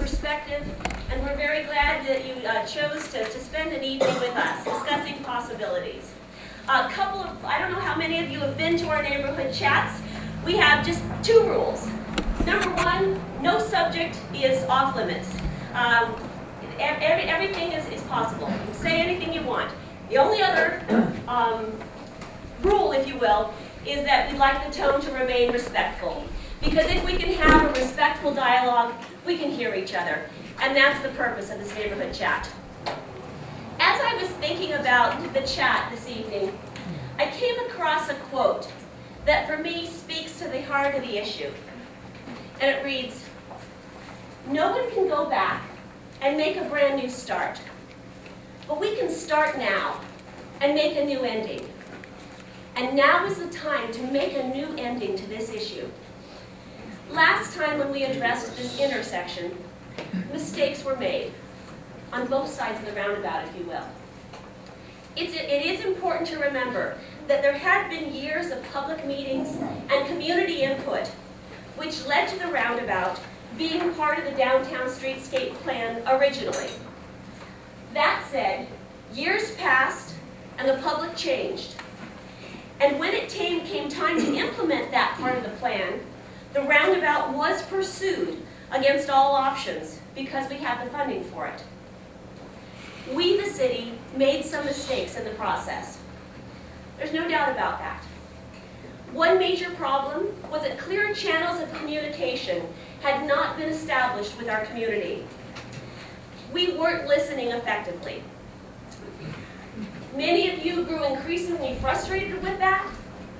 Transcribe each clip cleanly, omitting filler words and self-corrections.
perspective, and we're very glad that you chose to spend an evening with us discussing possibilities. A couple of, I don't know how many of you have been to our neighborhood chats. We have just 2 rules. Number 1, no subject is off limits. Everything is possible. You can say anything you want. The only other rule, if you will, is that we'd like the tone to remain respectful. Because if we can have a respectful dialogue, we can hear each other. And that's the purpose of this neighborhood chat. As I was thinking about the chat this evening, I came across a quote that for me speaks to the heart of the issue. And it reads, "No one can go back and make a brand new start. But we can start now and make a new ending. And now is the time to make a new ending to this issue." Last time when we addressed this intersection, mistakes were made on both sides of the roundabout, if you will. It is important to remember that there had been years of public meetings and community input which led to the roundabout being part of the downtown streetscape plan originally. That said, years passed and the public changed. And when it came time to implement that part of the plan, the roundabout was pursued against all options because we had the funding for it. We, the city, made some mistakes in the process. There's no doubt about that. One major problem was that clear channels of communication had not been established with our community. We weren't listening effectively. Many of you grew increasingly frustrated with that,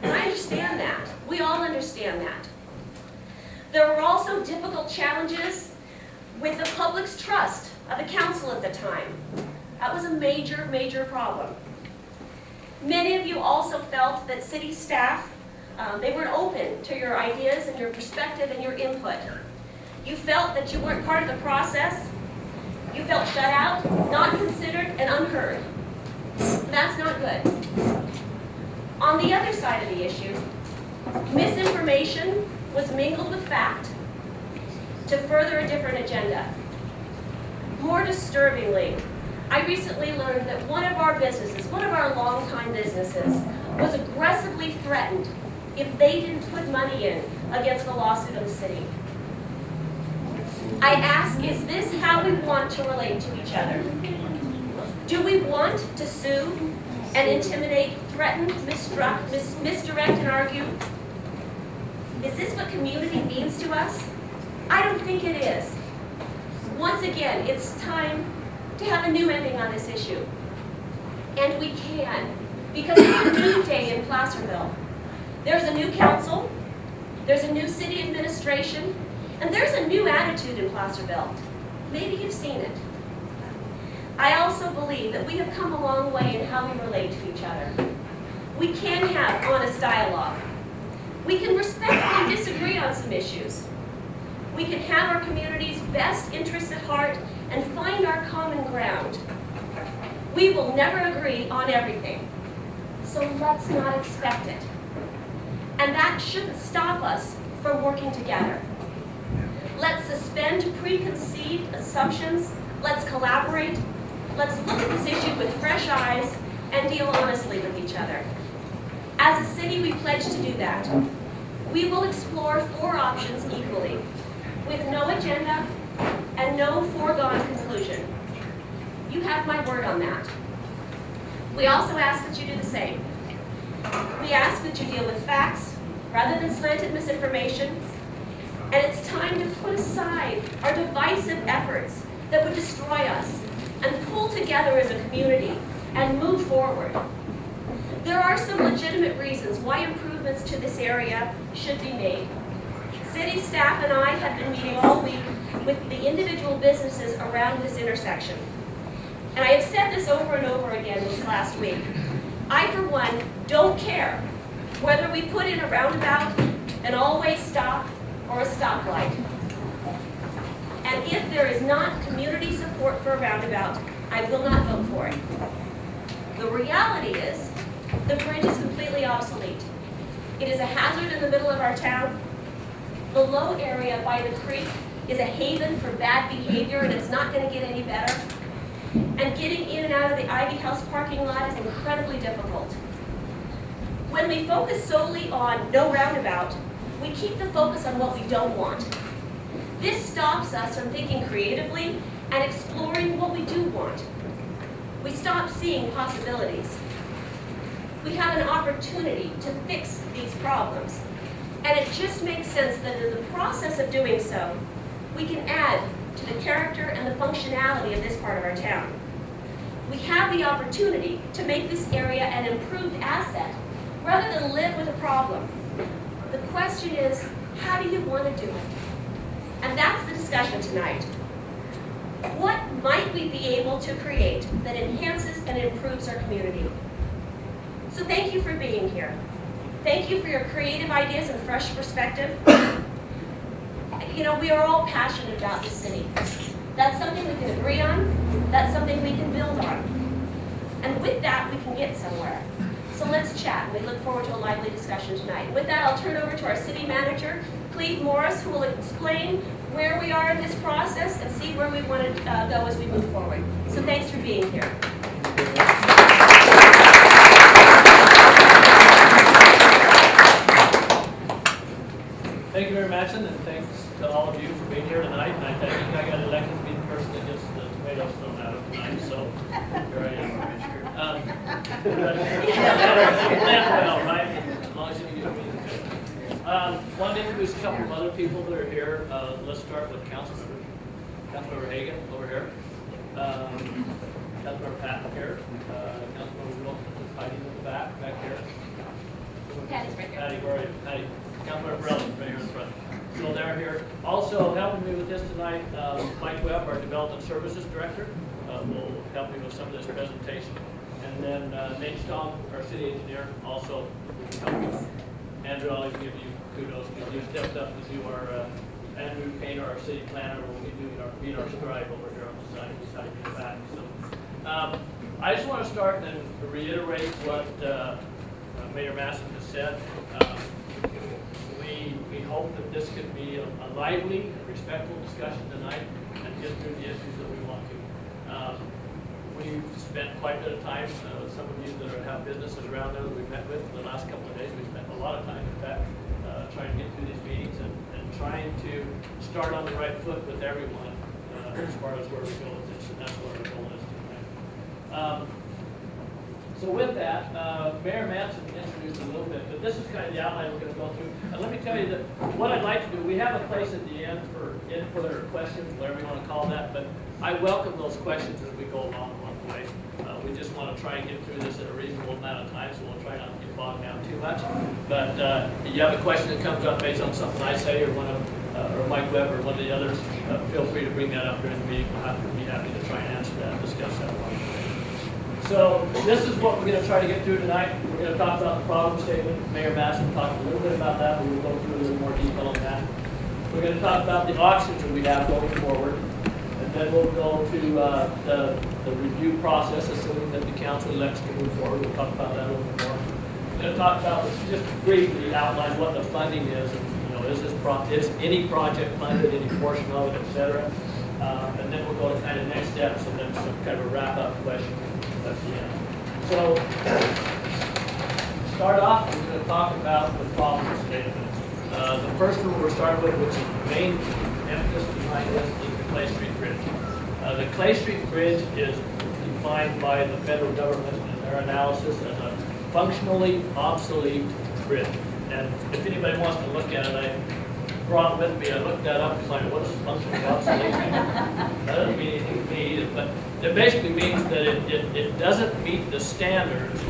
and I understand that. We all understand that. There were also difficult challenges with the public's trust of the council at the time. That was a major, major problem. Many of you also felt that city staff, they weren't open to your ideas and your perspective and your input. You felt that you weren't part of the process. You felt shut out, not considered, and unheard. That's not good. On the other side of the issue, misinformation was mingled with fact to further a different agenda. More disturbingly, I recently learned that one of our businesses, one of our longtime businesses, was aggressively threatened if they didn't put money in against the lawsuit of the city. I ask, is this how we want to relate to each other? Do we want to sue and intimidate, threaten, misdirect, and argue? Is this what community means to us? I don't think it is. Once again, it's time to have a new ending on this issue. And we can, because it's a new day in Placerville. There's a new council, there's a new city administration, and there's a new attitude in Placerville. Maybe you've seen it. I also believe that we have come a long way in how we relate to each other. We can have honest dialogue. We can respectfully disagree on some issues. We can have our community's best interests at heart and find our common ground. We will never agree on everything, so let's not expect it. And that shouldn't stop us from working together. Let's suspend preconceived assumptions. Let's collaborate. Let's look at this issue with fresh eyes and deal honestly with each other. As a city, we pledge to do that. We will explore 4 options equally, with no agenda and no foregone conclusion. You have my word on that. We also ask that you do the same. We ask that you deal with facts rather than slanted misinformation. And it's time to put aside our divisive efforts that would destroy us and pull together as a community and move forward. There are some legitimate reasons why improvements to this area should be made. City staff and I have been meeting all week with the individual businesses around this intersection. And I have said this over and over again this last week. I, for one, don't care whether we put in a roundabout, an all-way stop, or a stoplight. And if there is not community support for a roundabout, I will not vote for it. The reality is, the bridge is completely obsolete. It is a hazard in the middle of our town. The low area by the creek is a haven for bad behavior and it's not going to get any better. And getting in and out of the Ivy House parking lot is incredibly difficult. When we focus solely on no roundabout, we keep the focus on what we don't want. This stops us from thinking creatively and exploring what we do want. We stop seeing possibilities. We have an opportunity to fix these problems. And it just makes sense that in the process of doing so, we can add to the character and the functionality of this part of our town. We have the opportunity to make this area an improved asset rather than live with a problem. The question is, how do you want to do it? And that's the discussion tonight. What might we be able to create that enhances and improves our community? So thank you for being here. Thank you for your creative ideas and fresh perspective. You know, we are all passionate about the city. That's something we can agree on. That's something we can build on. And with that, we can get somewhere. So let's chat. We look forward to a lively discussion tonight. With that, I'll turn it over to our city manager, Cleve Morris, who will explain where we are in this process and see where we want to go as we move forward. So thanks for being here. Thank you very much, and thanks to all of you for being here tonight. And I think I got elected to be the person that gets the tomatoes thrown out of tonight, so here I am. Well, right? As long as you can get me the good. Want to introduce a couple of other people that are here. Let's start with Councilmember Hagan over here. Councilmember Patton here. Councilmember Wilson is hiding in the back here. Patty's right here. Patty. Councilmember Brellan right here in front. So they're here. Also helping me with this tonight, Mike Webb, our Development Services Director, will help me with some of this presentation. And then Nate Stone, our City Engineer, also will help me. Andrew, I'll give you kudos because you stepped up to do our, Andrew Painter, our City Planner, will be doing our scribe over here on the side beside the back. So I just want to start and reiterate what Mayor Masson has said. We hope that this can be a lively, respectful discussion tonight and get through the issues that we want to. We've spent quite a bit of time, some of you that have businesses around there that we've met with the last couple of days, we spent a lot of time, in fact, trying to get through these meetings and trying to start on the right foot with everyone as far as where we go with this, and that's what our goal is tonight. So with that, Mayor Manson introduced a little bit, but this is kind of the outline we're going to go through. And let me tell you that what I'd like to do, we have a place at the end for input or questions, whatever you want to call that, but I welcome those questions as we go along the way. We just want to try and get through this in a reasonable amount of time, so we'll try not to get bogged down too much. But if you have a question that comes up based on something I say or one of or Mike Webb or one of the others, feel free to bring that up during the meeting. We'll be happy to try and answer that and discuss that along the way. So this is what we're going to try to get through tonight. We're going to talk about the problem statement. Mayor Masson talked a little bit about that, but we'll go through a little more detail on that. We're going to talk about the auctions that we have going forward. And then we'll go to the review process, assuming that the council elects to move forward. We'll talk about that a little bit more. We're going to talk about, just briefly outline what the funding is. And, you know, is any project funded, any portion of it, et cetera. And then we'll go to kind of next steps and then some kind of a wrap-up question at the end. So, start off, we're going to talk about the problem statement. The first one we're starting with, which is the main emphasis behind this, is the Clay Street Bridge. The Clay Street Bridge is defined by the federal government in their analysis as a functionally obsolete bridge. And if anybody wants to look at it, I brought it with me. I looked that up and like, what does functionally obsolete mean? That doesn't mean anything to me either, but it basically means that it doesn't meet the standards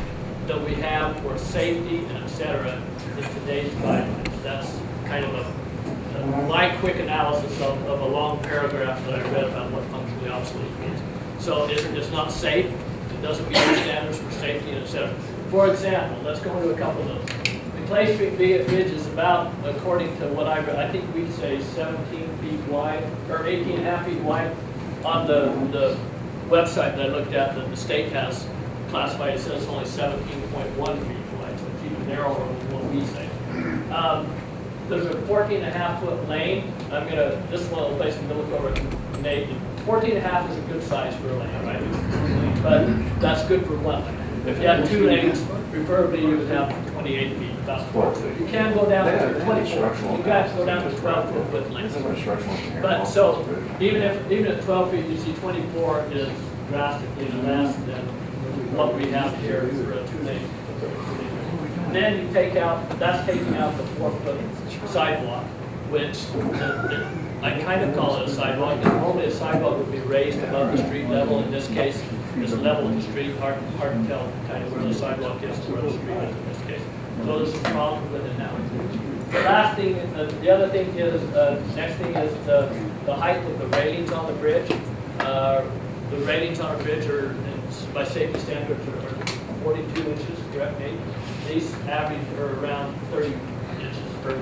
that we have for safety and et cetera in today's climate. That's kind of my quick analysis of a long paragraph that I read about what functionally obsolete means. So it's not safe, it doesn't meet the standards for safety and et cetera. For example, let's go into a couple of those. The Clay Street Bridge is about, according to what I read, I think we'd say 17 feet wide, or 18 and a half feet wide. On the website that I looked at that the state has classified, it says it's only 17.1 feet wide, so it's even narrower than what we say. there's a 14.5-foot lane. This is one of the places to look over at Nate. 14.5 is a good size for a lane, right? But that's good for one lane. If you had 2 lanes, preferably you would have 28 feet, about 4 foot. You can go down to 24. You guys go down to 12-foot width lanes. But so even at 12 feet, you see 24 is drastically less than what we have here for a 2-lane. Then you take out, that's taking out the 4-foot sidewalk, which I kind of call it a sidewalk, because normally a sidewalk would be raised above the street level. In this case, it's level with the street, hard to tell kind of where the sidewalk is to where the street is in this case. So there's some problems with it now. The last thing, the other thing is, next thing is the height of the railings on the bridge. The railings on a bridge are, by safety standards, are 42 inches, correct, Nate? These average are around 30 inches, or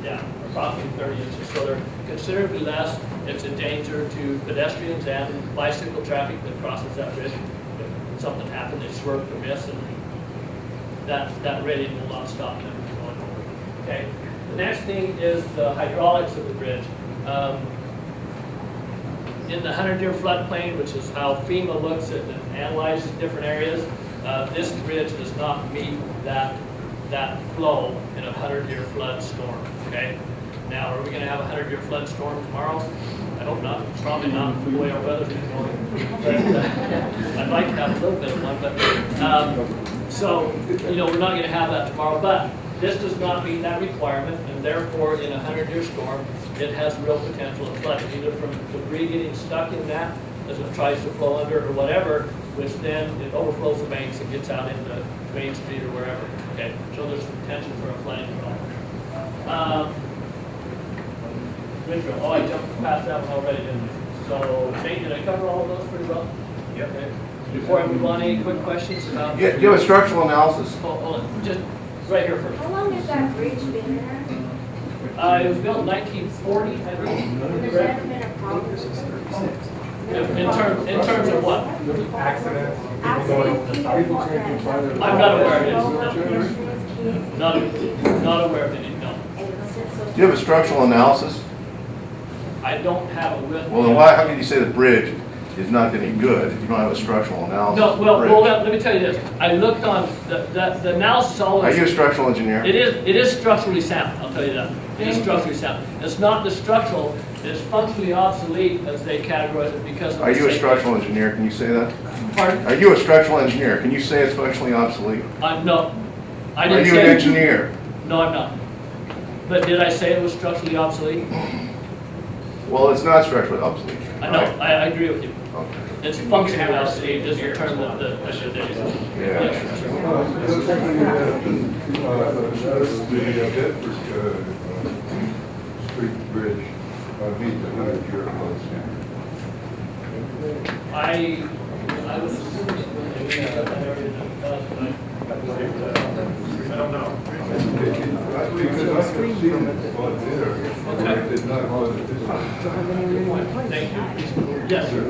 yeah, approximately 30 inches. So they're considerably less. It's a danger to pedestrians and bicycle traffic that crosses that bridge. If something happened, they swerve to miss, and that railing will not stop them from going over. Okay. The next thing is the hydraulics of the bridge. In the 100-year floodplain, which is how FEMA looks at and analyzes different areas, this bridge does not meet that flow in a 100-year flood storm. Okay. Now, are we going to have a 100-year flood storm tomorrow? I hope not. Probably not, the way our weather's been going. But I'd like to have a little bit of one. But so, you know, we're not going to have that tomorrow. But this does not meet that requirement, and therefore, in a 100-year storm, it has real potential of flooding, either from debris getting stuck in that as it tries to flow under or whatever, which then it overflows the banks and gets out into Main Street or wherever. Okay, so there's potential for a flooding problem. Oh, I jumped past that one already, didn't I? So, Nate, did I cover all of those pretty well? Yep. Okay. Before I move on, any quick questions about? Yeah, do you have a structural analysis? Hold on, just right here first. How long has that bridge been there? It was built in 1940, I think. There's never been a problem? In terms of what? Accidents. People I'm not aware of it. Not aware of any, no. Do you have a structural analysis? I don't have it with me. Well, then how can you say the bridge is not any good if you don't have a structural analysis? No, of the well, bridge? let me tell you this. I looked on, the analysis Are always. you a structural engineer? It is structurally sound, I'll tell you that. It is structurally sound. It's not the structural, it's functionally obsolete as they categorize it because of. Are you a safety. structural engineer? Can you say that? Pardon? Are you a structural engineer? Can you say it's functionally obsolete? No. I Are didn't you say. an engineer? No, I'm not. But did I say it was structurally obsolete? Well, it's not structurally obsolete. I know, right? I agree with you. Okay. It's functionally obsolete is the term that the should use. Yeah. The Bedford Street Bridge meet the 100-year flood standard. I was assuming that that area does, but I don't know. Because I could see it flood there, but it did not flood at this time. Good point. Thank you. Yes, sir.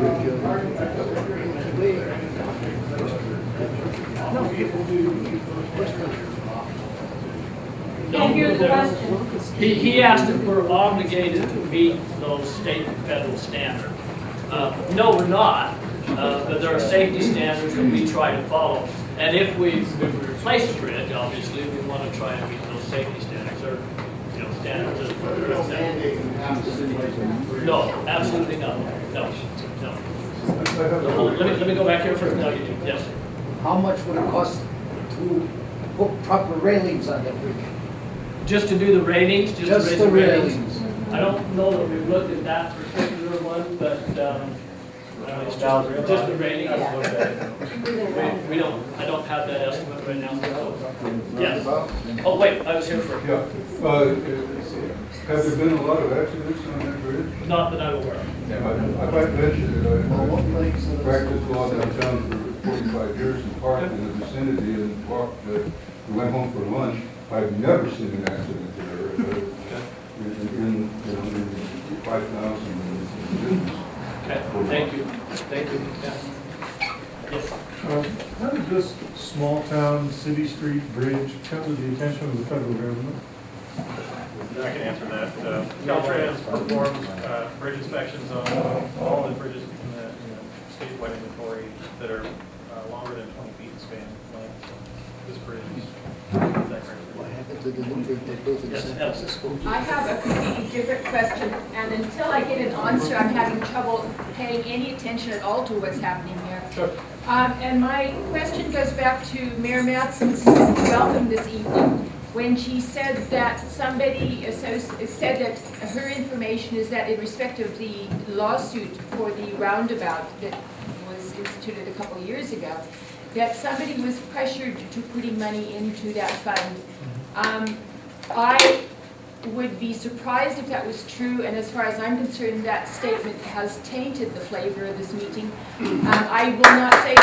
Can't hear the question. He asked if we're obligated to meet those state and federal standards. No, we're not, but there are safety standards that we try to follow. And if we replace a bridge, obviously, we want to try and meet those safety standards, or, you know, standards of. No, absolutely not. No. Let me go back here first. No, you do. Yes. How much would it cost to put proper railings on that bridge? Just to do the ratings, just to raise the the ratings. railings. I don't know that we've looked at that particular one, but just the ratings. We don't. I don't have that estimate right now. Yes. Oh wait, I was here first. Yeah. Have there been a lot of accidents on that bridge? Not that I'm aware of. I might mention it. I practiced law downtown for 45 years and parked in the vicinity and walked, we went home for lunch. I've never seen an accident there in 5,000 business. Okay, thank you. Thank you. Yeah. Yes. How did this small town, city street bridge come to the attention of the federal government? I can answer that. Caltrans performs bridge inspections on all the bridges in the statewide inventory that are longer than 20 feet in span length. So this bridge is that great. What happened to the new bridge they built in San Francisco? I have a completely different question, and until I get an answer, I'm having trouble paying any attention at all to what's happening here. Sure. And my question goes back to Mayor Matson's welcome this evening, when she said that somebody said that her information is that in respect of the lawsuit for the roundabout that was instituted a couple of years ago, that somebody was pressured to putting money into that fund. I would be surprised if that was true, and as far as I'm concerned, that statement has tainted the flavor of this meeting. I will not say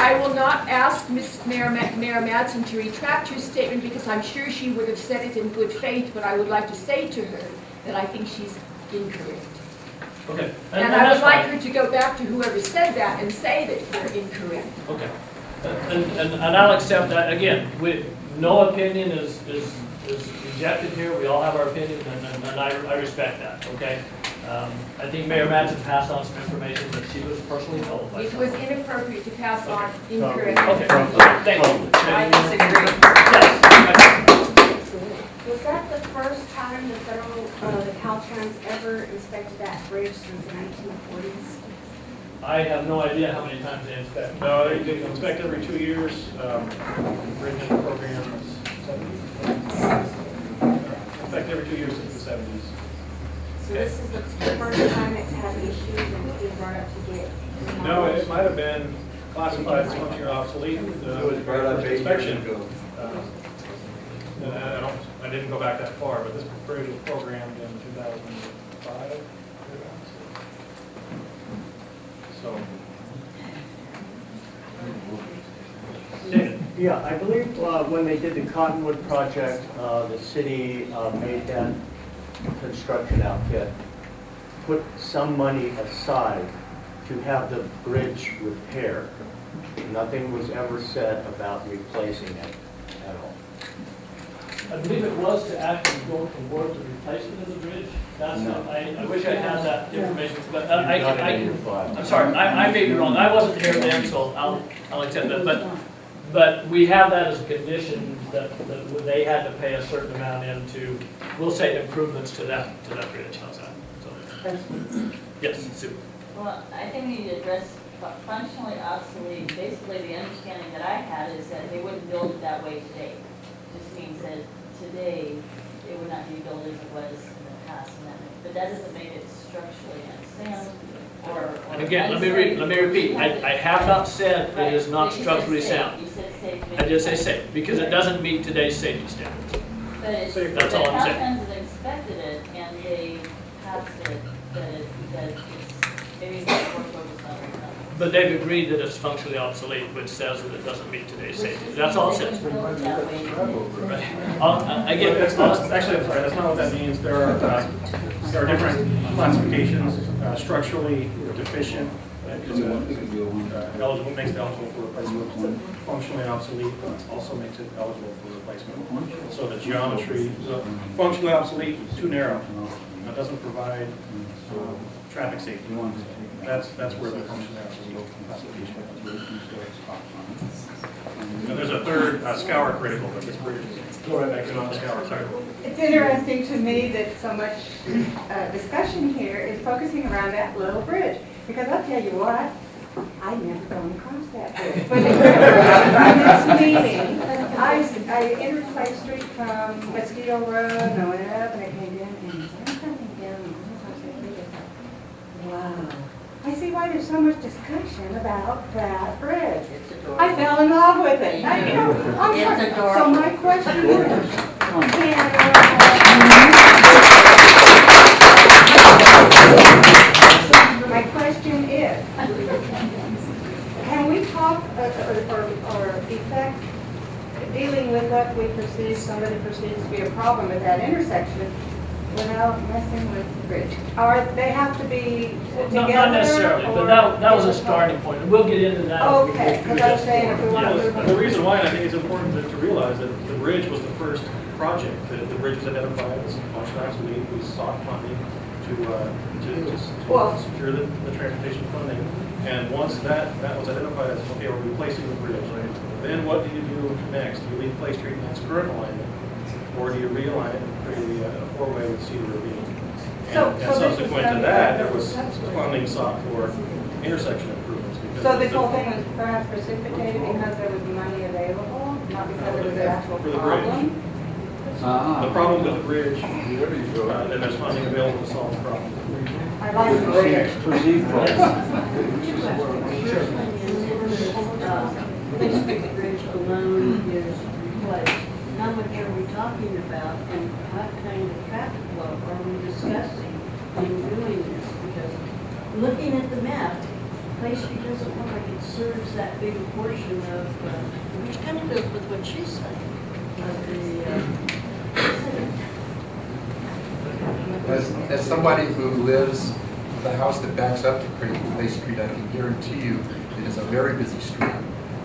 I will not ask Mayor Madsen to retract her statement, because I'm sure she would have said it in good faith, but I would like to say to her that I think she's incorrect. Okay. And I would like her to go back to whoever said that and say that they're incorrect. Okay. And I'll accept that. Again, no opinion is rejected here. We all have our opinions, and I respect that, okay? I think Mayor Madsen passed on some information that she was personally told by It someone. was inappropriate to pass on incorrect. Okay, thank you. I disagree. Yes. Was that the first time the the Caltrans ever inspected that bridge since the 1940s? I have no idea how many times they inspect. No, they inspect every 2 years. Bridge programs, inspect every 2 years since the 70s. So this is the first time it's had issues and been brought up to get remodeled? No, it might have been classified as functionally obsolete. It was brought up 8 years inspection. ago. And I didn't go back that far, but this bridge was programmed in 2005. So. David? Yeah, I believe when they did the Cottonwood project, the city made that construction outfit put some money aside to have the bridge repaired. Nothing was ever said about replacing it at all. I believe it was to actually go toward the replacement of the bridge. That's, No. I wish I had that information, but Not I in your file. I'm sorry, I may be wrong. I wasn't here then, so I'll accept that. But we have that as a condition that they had to pay a certain amount into, we'll say, improvements to that bridge. How's that? So, yes, Sue. Well, I think we need to address functionally obsolete. Basically, the understanding that I had is that they wouldn't build it that way today. Just means that today, it would not be built as it was in the past. But that doesn't make it structurally unsound or. And again, let me repeat. I have not said it is not structurally sound. You said safe. I did say safe, because it doesn't meet today's safety standards. But it's, That's all I'm saying. Caltrans has expected it, and they have said that it's maybe not more focused on right now. But they've agreed that it's functionally obsolete, which says that it doesn't meet today's safety. That's all it says. They built it that way today. Again, That's not, actually, I'm sorry, that's not what that means. There are different classifications. Structurally deficient is eligible, makes it eligible for replacement. Functionally obsolete also makes it eligible for replacement. So the geometry, functionally obsolete, too narrow. It doesn't provide traffic safety. That's where the functionally obsolete classification is. And there's a third, scour critical, but this bridge is not scour critical. It's interesting to me that so much discussion here is focusing around that little bridge. Because I'll tell you what, I've never gone across that bridge. But in this meeting, I entered Clay Street from Mosquito Road, and I went up and I came in, and I'm coming down across that bridge. Wow. I see why there's so much discussion about that bridge. I fell in love with it. It's adorable. So my question is, my question is, can we talk or effect dealing with what we perceive, somebody perceives to be a problem at that intersection without messing with the bridge? Or they have to be together? Not necessarily, but that was a starting point, and we'll get into that. as we Okay, go through because I was this. saying if we want to Yes, move the on. reason why, and I think it's important to realize that the bridge was the first project. The bridge was identified as much obsolete. We sought funding Well- to secure the transportation funding. And once that was identified as, okay, we're replacing the bridge, then what do you do next? Do you leave Clay Street in its current alignment, or do you realign it and create a four-way with Cedar Ravine? So And this is subsequent to done- that, there was funding sought for intersection improvements. because So this the- whole thing was perhaps precipitated because there was money available, not because there was an actual For the bridge. problem? The problem with the bridge, There you go. then there's funding available to solve the problem. I'd like to Perceived problem. Placerville Bridge alone is replaced. How much are we talking about, and what kind of traffic flow are we discussing in doing this? Because looking at the map, Placerville doesn't look like it serves that big a portion of, which kind of goes with what she's saying, of the As somebody who lives with a house that backs up to Clay Street, I can guarantee you it is a very busy street.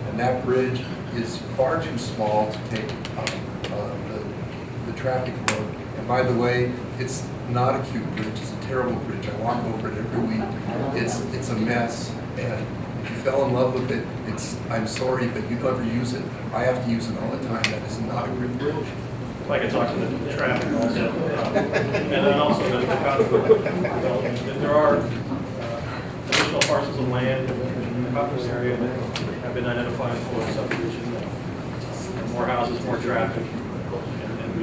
And that bridge is far too small to take the traffic load. And by the way, it's not a cute bridge, it's a terrible bridge. I walk over it every week. It's a mess. And if you fell in love with it, I'm sorry, but you never use it. I have to use it all the time. That is not a good bridge. If I could talk to the traffic also, and then also the Cottonwood development. There are additional parcels of land in the Cottonwood area that have been identified for subdivision, more houses, more traffic, and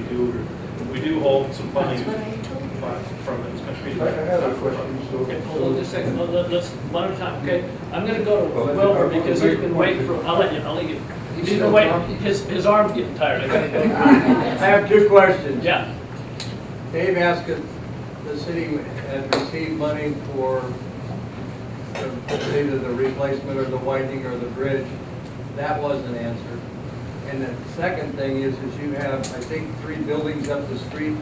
we do hold some funding from the special. I had a question, Okay, so. hold on just a second, let's, one at a time, okay? I'm gonna go to Wilbur because he's been waiting for, I'll let you. He's been waiting, his arm's getting tired, I gotta go. I have two questions. Yeah, Dave asked if the city had received money for either the replacement or the widening or the bridge. That wasn't answered. And the second thing is you have, I think, 3 buildings up the street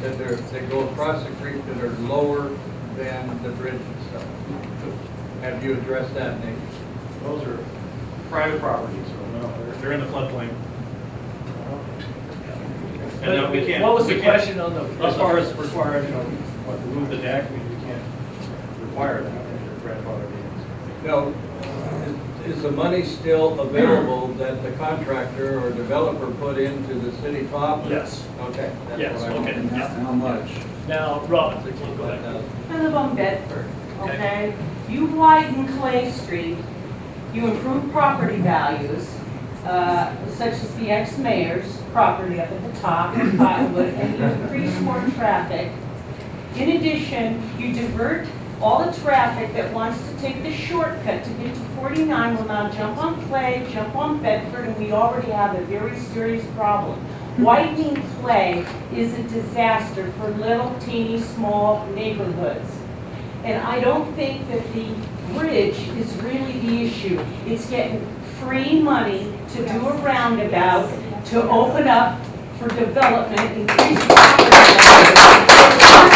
that go across the creek that are lower than the bridge itself. Have you addressed that, Nate? Those are private properties, so no, they're in the floodplain. And no, we can't. what was we the can't- question on the? As far as required, what, to move the deck, we can't require that, they're grandfathered in. No. Is the money still available that the contractor or developer put into the city top? Yes. Okay. that's Yes, what I okay, wanted. yeah. How much? Now, Robin, go ahead. I live on Bedford, okay? You widen Clay Street, you improve property values, such as the ex-mayor's property up at the top in Cottonwood, and you increase more traffic. In addition, you divert all the traffic that wants to take the shortcut to get to 49 will now jump on Clay, jump on Bedford, and we already have a very serious problem. Widening Clay is a disaster for little, teeny, small neighborhoods. And I don't think that the bridge is really the issue. It's getting free money to do a roundabout, to open up for development, increase property value.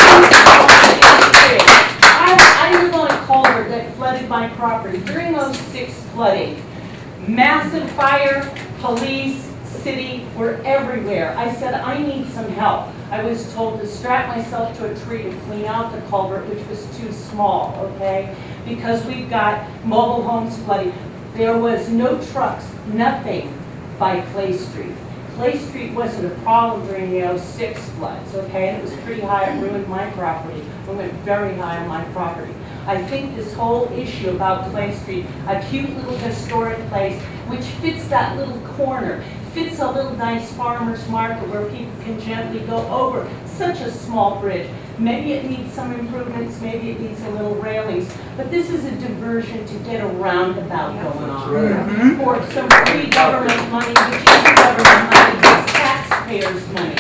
I live on a culvert that flooded my property during '06 flooding. Massive fire, police, city were everywhere. I said, I need some help. I was told to strap myself to a tree to clean out the culvert, which was too small, okay? Because we've got mobile homes flooding. There was no trucks, nothing by Clay Street. Clay Street wasn't a problem during the '06 floods, okay? And it was pretty high, it ruined my property. It went very high on my property. I think this whole issue about Clay Street, a cute little historic place, which fits that little corner, fits a little nice farmer's market where people can gently go over such a small bridge. Maybe it needs some improvements, maybe it needs a little railings, but this is a diversion to get a roundabout going on. For some free government money, which isn't government money, it's taxpayers' money.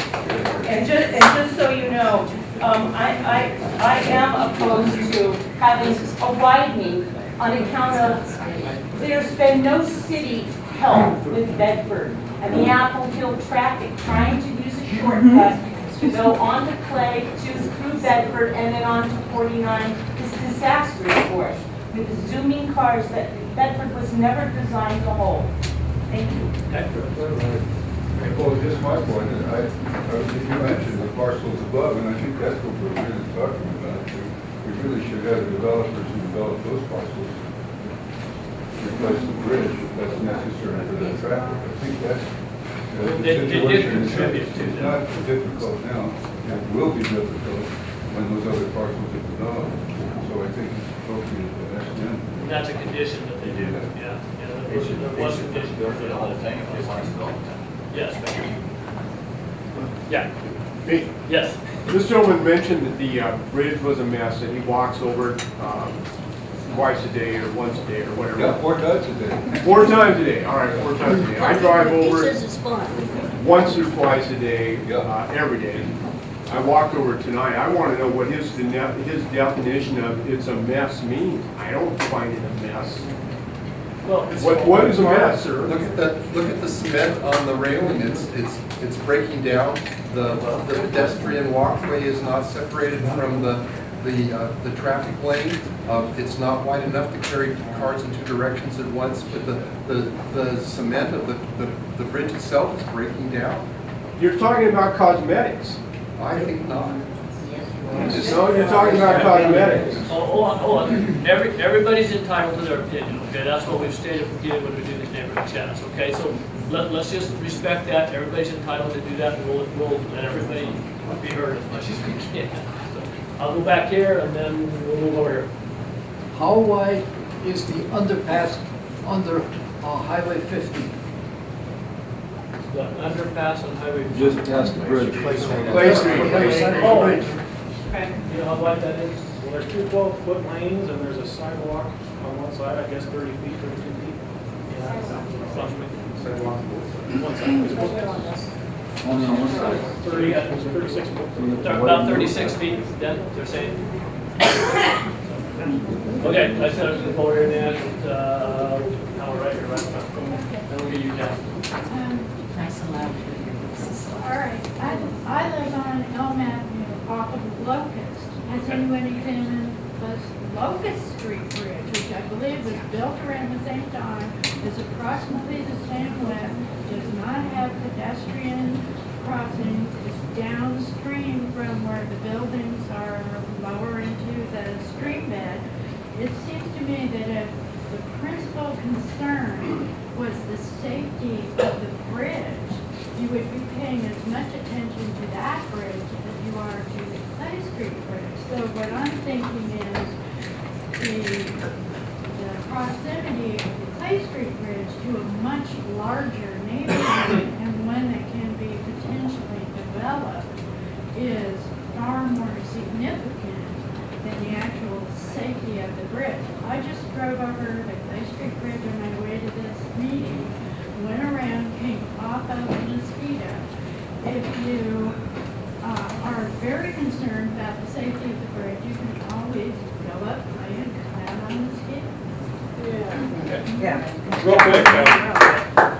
And just so you know, I am opposed to having a widening on account of, there's been no city help with Bedford and the Apple Hill traffic trying to use a shortcut to go onto Clay, through Bedford, and then onto 49 is disastrous for us. With zooming cars that Bedford was never designed to hold. Thank you. Well, just my point, you mentioned the parcels above, and I think that's what we're really talking about. We really should have the developers who develop those parcels replace the bridge if that's necessary for the traffic. I think that's the They did situation. contribute to It's that. not difficult now. It will be difficult when those other parcels are developed. So I think it's appropriate to ask them. And that's a condition that they do, yeah. There was a condition. The whole thing, if they want to develop that. Yes, but, yeah, Me. yes. This gentleman mentioned that the bridge was a mess, and he walks over it twice a day, or once a day, or whatever. Yeah, 4 times a day. 4 times a day, all right, 4 times a day. I drive over He it says it's fun. once or twice a day, Yeah. every day. I walked over it tonight. I want to know what his definition of "it's a mess" means. I don't find it a mess. Well, What is a mess, sir? Look at the cement on the railing, it's breaking down. The pedestrian walkway is not separated from the traffic lane. It's not wide enough to carry cars in 2 directions at once, but the cement of the bridge itself is breaking down. You're talking about cosmetics. I think not. No, you're talking about cosmetics. Oh, hold on. Everybody's entitled to their opinion, okay? That's what we've stated repeatedly when we do these neighborhood chats, okay? So let's just respect that. Everybody's entitled to do that, and we'll let everybody be heard as much as we can. So I'll go back here, and then we'll move over here. How wide is the underpass under Highway 50? The underpass on Highway. Just past the bridge. Clay Street. Oh. Bridge. Okay. You know how wide that is? Well, there's 2 12-foot lanes, and there's a sidewalk on one side, I guess 30 feet, 32 feet. Yeah. Sidewalk on one side. Only on one side. 36 foot. About 36 feet, then, they're saying. Okay, let's move over here then, now we're right here, right in front. Then we'll get you down. Nice and loud. All right, I live on Elm Avenue off of Locust. Has anyone examined the Locust Street Bridge, which I believe was built around the same time, is approximately the same width, does not have pedestrian crossings, is downstream from where the buildings are lower into the stream bed. It seems to me that if the principal concern was the safety of the bridge, you would be paying as much attention to that bridge as you are to the Clay Street Bridge. So what I'm thinking is the proximity of the Clay Street Bridge to a much larger neighborhood and one that can be potentially developed is far more significant than the actual safety of the bridge. I just drove over the Clay Street Bridge on my way to this meeting, went around, came off of Mosquito. If you are very concerned about the safety of the bridge, you can always go up and climb on Mosquito. Yeah. Real quick,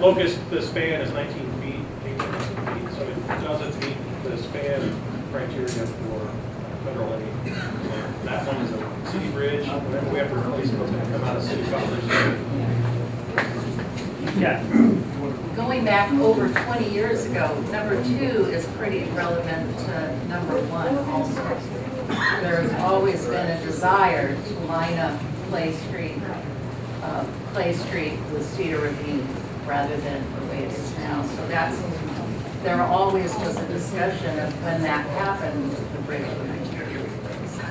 Locust, the span is 19 feet, 18 feet, so it doesn't meet the span criteria for federal aid. That one is a city bridge, whenever we have to replace it, it's going to come out of city coffers. Yeah. Going back over 20 years ago, number 2 is pretty relevant to number 1 also. There's always been a desire to line up Clay Street with Cedar Ravine rather than the way it is now. So there always was a discussion of when that happened, the bridge would be replaced.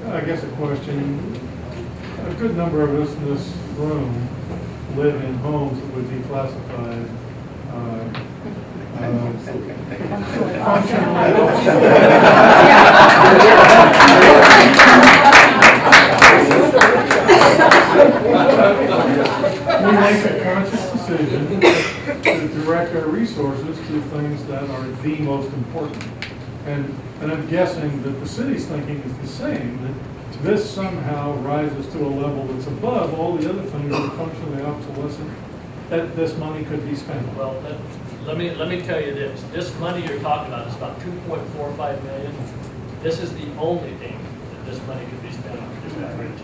I guess a question. A good number of us in this room live in homes that would be classified we make a conscious decision to direct our resources to things that are the most important. And I'm guessing that the city's thinking is the same, that this somehow rises to a level that's above all the other things that are functionally obsolescent that this money could be spent on? Well, let me tell you this. This money you're talking about is about 2.45 million. This is the only thing that this money could be spent on, is that bridge.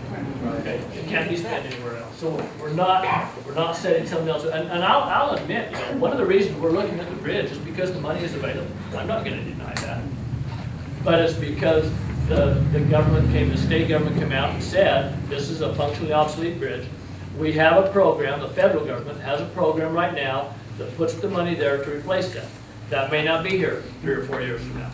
Okay, it can't be spent anywhere else. So we're not setting something else. And I'll admit, you know, one of the reasons we're looking at the bridge is because the money is available. I'm not going to deny that. But it's because the government the state government came out and said, this is a functionally obsolete bridge. We have a program, the federal government has a program right now that puts the money there to replace that. That may not be here 3 or 4 years from now.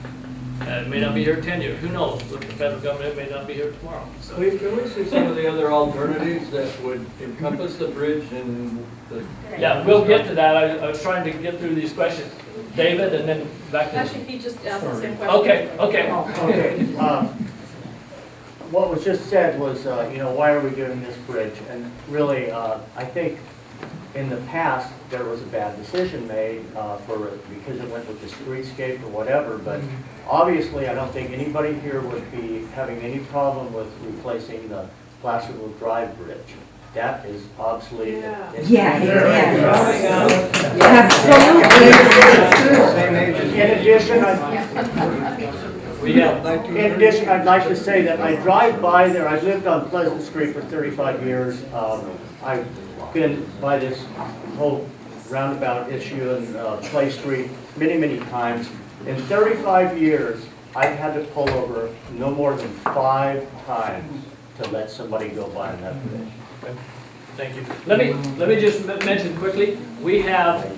It may not be here 10 years. Who knows? With the federal government, it may not be here tomorrow. So. Can we see some of the other alternatives that would encompass the bridge and the... Yeah, we'll get to that. I was trying to get through these questions. David, and then back to... Actually, he just asked the same question. Okay. Okay. What was just said was, you know, why are we doing this bridge? And really, I think in the past, there was a bad decision made because it went with the streetscape or whatever, but obviously, I don't think anybody here would be having any problem with replacing the Placerville Drive Bridge. That is obsolete. Yeah. In addition, I'd like to say that I drive by there. I've lived on Pleasant Street for 35 years. I've been by this whole roundabout issue and Clay Street many times. In 35 years, I've had to pull over no more than 5 times to let somebody go by on that bridge. Thank you. Let me just mention quickly, we have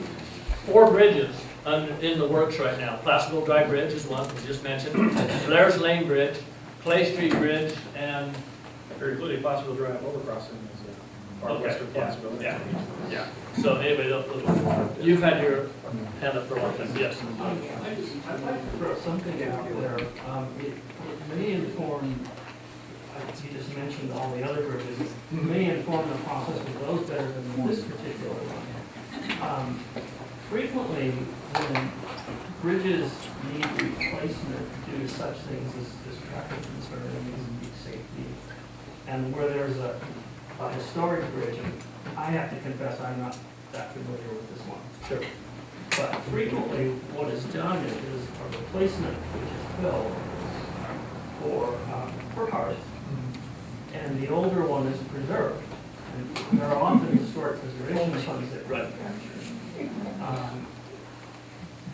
4 bridges in the works right now. Placerville Drive Bridge is one, we just mentioned. Blair's Lane Bridge, Clay Street Bridge, and... Including Placerville Drive overcrossing as a part of Western Placerville. Yeah. So anybody else, you've had your hand up for a long time, yes. I'd like to throw something out there. It may inform, you just mentioned all the other bridges, it may inform the process of those better than this particular one. Frequently, when bridges need replacement due to such things as traffic concerns and safety, and where there's a historic bridge, and I have to confess I'm not that familiar with this one. Sure. But frequently, what is done is a replacement which is built for cars, and the older one is preserved. And there are often historic preservation funds that run capture.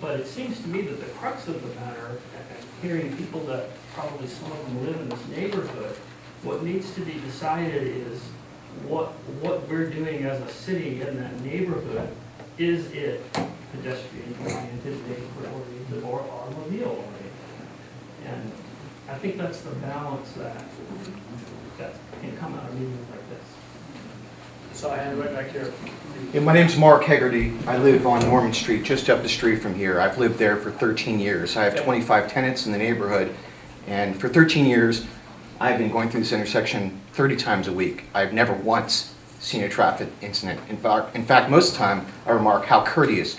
But it seems to me that the crux of the matter, and hearing people that probably some of them live in this neighborhood, what needs to be decided is what we're doing as a city in that neighborhood. Is it pedestrian oriented, neighborhood oriented, or automobile oriented? And I think that's the balance that can come out of meetings like this. So I hand right back here. Yeah, my name's Mark Hegarty. I live on Norman Street, just up the street from here. I've lived there for 13 years. I have 25 tenants in the neighborhood, and for 13 years, I've been going through this intersection 30 times a week. I've never once seen a traffic incident. In fact, most of the time, I remark how courteous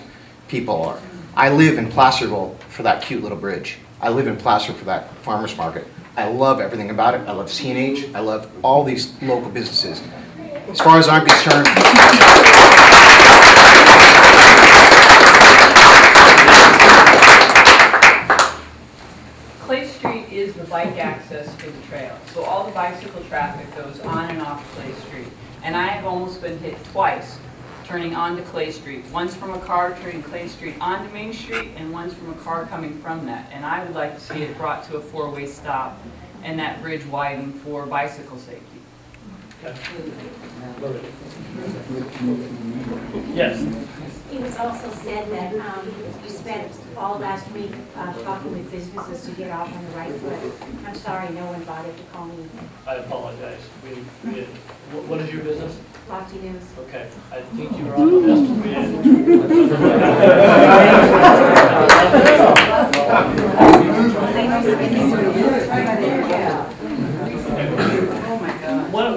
people are. I live in Placerville for that cute little bridge. I live in Placerville for that farmer's market. I love everything about it. I love C&H. I love all these local businesses. As far as I'm concerned, Clay Street is the bike access for the trail. So all the bicycle traffic goes on and off Clay Street. And I have almost been hit twice turning onto Clay Street. Once from a car turning Clay Street onto Main Street, and once from a car coming from that. And I would like to see it brought to a 4-way stop and that bridge widened for bicycle safety. Yes. It was also said that you spent all last week talking with businesses to get off on the right foot. I'm sorry, no one bothered to call me. I apologize. What is your business? Lofty News. Okay, I think you were on the list.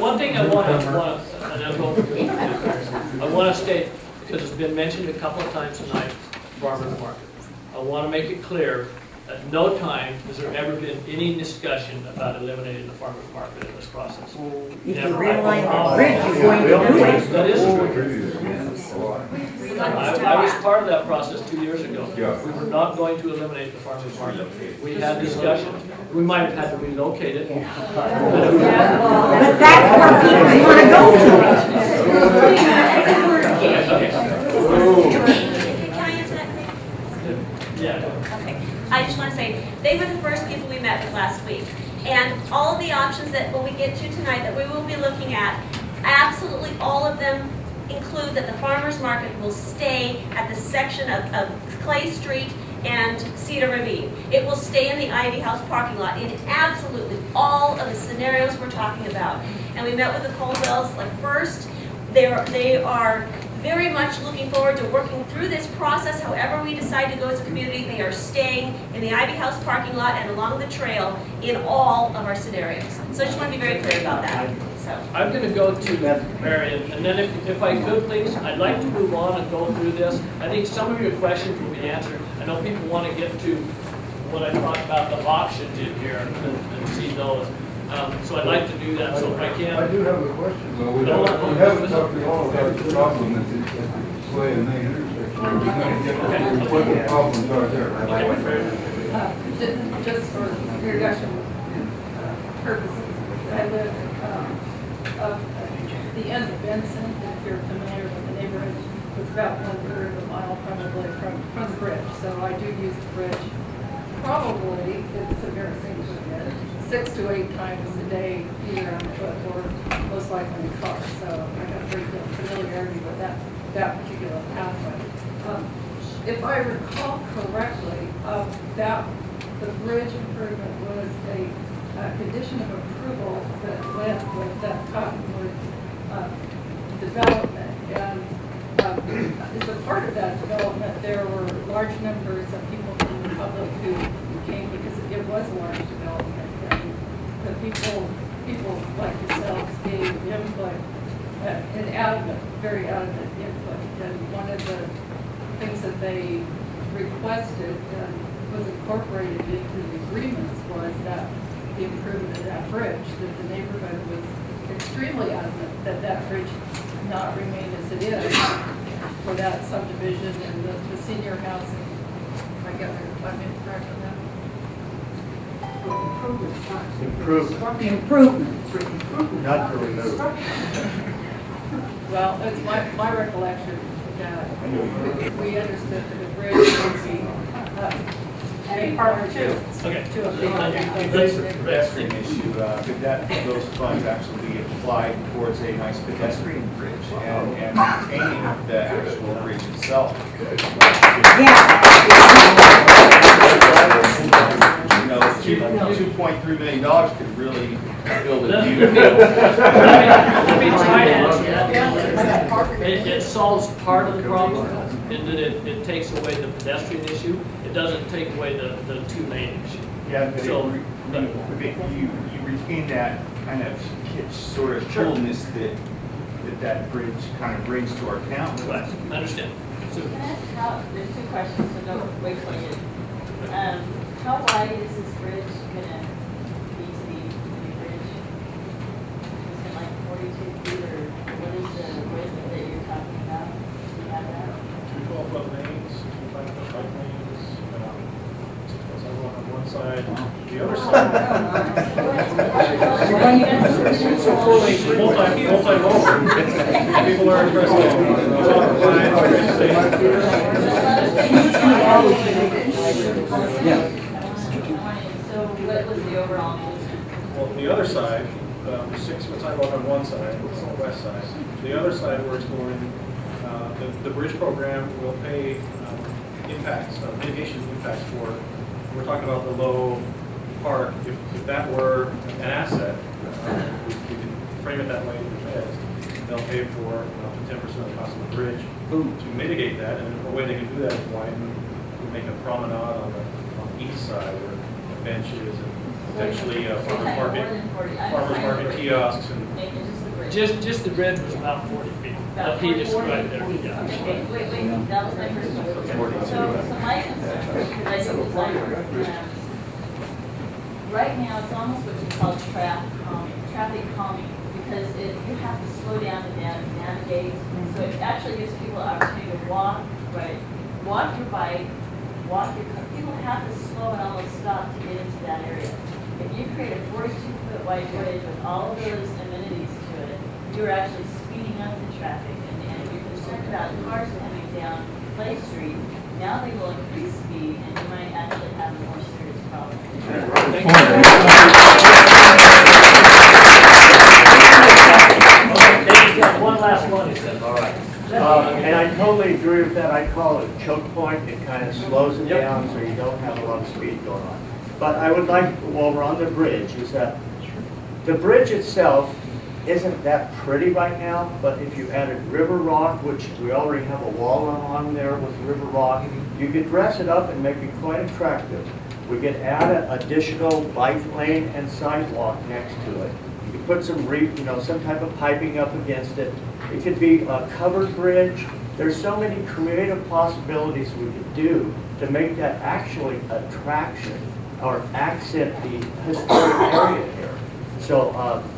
One thing I want to state, because it's been mentioned a couple of times tonight, farmers market. I want to make it clear, At no time has there ever been any discussion about eliminating the farmer's market in this process. If you Never. realign the bridge, you're going to do it. That is true. I was part of that process 2 years ago. We were not going to eliminate the farmer's market. We had discussions. We might have had to relocate it. But that's where people want to go to. Can I answer that, please? Yeah. Okay. I just want to say, they were the first people we met with last week. And all of the options that when we get to tonight that we will be looking at, absolutely all of them include that the farmer's market will stay at the section of Clay Street and Cedar Ravine. It will stay in the Ivy House parking lot in absolutely all of the scenarios we're talking about. And we met with the Colwells like first. They are very much looking forward to working through this process. However we decide to go as a community, they are staying in the Ivy House parking lot and along the trail in all of our scenarios. So I just want to be very clear about that. So I'm going to go to Marion, and then if I could, please, I'd like to move on and go through this. I think some of your questions will be answered. I know people want to get to what I talked about, the options in here, and see those. So I'd like to do that, so if I can. I do have a question. Well, we haven't talked at all about the problem at the Clay and Main intersection. We're going to get to what the problems are there. Just for introduction purposes, I live up at the end of Benson, if you're familiar with the neighborhood. It's about 1/3 of a mile probably from the bridge, so I do use the bridge. Probably, it's embarrassing to admit, 6 to 8 times a day, either on foot or most likely in car. So I have a great deal of familiarity with that particular pathway. If I recall correctly, the bridge improvement was a condition of approval that went with that Cottonwood development. And as a part of that development, there were large numbers of people from the public who came because it was a large development. And the people like yourselves gave input, an very adamant input. And one of the things that they requested and was incorporated into the agreements was that the improvement of that bridge, that the neighborhood was extremely adamant that that bridge not remain as it is for that subdivision and the senior housing. I get I'm incorrect on that. Improvement. Not to remove. Well, it's my recollection that we understood that the bridge would be And part two. Okay. To a Pedestrian issue, could those funds actually be applied towards a nice pedestrian bridge and maintaining the actual bridge itself? You know, $2.3 million could really build a beautiful. Let me try to answer that. It solves part of the problem in that it takes away the pedestrian issue. It doesn't take away the two lane issue. Yeah, but So, you retain that kind of kitsch sort of coolness that bridge kind of brings to our town. Right, I understand. So, Can I ask there's two questions, so don't wait for you. How wide is this bridge gonna be to the new bridge? Is it like 42 feet or what is the width that you're talking about? Do you have that? 2 12-foot lanes, 2 5-foot lanes, 6 foot sidewalk on one side, the other side. Multi-mode. People are interested Yeah. So what was the overall need? Well, the other side, the 6 foot sidewalk on one side, the west side. The other side, we're exploring, the bridge program will pay impacts, mitigation impacts for, we're talking about the low park. If that were an asset, we can frame it that way in the feds. They'll pay for up to 10% of the cost of the bridge to mitigate that. And a way they can do that is widen, make a promenade on the east side where benches and potentially farmers market kiosks and. just the bridge was about 40 feet. He described there. Yeah. Wait, that was my first question. So my concern, because I do design work, it's almost what you call traffic calming, because you have to slow down to navigate. So it actually gives people an opportunity to walk your bike, walk your car. People have to slow and almost stop to get into that area. If you create a 42-foot wide bridge with all of those amenities to it, you're actually speeding up the traffic. And if you're concerned about cars coming down Clay Street, now they will increase speed, and you might actually have a more serious problem. Thank you. One last one, he said. All right. And I totally agree with that. I call it a choke point. It kind of slows it down so you don't have a lot of speed going on. But I would like, while we're on the bridge, is that the bridge itself isn't that pretty right now, but if you added river rock, which we already have a wall on there with river rock, you could dress it up and make it quite attractive. We could add an additional bike lane and sidewalk next to it. You could put some some type of piping up against it. It could be a covered bridge. There's so many creative possibilities we could do to make that actually attraction or accent the historic area here. So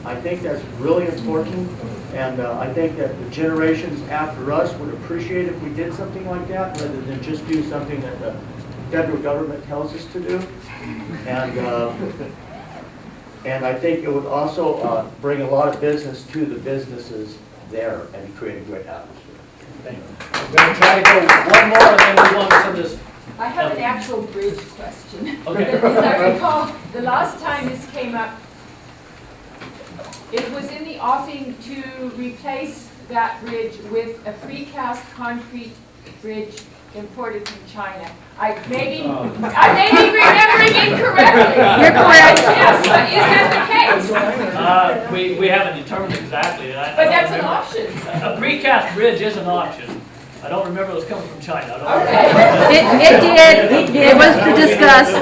I think that's really important, and I think that the generations after us would appreciate if we did something like that rather than just do something that the federal government tells us to do. And I think it would also bring a lot of business to the businesses there and create a great atmosphere. Thank you. We're going to try to go one more and then move on to some of this. I have an actual bridge question. Okay. As I recall, the last time this came up, it was in the offing to replace that bridge with a precast concrete bridge imported from China. I may be remembering incorrectly. You're correct. Yes, but is that the case? We haven't determined exactly. But that's an option. A precast bridge is an option. I don't remember it was coming from China. It did. It was discussed.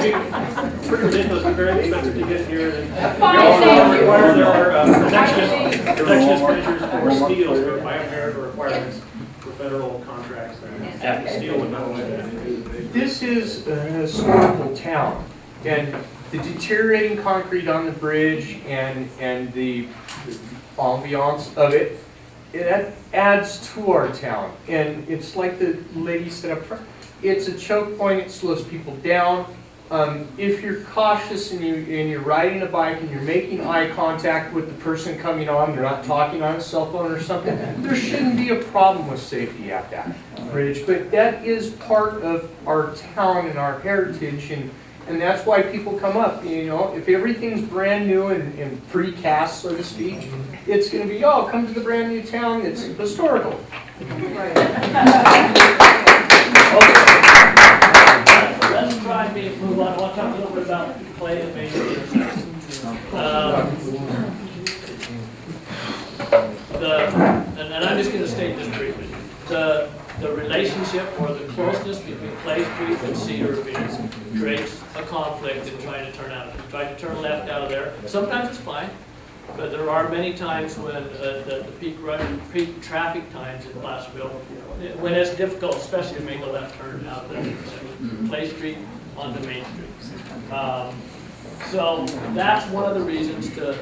Pretty ridiculous, and very expensive to get here. And we also require there are protectionist measures for steel, so Buy America requirements for federal contracts. And steel would not want that. This is a historical town, and the deteriorating concrete on the bridge and the ambiance of it, that adds to our town. And it's like the lady said up front, it's a choke point, it slows people down. If you're cautious and you're riding a bike and you're making eye contact with the person coming on, they're not talking on a cell phone or something, there shouldn't be a problem with safety at that bridge. But that is part of our town and our heritage, and that's why people come up. You know, if everything's brand new and precast, so to speak, it's going to be, oh, come to the brand new town, it's historical. Let's try and move on. I want to talk a little bit about Clay and Main intersection. And I'm just going to state this briefly. The relationship or the closeness between Clay Street and Cedar Ravine creates a conflict in trying to turn left out of there. Sometimes it's fine, but there are many times when the peak traffic times in Placerville, when it's difficult, especially to make a left turn out of the intersection. Clay Street onto Main Street. So that's one of the reasons to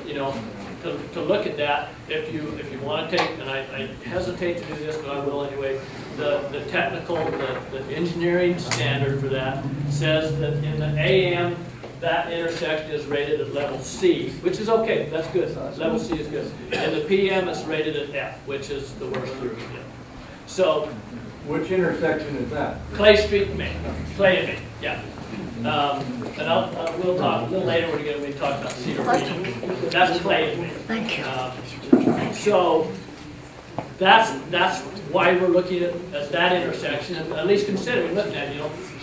look at that. If you want to take, and I hesitate to do this, but I will anyway, the technical, the engineering standard for that says that in the AM, that intersection is rated at level C, which is okay, that's good. Level C is good. And the PM is rated at F, which is the worst you can get. So, which intersection is that? Clay Street and Main. Clay and Main, yeah. And we'll talk a little later when we talk about Cedar Ravine. That's Clay and Main. Thank you. So that's why we're looking at that intersection, and at least considering looking at,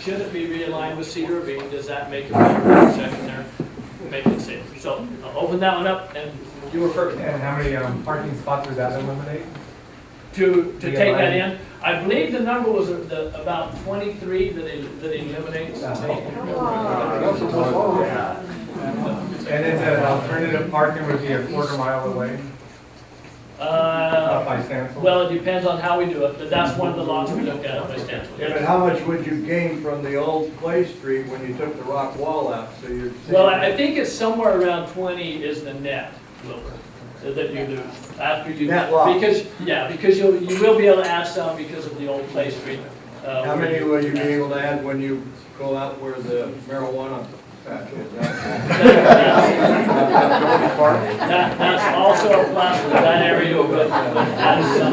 should it be realigned with Cedar Ravine? Does that make a better intersection there? Make it safer. So I'll open that one up, and you were first. And how many parking spots does that eliminate? To take that in, I believe the number was about 23 that eliminates. And then the alternative parking would be a quarter mile away? By Stansel? Well, it depends on how we do it, but that's one of the lots we looked at by Stansel. Yeah, but how much would you gain from the old Clay Street when you took the rock wall out? So you're Well, I think it's somewhere around 20 is the net, Wilbur, that you lose after you. Net loss. Because, yeah, because you will be able to add some because of the old Clay Street. How many will you be able to add when you go out where the marijuana patch is? That's also a plus for that area, but add some.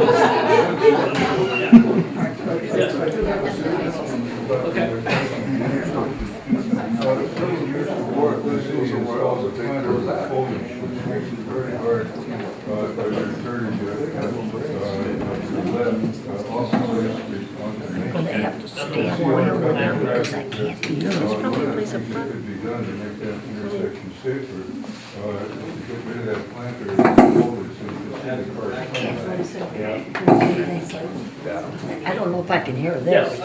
They have to stand way over there because I can't hear. There's probably a place up front. Could be done to make that intersection safer, get rid of that planter and hold it so you can see the car. I can't I don't know if I can hear this. I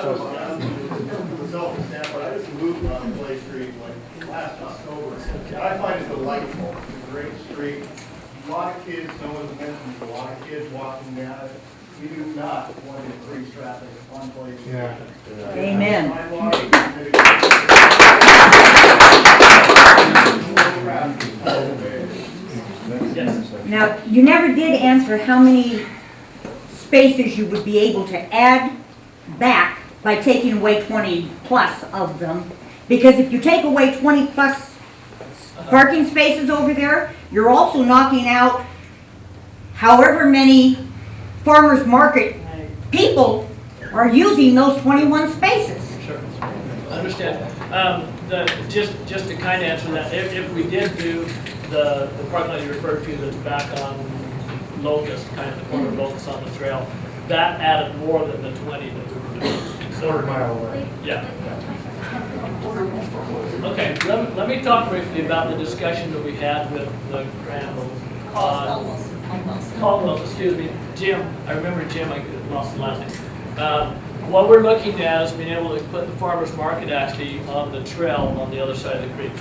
just moved on Clay Street like last October. I find it delightful. It's a great street. A lot of kids, no one's mentioned, a lot of kids walking down it. We do not want to increase traffic on Clay Street. Yeah. Amen. Now, you never did answer how many spaces you would be able to add back by taking away 20 plus of them. Because if you take away 20 plus parking spaces over there, you're also knocking out however many farmers market people are using those 21 spaces. Sure, I understand. Just to kind of answer that, if we did do the parking lot you referred to that's back on Locust, kind of the corner of Locust on the trail, that added more than the 20 that we were doing. Quarter mile away. Yeah. Okay, let me talk briefly about the discussion that we had with the Crandall. Caldwell, excuse me, Jim. I remember Jim, I lost the last name. What we're looking at is being able to put the farmer's market actually on the trail on the other side of the creek.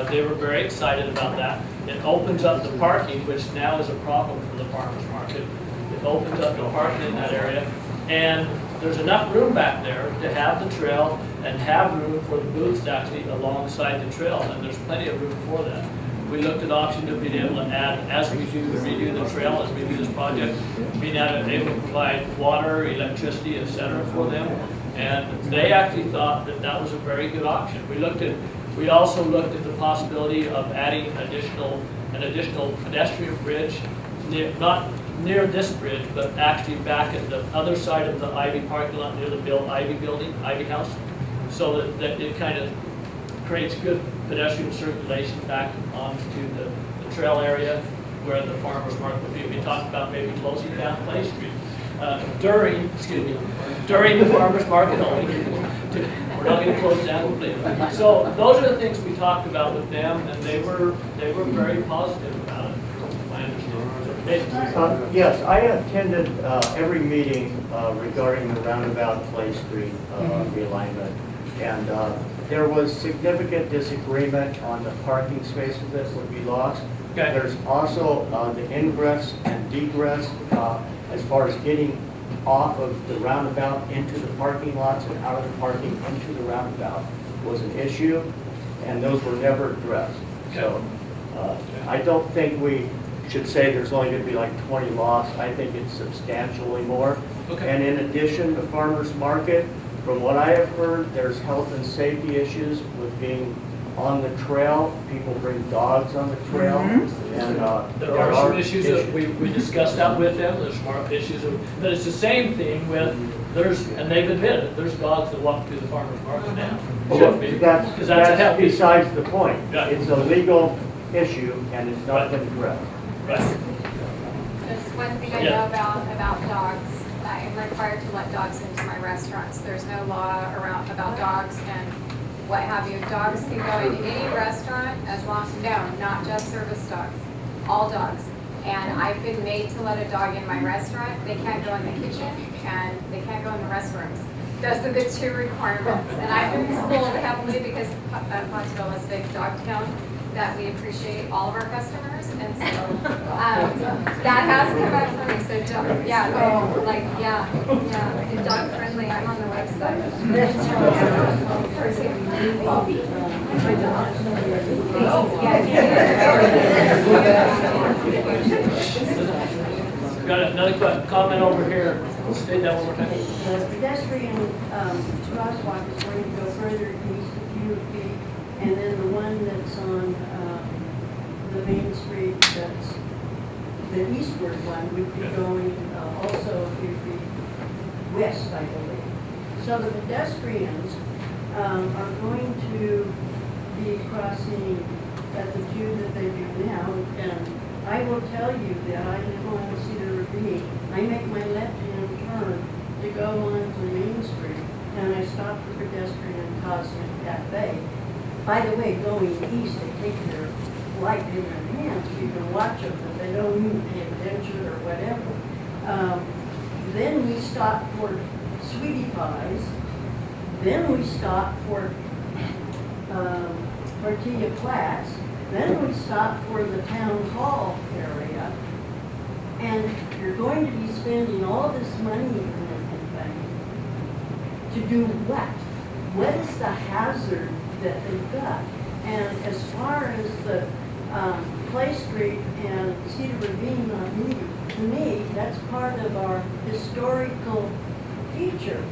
They were very excited about that. It opens up the parking, which now is a problem for the farmer's market. It opens up the parking in that area. And there's enough room back there to have the trail and have room for the booths actually alongside the trail. And there's plenty of room for that. We looked at option of being able to add, as we do redo the trail, as we do this project, being able to provide water, electricity, etc. for them. And they actually thought that that was a very good option. We also looked at the possibility of adding an additional pedestrian bridge, not near this bridge, but actually back at the other side of the Ivy parking lot near the Bill Ivy building, Ivy House, so that it kind of creates good pedestrian circulation back onto the trail area where the farmer's market would be. We talked about maybe closing down Clay Street during the farmer's market only. We're not going to close down completely. So those are the things we talked about with them, and they were very positive about it. I understand. Yes, I attended every meeting regarding the Roundabout Clay Street realignment, and there was significant disagreement on the parking spaces that would be lost. Okay. There's also the ingress and egress as far as getting off of the roundabout into the parking lots and out of the parking into the roundabout was an issue, and those were never addressed. Okay. So I don't think we should say there's only going to be like 20 lost. I think it's substantially more. Okay. And in addition, the farmer's market, from what I have heard, there's health and safety issues with being on the trail. People bring dogs on the trail. And there are some issues that we discussed that with them. There's more issues, but it's the same thing with and they've admitted there's dogs that walk through the farmer's market now. That's besides the point. Yeah. It's a legal issue and it's not been addressed. Right. Just one thing I know about dogs. I am required to let dogs into my restaurants. There's no law about dogs and what have you. Dogs can go into any restaurant as long as, no, not just service dogs, all dogs. And I've been made to let a dog in my restaurant. They can't go in the kitchen and they can't go in the restrooms. Those are the 2 requirements. And I've been schooled heavily because Placerville is a big dog town. that we appreciate all of our customers, and so, that has come up for me, so, dog friendly, I'm on the website. We've got another comment over here. State that one more time. The pedestrian crosswalk is going to go further east a few feet, and then the one that's on the main street, that's the eastward one, would be going also a few feet west, I believe. So the pedestrians are going to be crossing at the two that they do now, and I will tell you that I live on Cedar Ravine. I make my left-hand turn to go onto Main Street, and I stop for pedestrian Cosmic Cafe. By the way, going east, they take their light in their hands. You can watch them, but they don't even pay attention or whatever. Then we stop for Sweetie Pies. Then we stop for Tortilla Flats. Then we stop for the town hall area. And you're going to be spending all this money and to do what? What is the hazard that they've got? And as far as the Clay Street and Cedar Ravine, to me, that's part of our historical feature.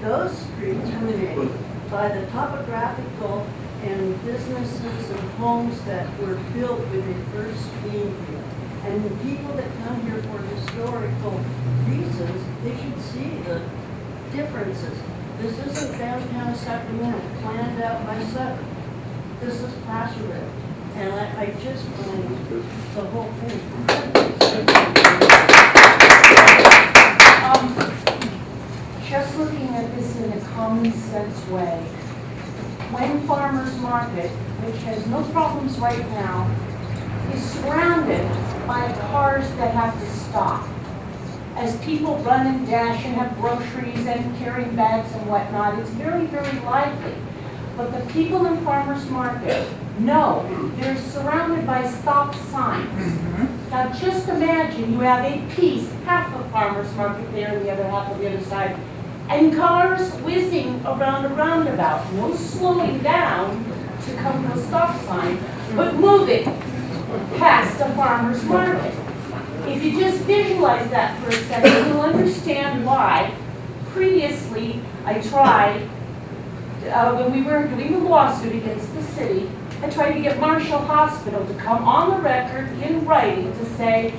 Those streets were made by the topographical and businesses and homes that were built when they first came here. And the people that come here for historical reasons, they should see the differences. This isn't downtown Sacramento, planned out by Sutton. This is Placerville. And I just find the whole thing. Just looking at this in a common sense way, when Farmers Market, which has no problems right now, is surrounded by cars that have to stop, as people run and dash and have groceries and carrying bags and whatnot, it's very, very lively. But the people in Farmers Market know they're surrounded by stop signs. Now just imagine you have a piece, half of Farmers Market there and the other half on the other side, and cars whizzing around a roundabout, no slowing down to come to a stop sign, but moving past a farmer's market. If you just visualize that for a second, you'll understand why. Previously, I tried, when we were doing the lawsuit against the city, I tried to get Marshall Hospital to come on the record in writing to say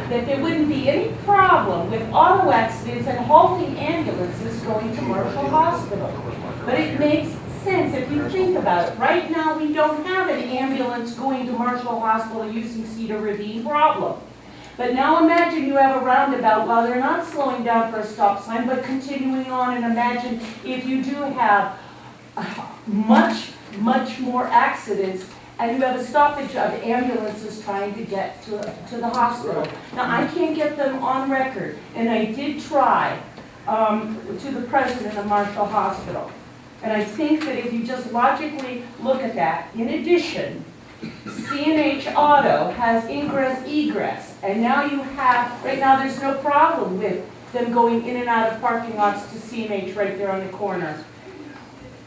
that there wouldn't be any problem with auto accidents and halting ambulances going to Marshall Hospital. But it makes sense if you think about it. Right now, we don't have an ambulance going to Marshall Hospital using Cedar Ravine problem. But now imagine you have a roundabout while they're not slowing down for a stop sign, but continuing on, and imagine if you do have much more accidents and you have a stoppage of ambulances trying to get to the hospital. Now, I can't get them on record, and I did try to the president of Marshall Hospital. And I think that if you just logically look at that, in addition, C&H Auto has ingress, egress, and now you have, right now there's no problem with them going in and out of parking lots to C&H right there on the corner.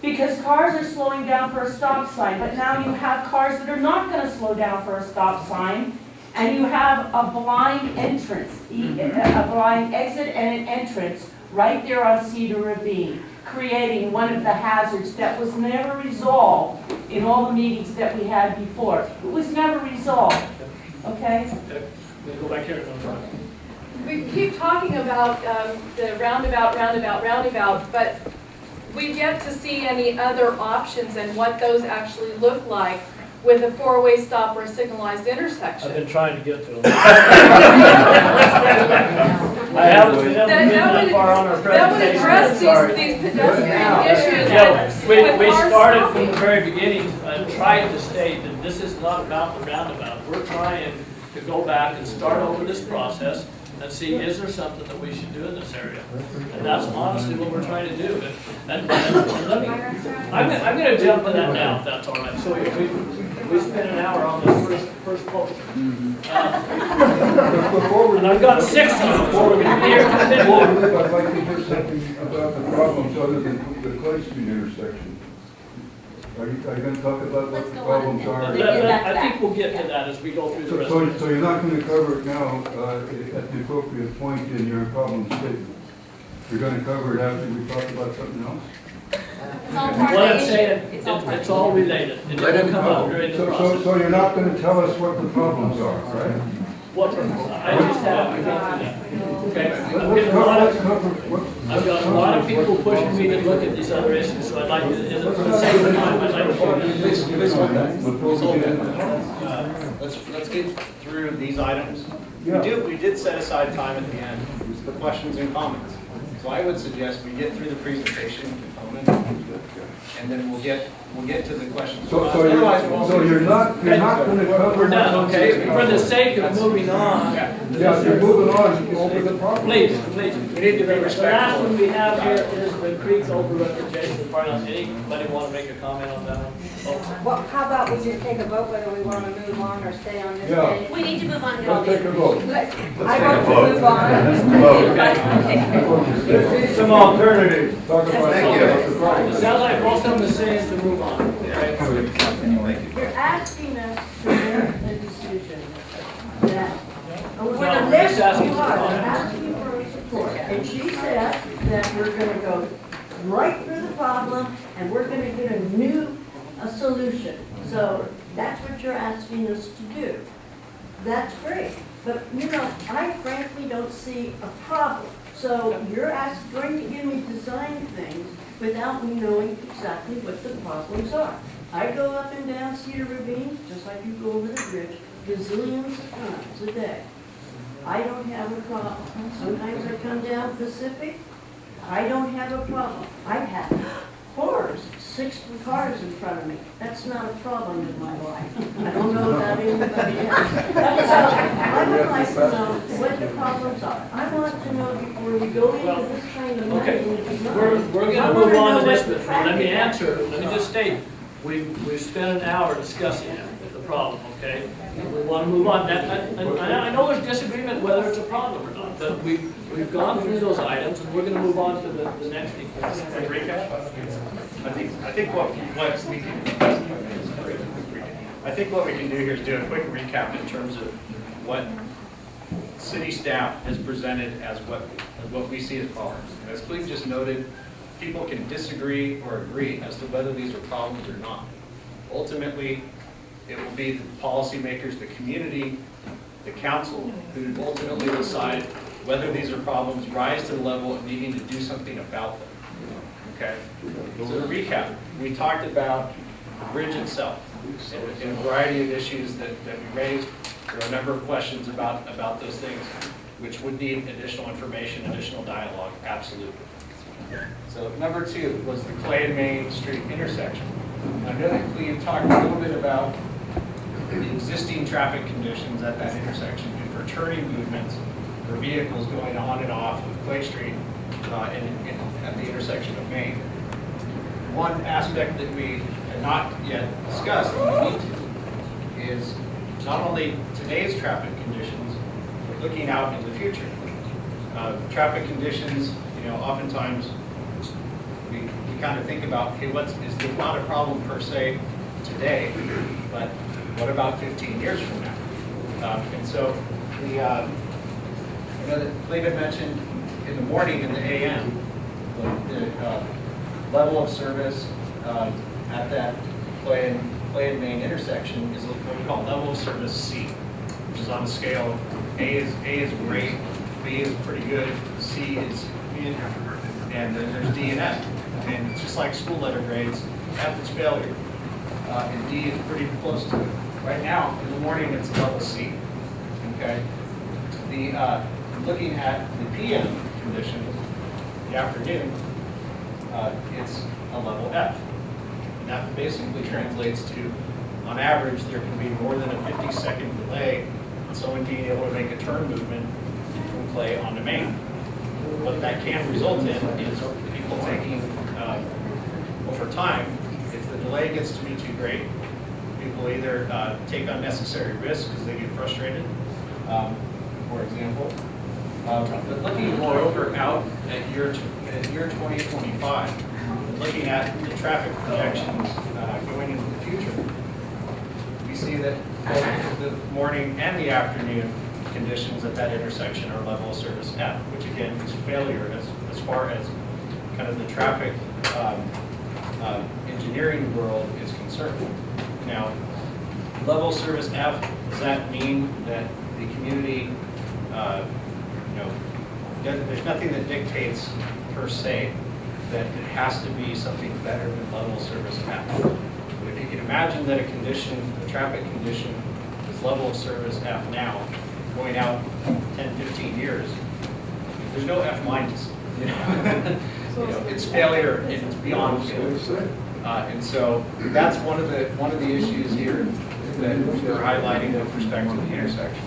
Because cars are slowing down for a stop sign, but now you have cars that are not going to slow down for a stop sign, and you have a blind entrance, a blind exit and an entrance right there on Cedar Ravine, creating one of the hazards that was never resolved in all the meetings that we had before. It was never resolved, okay? We'll go back here. We keep talking about the roundabout, but we've yet to see any other options and what those actually look like with a four-way stop or a signalized intersection. I've been trying to get to them. I haven't been able to get that far on our presentation. That would address these pedestrian issues. Yeah, we started from the very beginning and tried to state that this is not about the roundabout. We're trying to go back and start over this process and see, is there something that we should do in this area? And that's honestly what we're trying to do. And let me, I'm going to jump to that now, if that's all right. So if we We spent an hour on this first post. Before we And I've got 6 of them before we're going to be here. Before we leave, I'd like to hear something about the problems other than the Clay Street intersection. Are you gonna talk about what the problems are? I think we'll get to that as we go through the rest of it. So you're not gonna cover it now, at the appropriate point in your problem statement? You're gonna cover it after we talk about something else? It's all part of What the I'm issue. saying, It's all part of it's the all issue. related. It will come out during the process. So you're not gonna tell us what the problems are, right? What, I just have to go through that. Okay? I've got a lot of people pushing me to look at these other issues, so I'd like to, for the sake of time, I'd like to. Please hold that. Let's get through these items. We did set aside time at the end for questions and comments. So I would suggest we get through the presentation component, and then we'll get to the questions. So you're not gonna cover. We're done, okay? For the sake of moving on. Yeah, you're moving on over the problem. Please. We need to be The last respectful. one we have here is the creek over-representation part. Anybody want to make a comment on that one? Well, how about we just take a vote whether we want to move on or stay on this Yeah. page? We need to move on. Let's take a vote. I vote to move on. Some alternatives. Talk about It the problem. sounds like most of them are saying to move on. You're asking us to make a decision that, we're No, gonna we're let just asking you for are comment. asking for support. And she said that we're gonna go right through the problem and we're gonna get a solution. So that's what you're asking us to do. That's great. But, I frankly don't see a problem. So you're going to give me design things without me knowing exactly what the problems are. I go up and down Cedar Ravine, just like you go over the bridge, gazillions of times a day. I don't have a problem. Sometimes I come down Pacific, I don't have a problem. I've had 6 cars in front of me. That's not a problem in my life. I don't know about anybody else. So I would like to know what the problems are. I want to know before we go into this kind of money. Okay, design. we're going I to wanna move on know to this, what the but let me traffic answer, issues let me are. just state, we've spent an hour discussing the problem, okay? We want to move on. I know there's disagreement whether it's a problem or not, but we've gone through those items, and we're going to move on to the next thing. I think what we can do here is do a quick recap in terms of what city staff has presented as what we see as problems. And as Cleve just noted, people can disagree or agree as to whether these are problems or not. Ultimately, it will be the policymakers, the community, the council, who ultimately decide whether these are problems, rise to the level of needing to do something about them. Okay? So to recap, we talked about the bridge itself and a variety of issues that we raised. There are a number of questions about those things, which would need additional information, additional dialogue, absolutely. So number 2 was the Clay and Main Street intersection. I know that Cleve talked a little bit about the existing traffic conditions at that intersection and for turning movements for vehicles going on and off of Clay Street at the intersection of Main. One aspect that we have not yet discussed and we need to is not only today's traffic conditions, but looking out in the future. Traffic conditions, oftentimes we kind of think about, okay, is there not a problem per se today, but what about 15 years from now? And so I know that Cleve had mentioned in the morning in the AM, the level of service at that Clay and Main intersection is what we call level of service C, which is on a scale of A is great, B is pretty good, C is mid, and then there's D and F. And it's just like school letter grades, F is failure, and D is pretty close to it. Right now, in the morning, it's level C. Okay. Looking at the PM conditions, the afternoon, it's a level F. And that basically translates to, on average, there can be more than a 50-second delay in someone being able to make a turn movement from Clay onto Main. What that can result in is people taking, over time, if the delay gets to be too great, People either take unnecessary risks because they get frustrated, for example. But looking moreover out at year 2025, looking at the traffic projections going into the future, we see that both the morning and the afternoon conditions at that intersection are level of service F, which again is failure as far as kind of the traffic engineering world is concerned. Now, level of service F, does that mean that the community, there's nothing that dictates per se that it has to be something better than level of service F. But if you can imagine that a traffic condition is level of service F now, going out 10, 15 years, there's no F minus. It's failure, it's beyond failure. And so that's one of the issues here that we're highlighting with respect to the intersection.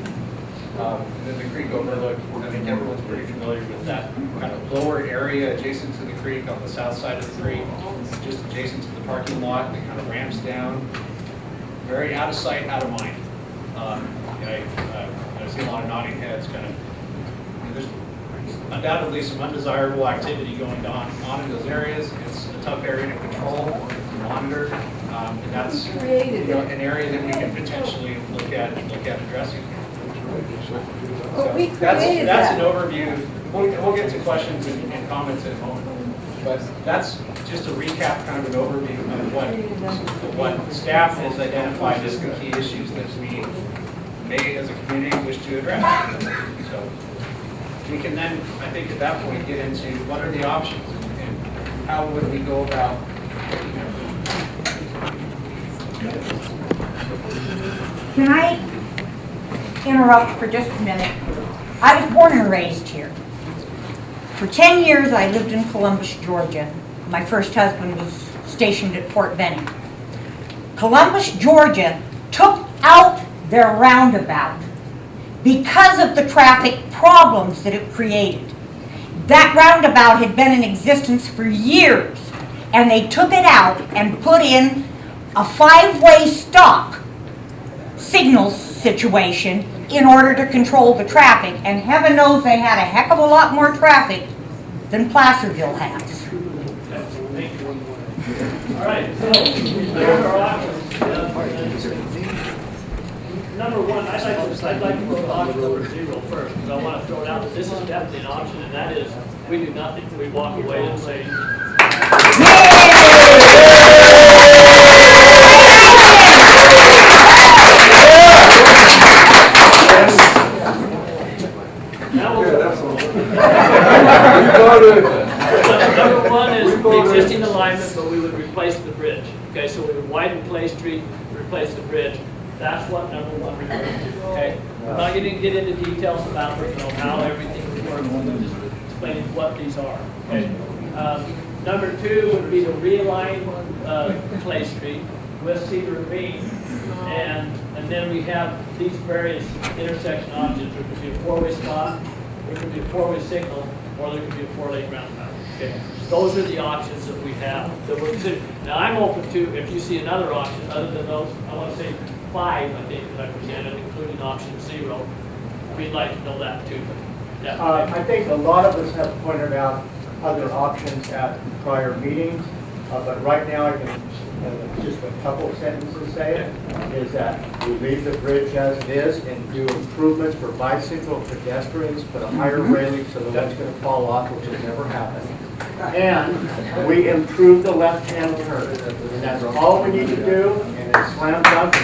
And then the creek overlook, I think everyone's pretty familiar with that kind of lower area adjacent to the creek on the south side of the creek, just adjacent to the parking lot that kind of ramps down. Very out of sight, out of mind. I see a lot of nodding heads kind of. There's undoubtedly some undesirable activity going on in those areas. It's a tough area to control, to monitor, and that's an area that we can potentially look at addressing. But we That's created an that. overview. We'll get to questions and comments in a moment. But that's just a recap, kind of an overview of what staff has identified as the key issues that we may, as a community, wish to address. So we can then, I think, at that point, get into what are the options and how would we go about. Can I interrupt for just a minute? I was born and raised here. For 10 years, I lived in Columbus, Georgia. My first husband was stationed at Fort Benning. Columbus, Georgia took out their roundabout because of the traffic problems that it created. That roundabout had been in existence for years, and they took it out and put in a 5-way stop signal situation in order to control the traffic, and heaven knows they had a heck of a lot more traffic than Placerville has. All right, so there's our options. Number one, I'd like to put option number 0 first, because I want to throw it out that this is definitely an option, and that is we do nothing. We walk away and say, Number one is the existing alignment, but we would replace the bridge. Okay, so we would widen Clay Street, replace the bridge. That's what number one refers to. Okay, I'm not going to get into details about how everything would work. I'm just explaining what these are. Okay. Number 2 would be to realign Clay Street with Cedar Ravine, and then we have these various intersection options. There could be a 4-way stop, there could be a 4-way signal, or there could be a 4-lane roundabout. Okay, those are the options that we have that we're considering. Now I'm open to, if you see another option other than those, I want to say 5, I think, that I presented, including option 0. We'd like to know that too. But yeah. I think a lot of us have pointed out other options at prior meetings, but right now I can just a couple sentences say it, is that we leave the bridge as it is and do improvements for bicycle pedestrians, put a higher railing so the one's going to fall off, which has never happened. And we improve the left-hand turn. And that's all we need to do, and it's slam dunk.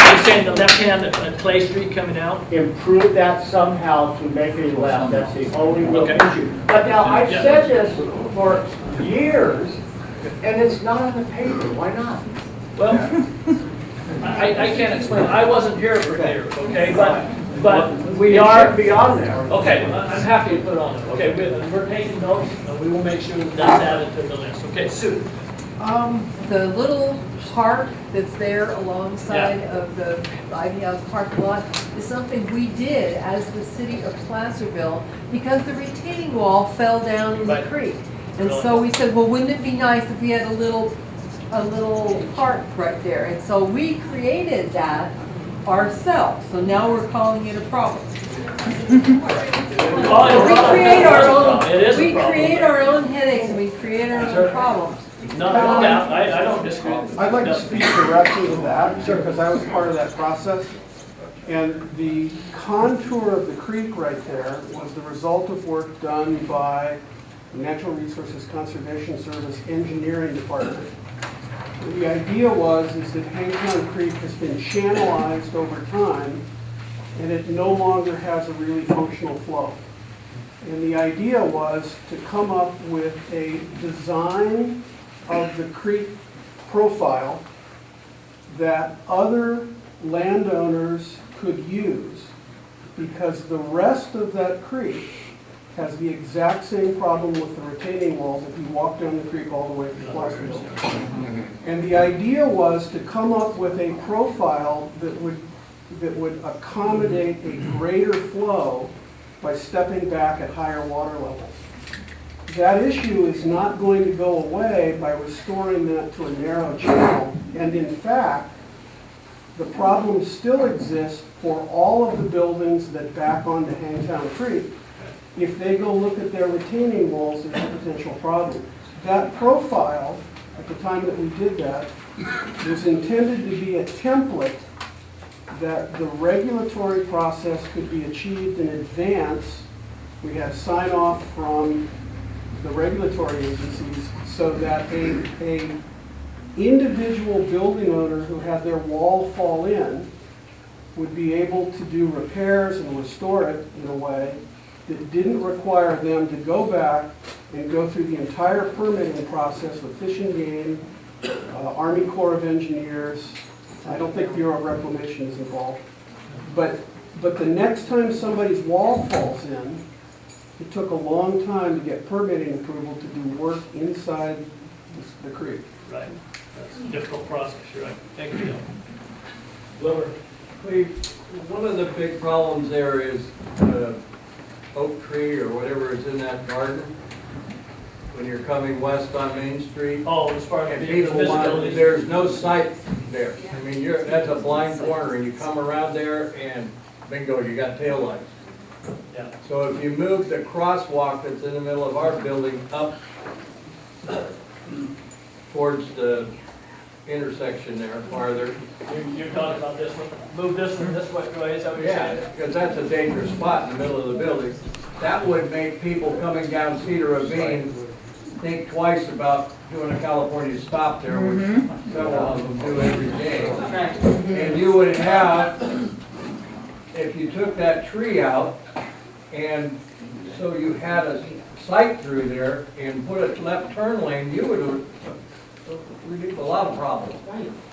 Are you saying the left-hand at Clay Street coming out? Improve that somehow to make a left. That's the only real issue. But now, I've said this for years, and it's not on the paper. Why not? Well, I can't explain. I wasn't here for years, okay? But we are. It should be on there. Okay, I'm happy to put it on there. Okay, we're taking notes, and we will make sure that's added to the list. Okay, Sue. The little park that's there alongside of the Ivy House parking lot is something we did as the city of Placerville because the retaining wall fell down in the creek. And so we said, well, wouldn't it be nice if we had a little a little park right there. And so we created that ourselves. So now we're calling it a problem. We create our own headaches and we create our own problems. No doubt, I don't disagree. I'd like to speak directly to that, because I was part of that process. And the contour of the creek right there was the result of work done by the Natural Resources Conservation Service Engineering Department. The idea is that Hangtown Creek has been channelized over time, and it no longer has a really functional flow. And the idea was to come up with a design of the creek profile that other landowners could use, because the rest of that creek has the exact same problem with the retaining walls if you walk down the creek all the way to Placerville. And the idea was to come up with a profile that would accommodate a greater flow by stepping back at higher water levels. That issue is not going to go away by restoring that to a narrow channel. And in fact, the problem still exists for all of the buildings that back onto Hangtown Creek. If they go look at their retaining walls, there's a potential problem. That profile, at the time that we did that, was intended to be a template that the regulatory process could be achieved in advance. We had sign off from the regulatory agencies so that a individual building owner who had their wall fall in would be able to do repairs and restore it in a way that didn't require them to go back and go through the entire permitting process with Fish and Game, Army Corps of Engineers. I don't think Bureau of Reclamation is involved. But the next time somebody's wall falls in, it took a long time to get permitting approval to do work inside the creek. Right. That's a difficult process, you're right. Thank you, Wilbur. One of the big problems there is oak tree or whatever is in that garden when you're coming west on Main Street. Oh, as far as And the people want, visibility. there's no sight there. I mean, that's a blind corner, and you come around there and bingo, you got taillights. Yeah. So if you move the crosswalk that's in the middle of our building up towards the intersection there farther. You're talking about this one, move this one this way, is that what you're saying? Yeah, because that's a dangerous spot in the middle of the building. That would make people coming down Cedar Ravine think twice about doing a California stop there, which several of them do every day. And you would have, if you took that tree out, and so you had a sight through there and put a left turn lane, you would relieve a lot of problems.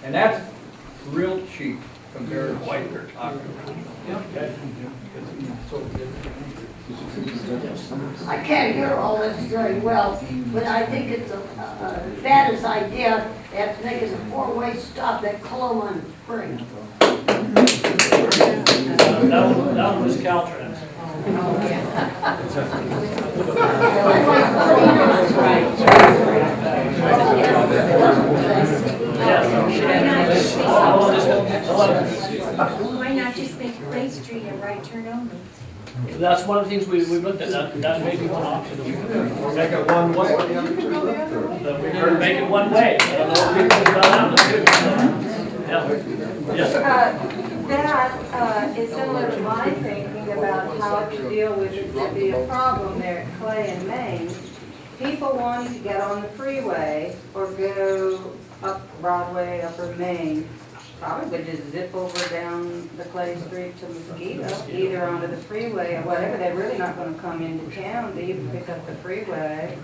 And that's real cheap compared to what you're talking about. I can't hear all this very well, but I think it's a bad idea they have to make it a four-way stop at Cologne Spring. That one was Caltrans. Why not just make Clay Street a right turn only? That's one of the things we looked at, that may be one option. Or make it one way. We could make it one way. I don't know if people have done that. Yeah. Yes. That is similar to my thinking about how to deal with it to be a problem there at Clay and Main. People wanting to get on the freeway or go up Broadway, upper Main, probably would just zip over down the Clay Street to Mosquito, either onto the freeway or whatever. They're really not going to come into town to even pick up the freeway.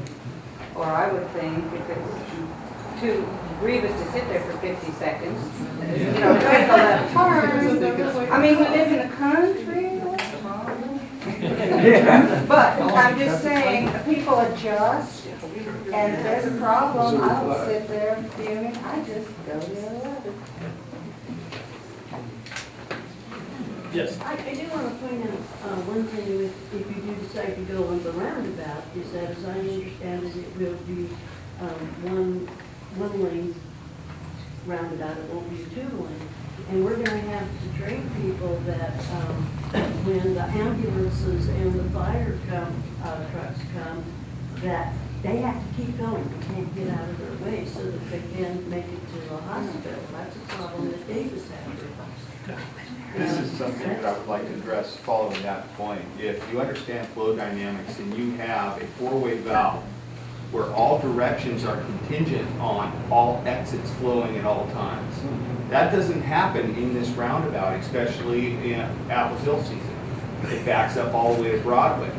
Or I would think if it's too grievous to sit there for 50 seconds, you know, take a left turn. I mean, we live in the country. But I'm just saying, people adjust, and if there's a problem, I don't sit there fuming, I just go the other way. Yes. I do want to point out one thing, if you do decide to go on the roundabout, is that as I understand it, it will be one lane roundabout, it won't be a two-lane. And we're gonna have to train people that, when the ambulances and the fire trucks come, that they have to keep going, they can't get out of their way so that they can make it to a hospital. That's a problem that Davis has. This is something that I would like to address following that point. If you understand flow dynamics and you have a four-way valve where all directions are contingent on all exits flowing at all times, that doesn't happen in this roundabout, especially in Apple Hill season. It backs up all the way to Broadway.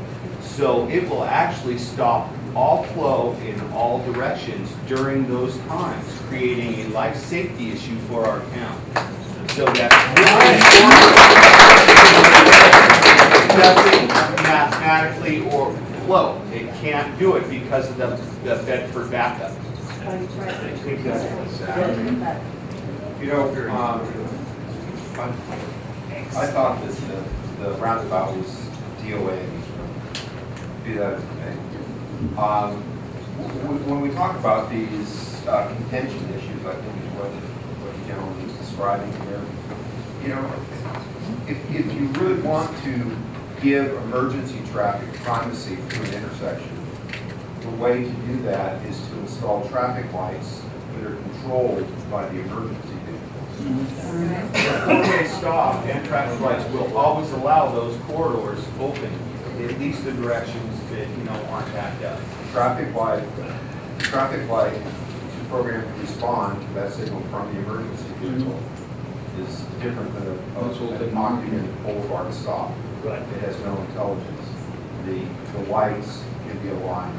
So it will actually stop all flow in all directions during those times, creating a life safety issue for our town. So that mathematically or flow, it can't do it because of the Bedford backup. You know, I thought that the roundabout was DOA, be that as it may. When we talk about these contention issues, I think is what the gentleman was describing here. You know, if you really want to give emergency traffic primacy to an intersection, the way to do that is to install traffic lights that are controlled by the emergency vehicles. Four-way stop and traffic lights will always allow those corridors open, at least the directions that, you know, aren't backed up. Traffic light program to respond to that signal from the emergency vehicle is different than a Mockman boulevard stop. Right. It has no intelligence. The lights can be aligned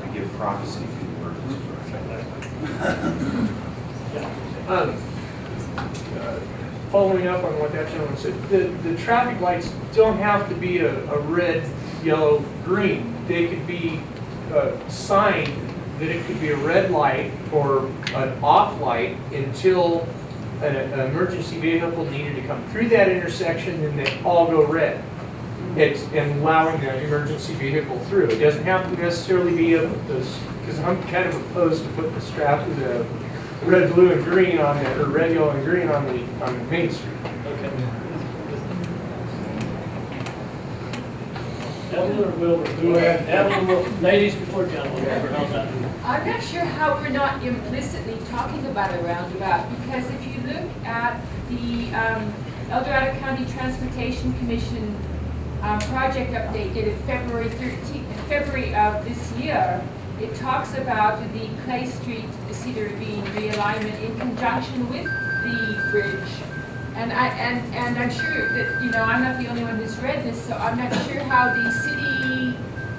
to give privacy to the emergency. Following up on what that gentleman said, the traffic lights don't have to be a red, yellow, green. They could be signed that it could be a red light or an off light until an emergency vehicle needed to come through that intersection, and they all go red. It's and allowing the emergency vehicle through. It doesn't have to necessarily be because I'm kind of opposed to putting the red, blue, and green on it, or red, yellow, and green on the main street. Okay. Evelyn or Wilbur? Go ahead. Evelyn, ladies before gentlemen. How's that? I'm not sure how we're not implicitly talking about a roundabout, because if you look at the El Dorado County Transportation Commission project update dated February of this year, it talks about the Clay Street, the Cedar Ravine realignment in conjunction with the bridge. And I'm sure that, you know, I'm not the only one who's read this, so I'm not sure how the city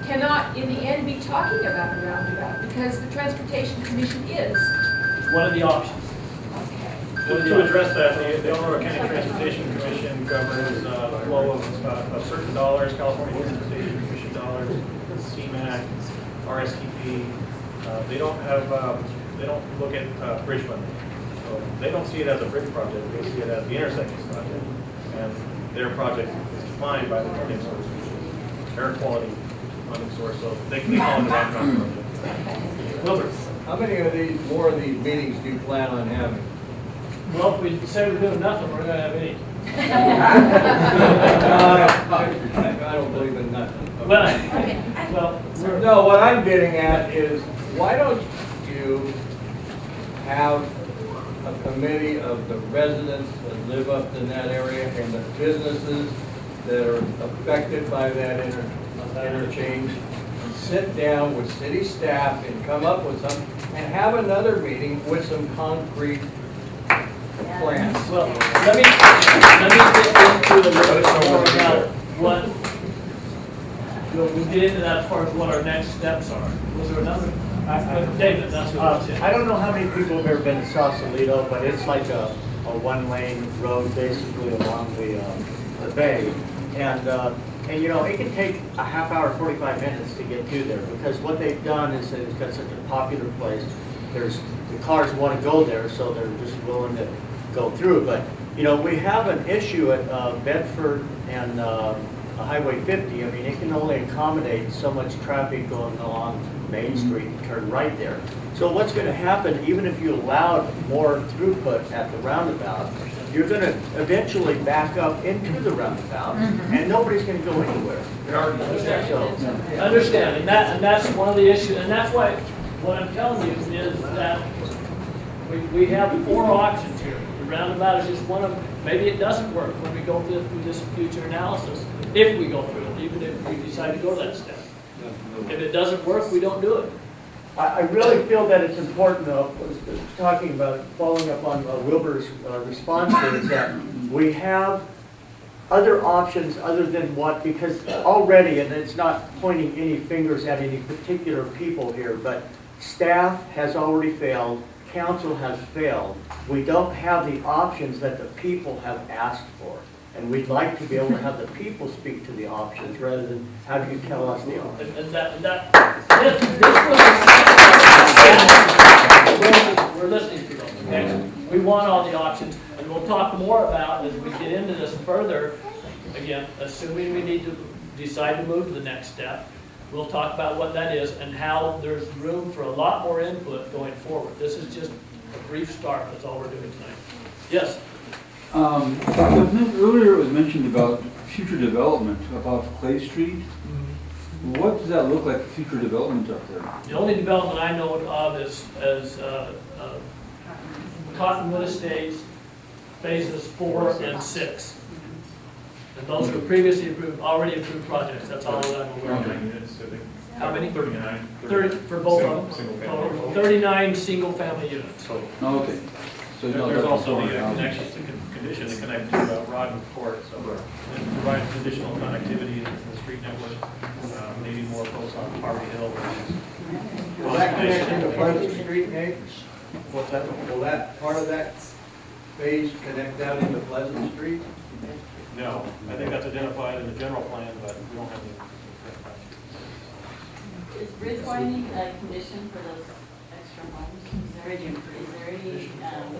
cannot, in the end, be talking about a roundabout, because the Transportation Commission is. One of the options. To address that, the Elmore County Transportation Commission governs flow of certain dollars, California Transportation Commission dollars, CMAQ, RSTP. They don't look at bridge funding. So they don't see it as a bridge project, they see it as the intersections project. And their project is defined by the funding source, which is air quality funding source, so they can call it the roundabout project. Wilbur? How many more of these meetings do you plan on having? Well, if we say we're doing nothing, we're going to have any. I don't believe in nothing. No, what I'm getting at is, why don't you have a committee of the residents that live up in that area and the businesses that are affected by that interchange, sit down with city staff and come up with something, and have another meeting with some concrete plans. Well, let me get into a little bit more about what, we'll get into that as far as what our next steps are. Was there another? David, that's what I was saying. I don't know how many people have ever been to Sausalito, but it's like a one-lane road basically along the bay. And you know, it can take a half hour, 45 minutes to get to there, because what they've done is it's got such a popular place. The cars want to go there, so they're just willing to go through. But you know, we have an issue at Bedford and Highway 50. I mean, it can only accommodate so much traffic going along Main Street and turn right there. So what's going to happen, even if you allowed more throughput at the roundabout, you're going to eventually back up into the roundabout, and nobody's going to go anywhere. I understand, and that's one of the issues, and that's why, what I'm telling you is that we have 4 options here. The roundabout is just one of them. Maybe it doesn't work when we go through this future analysis, if we go through it, even if we decide to go that step. If it doesn't work, we don't do it. I really feel that it's important, though, talking about, following up on Wilbur's response here, is that we have other options other than what, because already, and it's not pointing any fingers at any particular people here, but staff has already failed, council has failed. We don't have the options that the people have asked for. And we'd like to be able to have the people speak to the options rather than have you tell us the options. We're listening to them, okay? We want all the options, and we'll talk more about as we get into this further. Again, assuming we need to decide to move to the next step, we'll talk about what that is and how there's room for a lot more input going forward. This is just a brief start, that's all we're doing tonight. Yes? Earlier it was mentioned about future development about Clay Street. What does that look like, future development up there? The only development I know of is Cottonwood Estates, phases 4 and 6. And those were previously approved, already approved projects, that's all that I'm aware of. How many? 39. 30 for both of them. 39 single-family units. Oh, okay. So there's also the connection to condition to connect to Rodman Court, so it provides additional connectivity in the street network, maybe more folks on Harvey Hill. Will that connect into Pleasant Street, Nate? What's that? Will that, part of that phase connect out into Pleasant Street? No, I think that's identified in the general plan, but we don't have the. Is bridge widening a condition for those extra homes? Is there any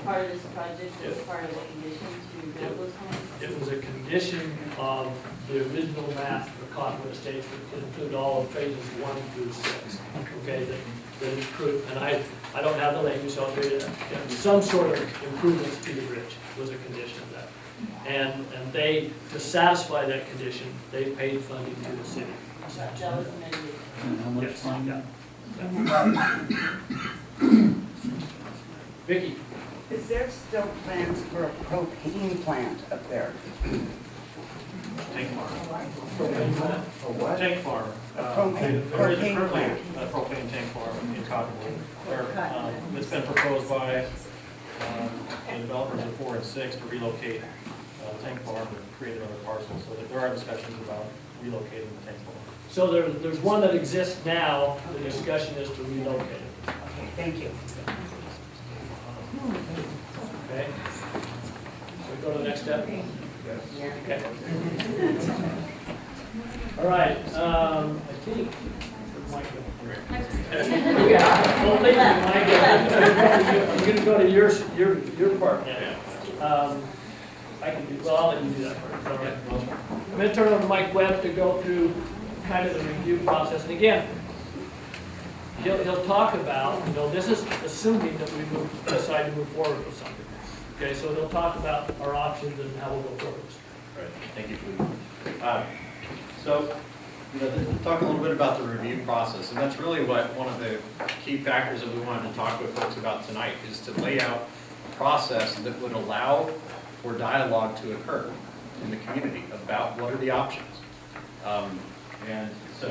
part of this project that's part of the condition to build those homes? It was a condition of the original map for Cottonwood Estates, which would include all of phases 1 through 6. Okay, that is approved, and I don't have the language, so I'll read it. Some sort of improvements to the bridge was a condition of that. And they, to satisfy that condition, they paid funding to the city. That was amended. And how much Yes, time? yeah. Vicki? Is there still plans for a propane plant up there? Tank farm. A what? Tank farm. Propane Currently plant. a propane tank farm in Cottonwood. It's been proposed by the developers of 4 and 6 to relocate the tank farm and create another parcel. So that there are discussions about relocating the tank farm. So there's one that exists now, the discussion is to relocate it. Okay, thank you. Okay? So we go to the next step? Okay. All right, I think. Well, thank you, Mike. I'm going to go to your part now. I can do, well, I'll let you do that first. Okay. I'm going to turn it over to Mike Webb to go through kind of the review process. And again, he'll talk about, this is assuming that we decide to move forward with something. Okay, so he'll talk about our options and how we'll go forward. Right, thank you. So, talk a little bit about the review process, and that's really what one of the key factors that we wanted to talk with folks about tonight is to lay out a process that would allow for dialogue to occur in the community about what are the options. And so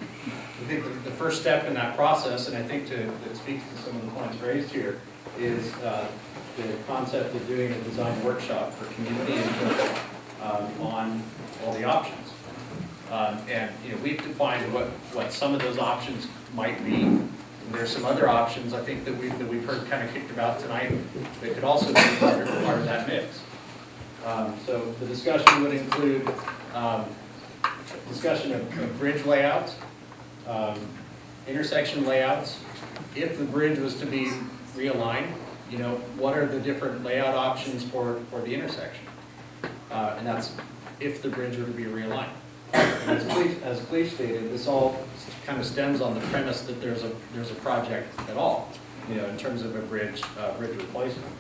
I think the first step in that process, and I think that speaks to some of the points raised here, is the concept of doing a design workshop for community input on all the options. And we've defined what some of those options might be. And there's some other options I think that we've heard kind of kicked about tonight that could also be part of that mix. So the discussion would include discussion of bridge layouts, intersection layouts. If the bridge was to be realigned, what are the different layout options for the intersection? And that's if the bridge were to be realigned. As Cleve stated, this all kind of stems on the premise that there's a project at all, you know, in terms of a bridge replacement.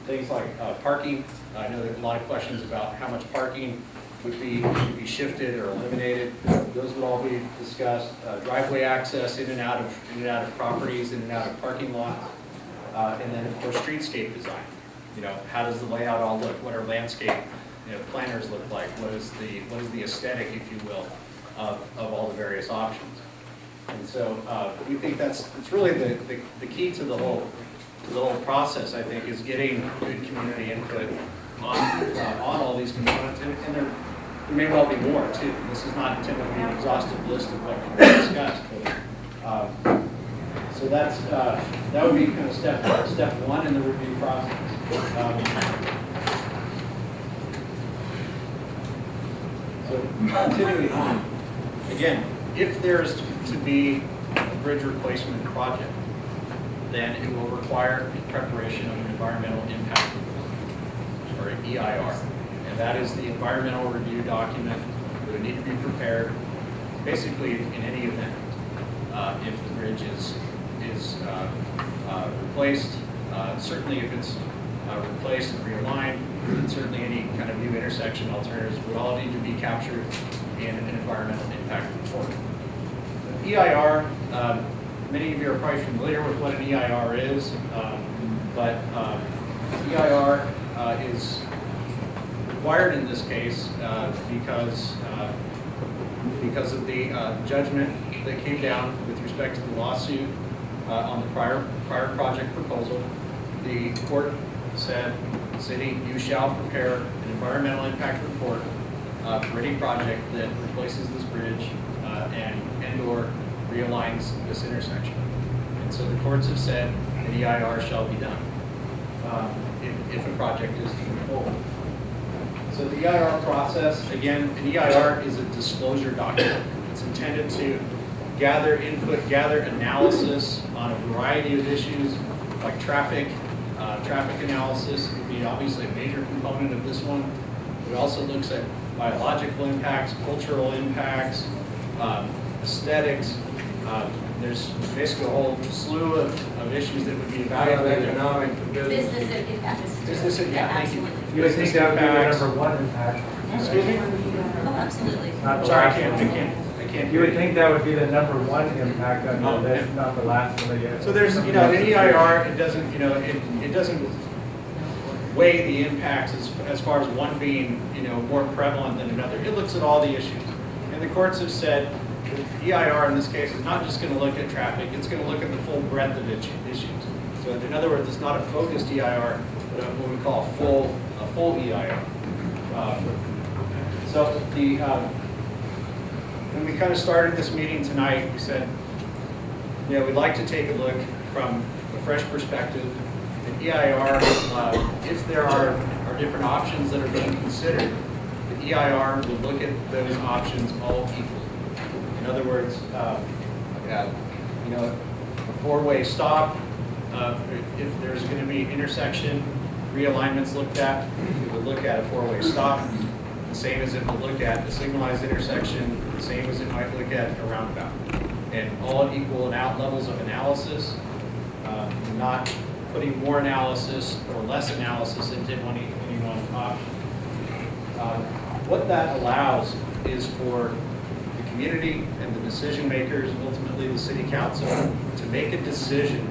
Things like parking. I know there's a lot of questions about how much parking would be shifted or eliminated. Those would all be discussed. Driveway access in and out of properties, in and out of parking lots, and then of course streetscape design. You know, how does the layout all look? What are landscape, you know, planners look like? What is the aesthetic, if you will, of all the various options? And so we think it's really the key to the whole process. I think is getting good community input on all these components, and there may well be more too. This is not intended to be an exhaustive list of what can be discussed. But, so that would be kind of step one in the review process. So continuing on, again, if there's to be a bridge replacement project, then it will require the preparation of an environmental impact report, or an EIR. And that is the environmental review document that would need to be prepared basically in any event if the bridge is replaced. Certainly if it's replaced and realigned, and certainly any kind of new intersection alternatives would all need to be captured in an environmental impact report. The EIR, many of you are probably familiar with what an EIR is, but EIR is required in this case because of the judgment that came down with respect to the lawsuit on the prior project proposal. The court said, "City, you shall prepare an environmental impact report for any project that replaces this bridge and/or realigns this intersection." And so the courts have said an EIR shall be done if a project is to move forward. So the EIR process, again, an EIR is a disclosure document. It's intended to gather input, gather analysis on a variety of issues like traffic. Traffic analysis would be obviously a major component of this one. It also looks at biological impacts, cultural impacts, aesthetics. There's basically a whole slew of issues that would be evaluated. Business impacts. Business impact, thank you. You would think that would be the number one impact. Excuse me? Oh, absolutely. Sorry, I can't. You would think that would be the number one impact on the list, not the last one again. So there's, you know, an EIR, it doesn't, you know, it doesn't weigh the impacts as far as one being, you know, more prevalent than another. It looks at all the issues. And the courts have said the EIR in this case is not just going to look at traffic, it's going to look at the full breadth of issues. So in other words, it's not a focused EIR, but what we call a full EIR. So when we kind of started this meeting tonight, we said, you know, we'd like to take a look from a fresh perspective. An EIR, if there are different options that are being considered, the EIR will look at those options all equally. In other words, you know, a four-way stop, if there's going to be intersection realignments looked at, it would look at a four-way stop, the same as it would look at a signalized intersection, the same as it might look at a roundabout. And all at equal levels of analysis, not putting more analysis or less analysis into any one option. What that allows is for the community and the decision makers, ultimately the city council, to make a decision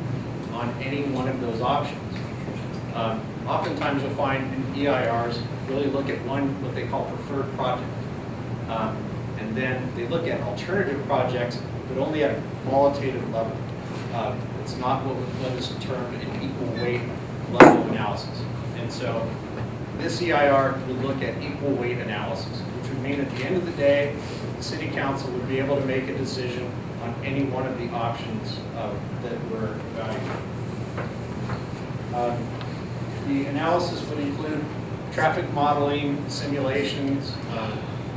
on any one of those options. Oftentimes you'll find EIRs really look at what they call preferred project. And then they look at alternative projects, but only at a qualitative level. It's not what is termed an equal weight level of analysis. And so this EIR would look at equal weight analysis, which would mean at the end of the day, the city council would be able to make a decision on any one of the options that were evaluated. The analysis would include traffic modeling, simulations.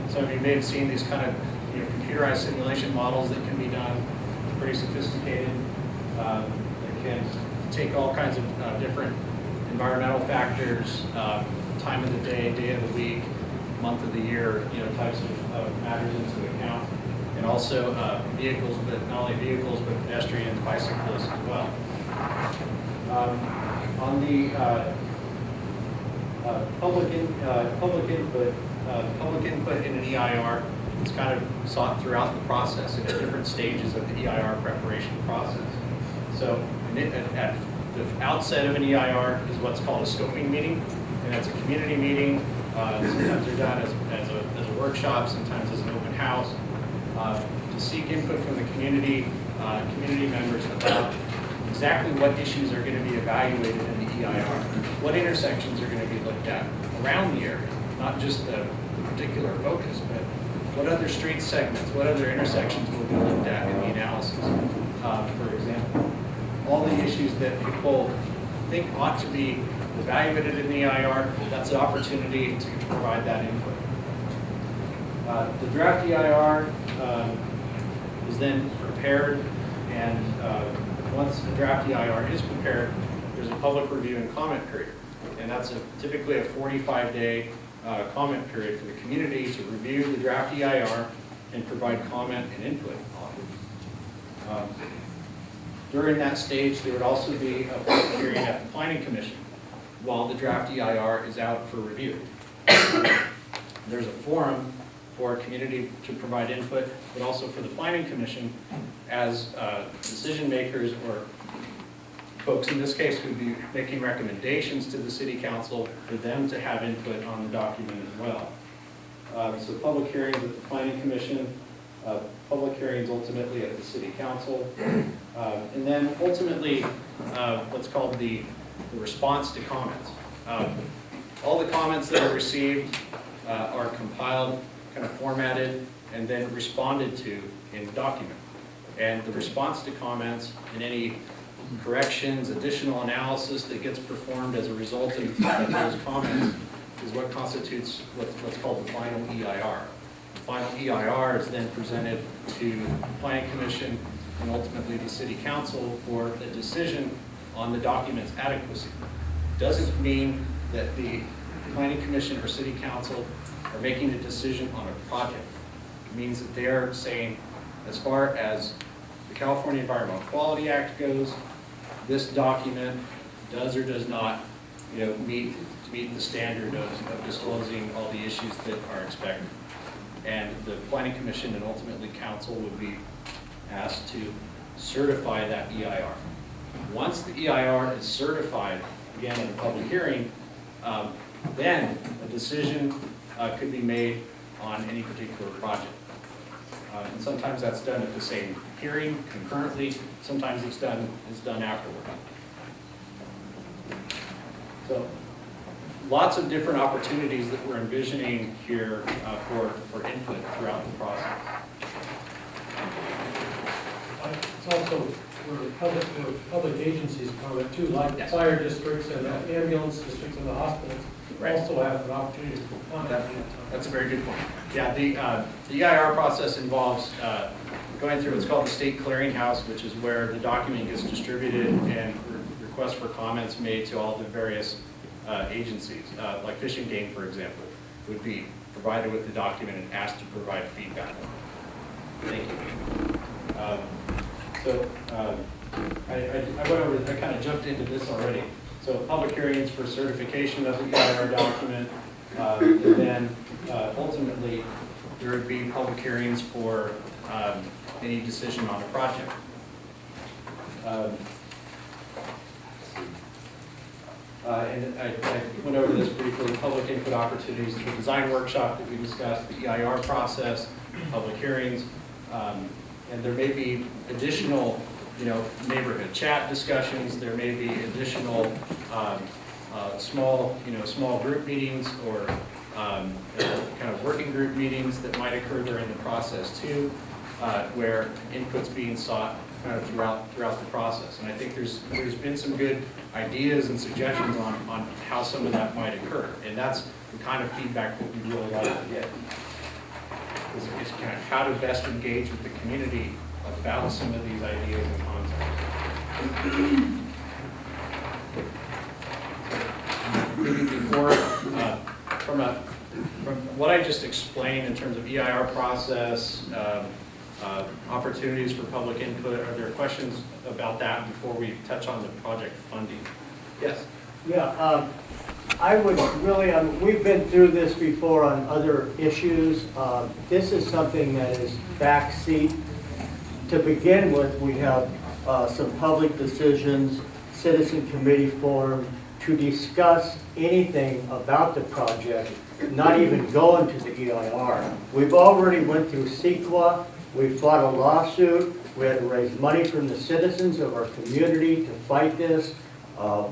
Some of you may have seen these kind of computerized simulation models that can be done, pretty sophisticated. They can take all kinds of different environmental factors, time of the day of the week, month of the year, types of matters into account. And also vehicles, but not only vehicles, but pedestrians, bicyclists as well. On the public input in an EIR, it's kind of sought throughout the process at different stages of the EIR preparation process. So at the outset of an EIR is what's called a scoping meeting, and that's a community meeting. Sometimes they're done as a workshop, sometimes as an open house, to seek input from the community members about exactly what issues are going to be evaluated in the EIR, what intersections are going to be looked at around the area, not just the particular focus, but what other street segments, what other intersections will be looked at in the analysis. For example, all the issues that people think ought to be evaluated in the EIR, that's an opportunity to provide that input. The draft EIR is then prepared, and once the draft EIR is prepared, there's a public review and comment period. And that's typically a 45-day comment period for the community to review the draft EIR and provide comment and input on it. During that stage, there would also be a public hearing at the Planning Commission while the draft EIR is out for review. There's a forum for community to provide input, but also for the Planning Commission as decision makers, or folks in this case who would be making recommendations to the City Council, for them to have input on the document as well. So public hearings at the Planning Commission, public hearings ultimately at the City Council, and then ultimately what's called the response to comments. All the comments that are received are compiled, kind of formatted, and then responded to in the document. And the response to comments and any corrections, additional analysis that gets performed as a result of those comments is what constitutes what's called the final EIR. The final EIR is then presented to the Planning Commission and ultimately the City Council for a decision on the document's adequacy. Doesn't mean that the Planning Commission or City Council are making a decision on a project. It means that they're saying, as far as the California Environmental Quality Act goes, this document does or does not, meet the standard of disclosing all the issues that are expected. And the Planning Commission and ultimately Council would be asked to certify that EIR. Once the EIR is certified, again in a public hearing, then a decision could be made on any particular project. And sometimes that's done at the same hearing concurrently. Sometimes it's done afterward. So lots of different opportunities that we're envisioning here for input throughout the process. It's also where public agencies comment too, like fire districts and ambulance districts and the hospitals also have an opportunity to comment. That's a very good point. Yeah, the EIR process involves going through what's called the state clearinghouse, which is where the document gets distributed and requests for comments made to all the various agencies. Like Fish and Game, for example, would be provided with the document and asked to provide feedback. Thank you. I kind of jumped into this already. So public hearings for certification of the EIR document, and then ultimately there would be public hearings for any decision on a project. And I went over this briefly, public input opportunities, the design workshop that we discussed, the EIR process, public hearings, and there may be additional neighborhood chat discussions. There may be additional small group meetings or kind of working group meetings that might occur during the process too, where input's being sought kind of throughout the process. And I think there's been some good ideas and suggestions on how some of that might occur. And that's the kind of feedback that we really like to get. Is kind of how to best engage with the community about some of these ideas and concepts. Maybe before, from what I I just explain in terms of EIR process, opportunities for public input? Are there questions about that before we touch on the project funding? Yes? Yeah, I would really, we've been through this before on other issues. This is something that is backseat. To begin with, we have some public decisions, citizen committee formed to discuss anything about the project, not even going to the EIR. We've already went through CEQA, we fought a lawsuit, we had to raise money from the citizens of our community to fight this.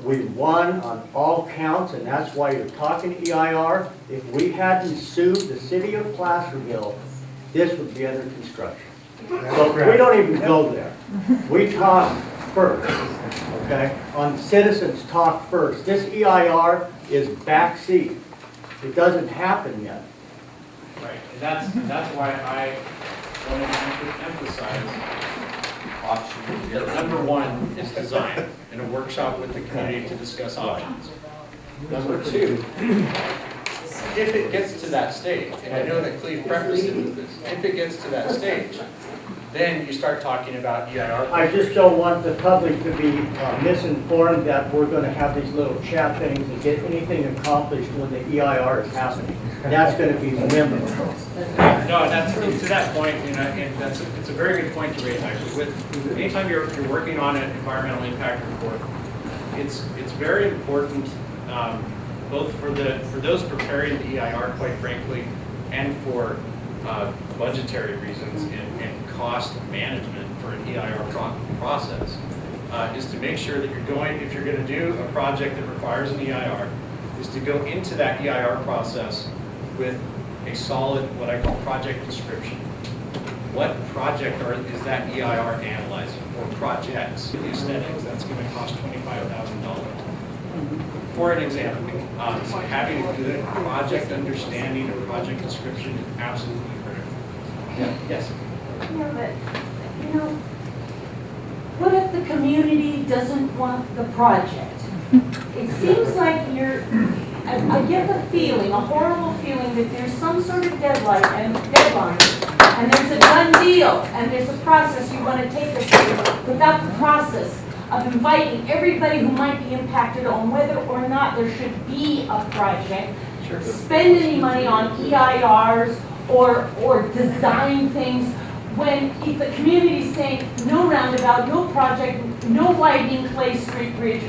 We won on all counts, and that's why you're talking EIR. If we hadn't sued the city of Placerville, this would be under construction. So we don't even go there. We talk first, okay? On citizens talk first. This EIR is backseat. It doesn't happen yet. Right, and that's why I wanted to emphasize options. Number one is design, and a workshop with the community to discuss options. Number two, if it gets to that stage, and I know that Cleve prefaced it with this, if it gets to that stage, then you start talking about EIR. I just don't want the public to be misinformed that we're going to have these little chat things and get anything accomplished when the EIR is happening. That's going to be minimal. No, that's to that point, and it's a very good point to raise actually. With anytime you're working on an environmental impact report, it's very important both for those preparing the EIR, quite frankly, and for budgetary reasons and cost management for an EIR process, is to make sure that you're going, if you're going to do a project that requires an EIR, is to go into that EIR process with a solid, what I call project description. What project is that EIR analyzing, or projects? The aesthetics, that's going to cost $25,000. For an example, having a good project understanding or project description is absolutely critical. Yeah. Yes? Yeah, but, what if the community doesn't want the project? It seems like I get the feeling, a horrible feeling, that there's some sort of deadline, and there's a done deal, and there's a process you want to take us through, without the process of inviting everybody who might be impacted on whether or not there should be a project, spend any money on EIRs or design things, when if the community's saying no roundabout, no project, no widening Clay Street Bridge,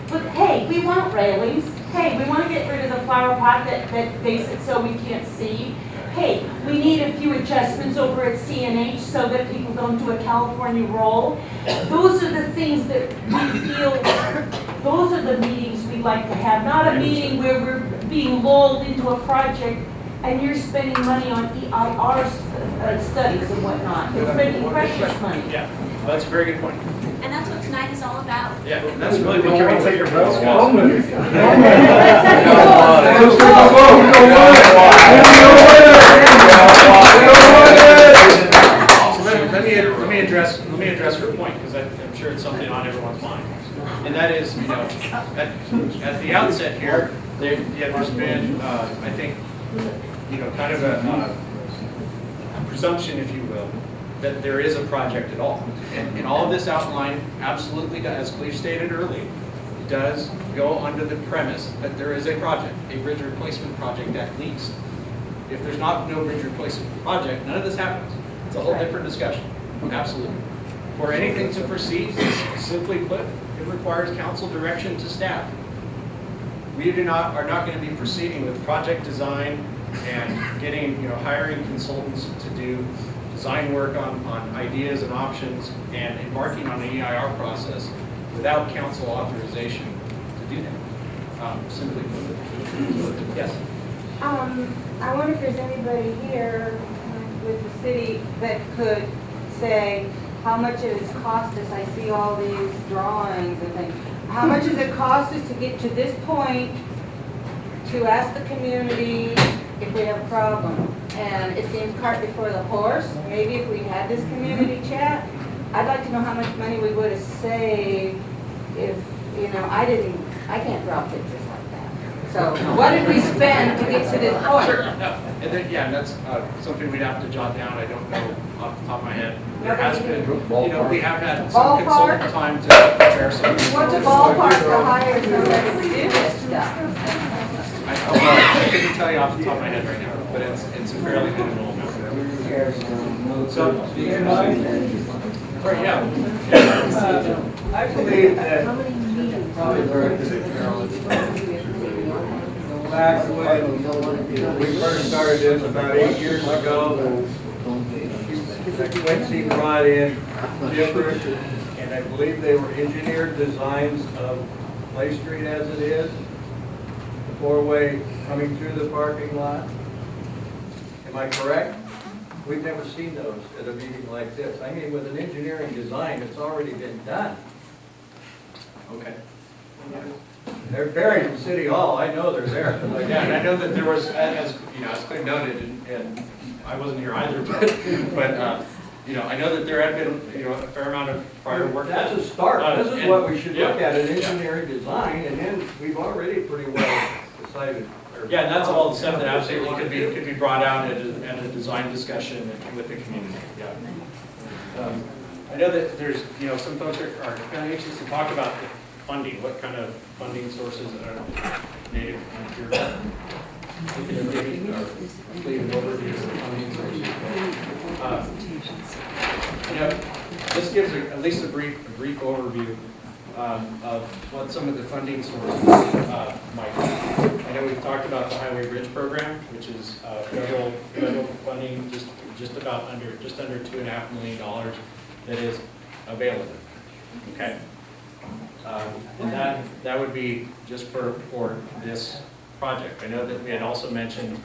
but hey, we want railings, hey, we want to get rid of the flower pot that makes it so we can't see, hey, we need a few adjustments over at CNH so that people don't do a California roll. Those are the things that we feel, those are the meetings we like to have, not a meeting where we're being lulled into a project and you're spending money on EIR studies and whatnot. You're spending precious money. Yeah, well, that's a very good point. And that's what tonight is all about. Yeah, and that's really what you're taking from us. Let me address her point, because I'm sure it's something on everyone's mind. And that is, at the outset here, there's been, I think, kind of a presumption, if you will, that there is a project at all. And all of this outline absolutely does, as Cleve stated earlier, does go under the premise that there is a project, a bridge replacement project at least. If there's no bridge replacement project, none of this happens. It's a whole different discussion, absolutely. For anything to proceed, simply put, it requires council direction to staff. We are not going to be proceeding with project design and getting, hiring consultants to do design work on ideas and options and embarking on the EIR process without council authorization to do that. Simply put. Yes? I wonder if there's anybody here with the city that could say how much it has cost us. I see all these drawings and things. How much does it cost us to get to this point to ask the community if we have a problem? And it seems cart before the horse. Maybe if we had this community chat, I'd like to know how much money we would have saved if, I can't draw pictures like that. So what did we spend to get to this point? Sure, no, and then, yeah, and that's something we'd have to jot down, I don't know off the top of my head. There has been, we have had some consultant time to prepare some. What's a ballpark to hire somebody to do this stuff? I couldn't tell you off the top of my head right now, but it's a fairly minimal amount. So, right, yeah. I believe that probably back when we first started this about 8 years ago, Quincy brought in different, and I believe they were engineered designs of Play Street as it is, the four-way coming through the parking lot. Am I correct? We've never seen those at a meeting like this. I mean, with an engineering design, it's already been done. Okay. They're buried in City Hall, I know they're there. Yeah, and I know that there was, as Clay noted, and I wasn't here either, but I know that there had been, a fair amount of prior work. That's a start. This is what we should look at, an engineering design, and then we've already pretty well decided. Yeah, and that's all the stuff that absolutely could be brought out at a design discussion with the community, yeah. I know that there's, some folks are kind of anxious to talk about the funding, what kind of funding sources are native here. Looking at maybe, or leave an overview of the funding sources. This gives at least a brief overview of what some of the funding sources might be. I know we've talked about the Highway Bridge Program, which is federal funding, just under $2.5 million that is available. Okay, and that would be just for this project. I know that we had also mentioned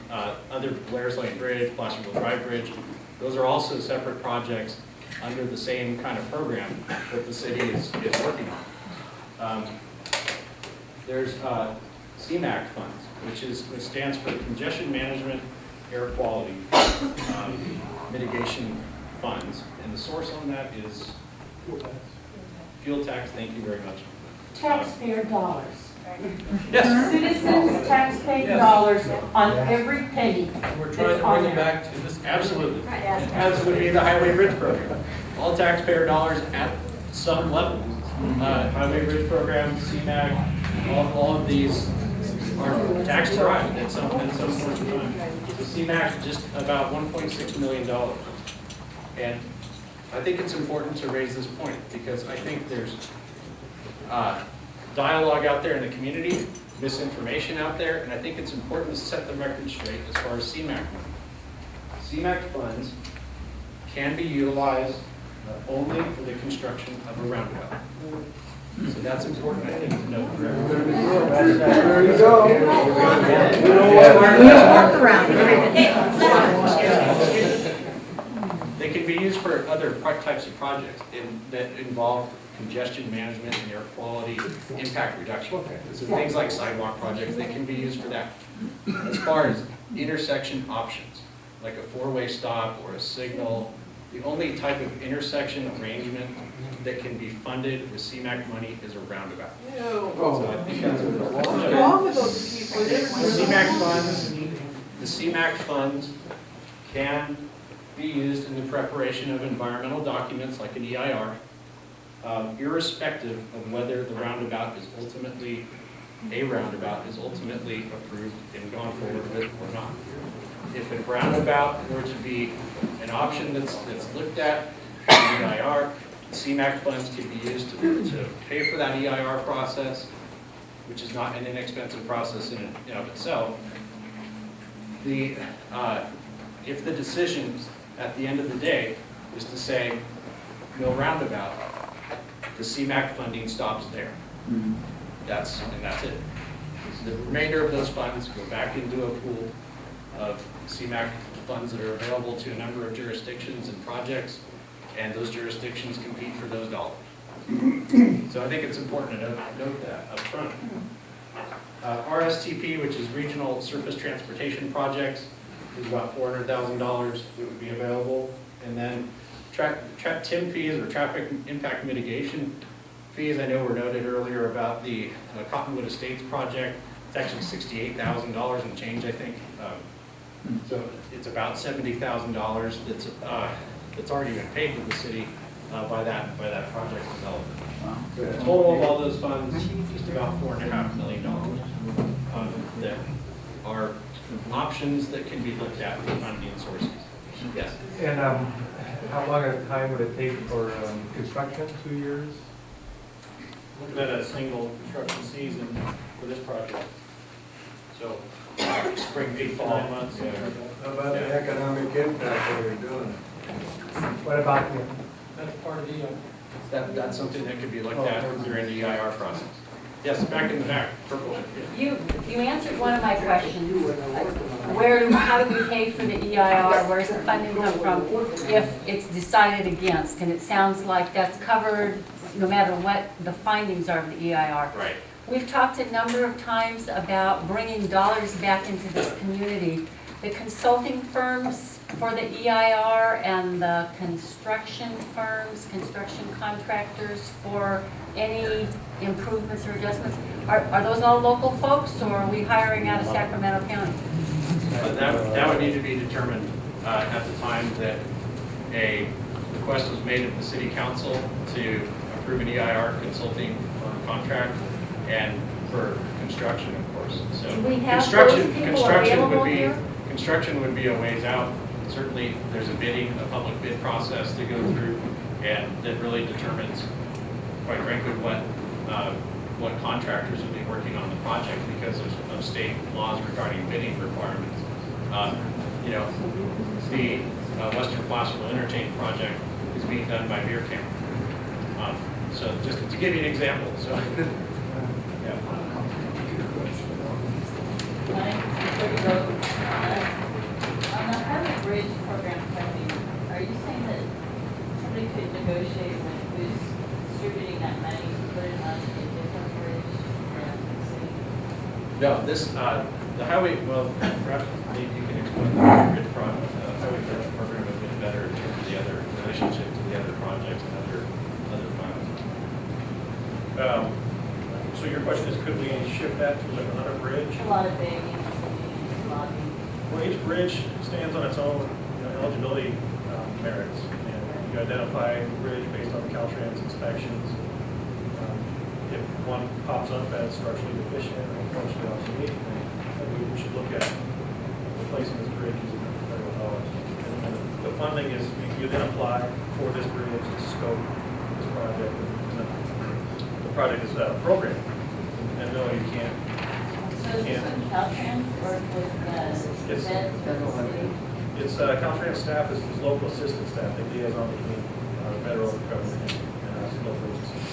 other Blair's Lane Bridge, Placerville Drive Bridge. Those are also separate projects under the same kind of program that the city is working on. There's CMAQ funds, which stands for Congestion Management Air Quality Mitigation Funds, and the source on that is fuel tax. Thank you very much. Taxpayer dollars. Yes. Citizens' taxpayer dollars on every penny. We're trying to bring it back to this. Absolutely. As would be the Highway Bridge Program. All taxpayer dollars at some level. Highway Bridge Program, CMAQ, all of these are tax derived at some point in time. The CMAQ is just about $1.6 million. And I think it's important to raise this point because I think there's dialogue out there in the community, misinformation out there, and I think it's important to set the record straight as far as CMAQ money. CMAQ funds can be utilized only for the construction of a roundabout. So that's important, I think, to note. There you go. They can be used for other types of projects that involve congestion management and air quality impact reduction. So things like sidewalk projects, they can be used for that. As far as intersection options, like a four-way stop or a signal, the only type of intersection arrangement that can be funded with CMAQ money is a roundabout. So I think that's What's wrong with those people? the CMAQ funds can be used in the preparation of environmental documents like an EIR, irrespective of whether the roundabout is ultimately approved and gone forward with or not. If a roundabout were to be an option that's looked at in the EIR, CMAQ funds can be used to pay for that EIR process, which is not an inexpensive process in and of itself. If the decision at the end of the day is to say no roundabout, the CMAQ funding stops there. That's it. The remainder of those funds go back into a pool of CMAQ funds that are available to a number of jurisdictions and projects, and those jurisdictions compete for those dollars. So I think it's important to note that up front. RSTP, which is Regional Surface Transportation Projects, is about $400,000 that would be available. And then TIM fees, or traffic impact mitigation fees, I know were noted earlier about the Cottonwood Estates project. It's actually $68,000 and change, I think. So it's about $70,000 that's already been paid to the city by that project development. The total of all those funds, just about $4.5 million that are options that can be looked at for funding sources. Yes. And how long a time would it take for construction? 2 years? Looking at a single construction season for this project. So, spring, 8 to 9 months. Yeah. How about the economic impact that you're doing? What about the? That's part of the, That's something that could be looked at during the EIR process. Yes, back in the back, purple. You answered one of my questions. How do we pay for the EIR? Where's the funding come from if it's decided against? And it sounds like that's covered no matter what the findings are of the EIR. Right. We've talked a number of times about bringing dollars back into this community. The consulting firms for the EIR and the construction firms, construction contractors for any improvements or adjustments, are those all local folks, or are we hiring out of Sacramento County? That would need to be determined at the time that a request was made of the city council to approve an EIR consulting contract and for construction, of course. So Do we have those people available here? Construction would be a ways out. Certainly, there's a public bid process to go through, and that really determines, quite frankly, what contractors will be working on the project because of state laws regarding bidding requirements. The Western Placerville Interchange project is being done by Beer Camp. So just to give you an example, so. Yeah. On the Harvard Bridge program funding, are you saying that somebody could negotiate with who's distributing that money to put it on a different bridge than the city? No, the highway, well, perhaps maybe you can explain the bridge project, highway bridge program a bit better in terms of the other relationship to the other projects and other funds. So your question is, could we shift that to like another bridge? A lot of begging, lobbying. Well, each bridge stands on its own eligibility merits. And you identify the bridge based on the Caltrans inspections. If one pops up as structurally deficient or functionally obsolete, then we should look at replacing this bridge using federal dollars. And the funding is, you then apply for this bridge, the scope, this project. The project is programmed. And no, you can't. So is this with Caltrans or with feds or the city? It's Caltrans staff is local assistant staff. They liaison between federal government and local agencies.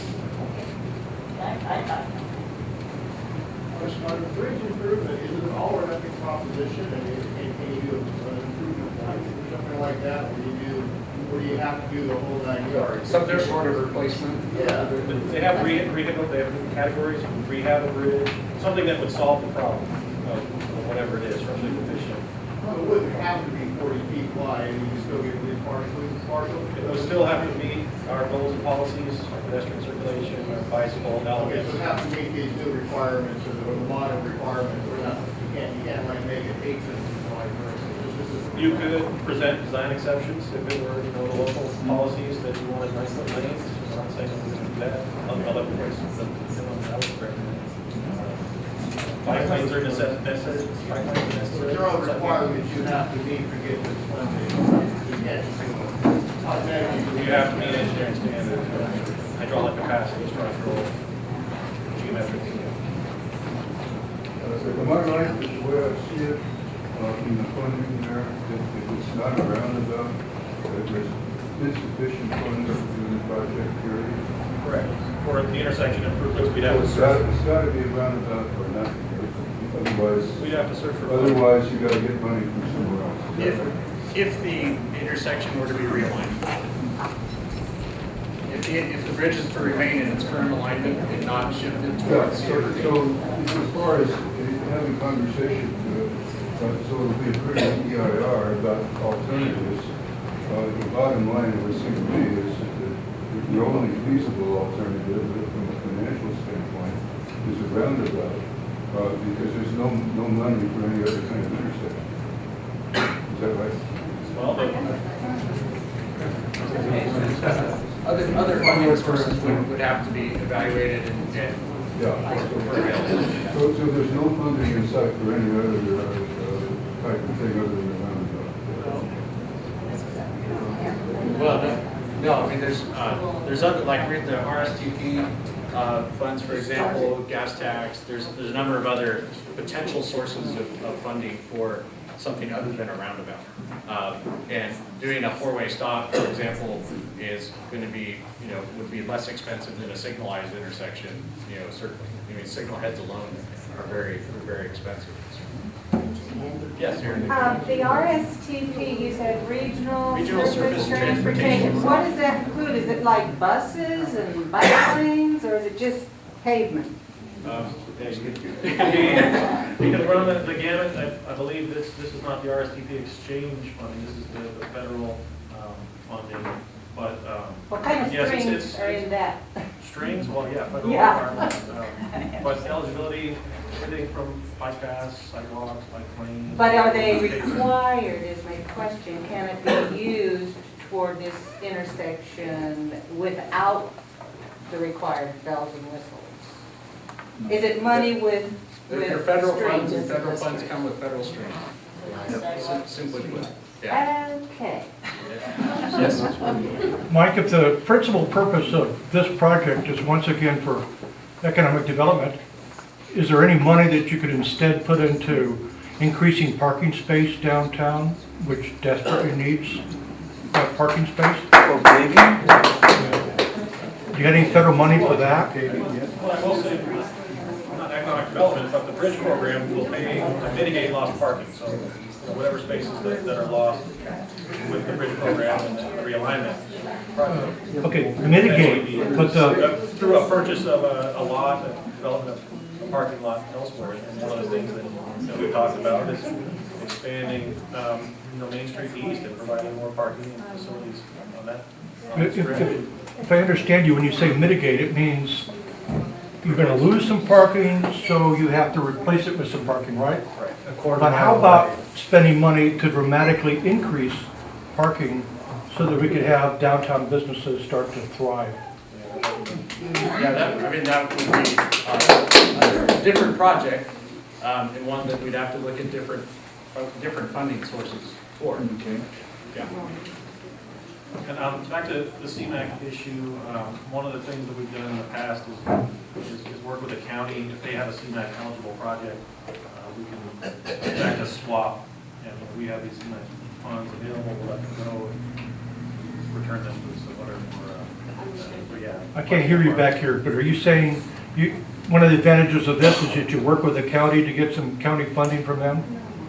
On the bridge improvement, is it an all or nothing proposition? And can you do an improvement plan or something like that? Or do you have to do the whole 9 yards? Something short of replacement. Yeah. They have rehab, they have categories, rehab a bridge, something that would solve the problem of whatever it is, structurally deficient. Well, it wouldn't have to be 40 feet wide, and you can still get rid partial. It would still have to meet our goals and policies, our pedestrian circulation, our bicycle, Okay, elevation. so it has to meet these new requirements or the modern requirements. We're not, you can't like make it 8 inches wide. You could present design exceptions if it were, the local policies that you wanted nice little lanes. I'm not saying we're going to do that. I'll let the price, I would recommend. Bike lanes are necessary. Bike lanes are necessary. There are requirements you have to meet to get this funding. You have to meet engineering standards, hydraulic capacity, structural, geometric. To my mind, the way I see it, in the funding there, if it's not a roundabout, that there's insufficient funds to do the project period. Correct. For the intersection improvements, we'd have to It's search. got to be a roundabout or nothing. Otherwise, We'd have to search for. otherwise you got to get money from somewhere else. If the intersection were to be realigned. If the bridge is to remain in its current alignment and not shifted Yeah, towards so Cedar Ravine. as far as having conversation, so it'll be a pretty EIR about alternatives. The bottom line, it would seem to me, is that the only feasible alternative from a financial standpoint is a roundabout. because there's no money for any other kind of intersection. Is that right? Well, Other funding sources would have to be evaluated and Yeah. So there's no funding in sight for any other type of thing other than the roundabout? well, no, I mean, there's other, like the RSTP funds, for example, gas tax, there's a number of other potential sources of funding for something other than a roundabout. And doing a four-way stop, for example, is going to be, would be less expensive than a signalized intersection, certainly. I mean, signal heads alone are very, very expensive. Yes, Aaron. The RSTP, you said Regional Surface Transportation. What does that include? Is it like buses and bike lanes, or is it just pavement? Because we're on the gamut, I believe this is not the RSTP exchange funding, this is the federal funding, but What kind of yes, strings are in that? Strings, well, yeah, federal requirements, but eligibility, everything from bike paths, sidewalks, bike lanes. But are they required, is my question, can it be used for this intersection without the required bells and whistles? Is it money with They're federal funds, and strings? federal funds come with federal strings. Simply put. Yeah. Okay. Yes. Mike, if the principal purpose of this project is once again for economic development, is there any money that you could instead put into increasing parking space downtown, which desperately needs that parking space? Or paving? Do you get any federal money for that? Well, I will say, not economic development, but the bridge program will pay to mitigate lost parking, so whatever spaces that are lost with the bridge program and the realignment project. Okay, mitigate, but Through a purchase of a lot, development of a parking lot elsewhere, and one of the things that we talked about is expanding, Main Street east and providing more parking and facilities on that. if I understand you, when you say mitigate, it means you're gonna lose some parking, so you have to replace it with some parking, right? Right. But how about spending money to dramatically increase parking so that we could have downtown businesses start to thrive? Yeah, that would be a different project, and one that we'd have to look at different funding sources for. Okay. Yeah. And back to the CMAQ issue, one of the things that we've done in the past is work with the county. If they have a CMAQ eligible project, we can back a swap, and if we have these CMAQ funds available, we'll let them go and return them to us, or whatever. But yeah. I can't hear you back here, but are you saying one of the advantages of this is that you work with the county to get some county funding from them?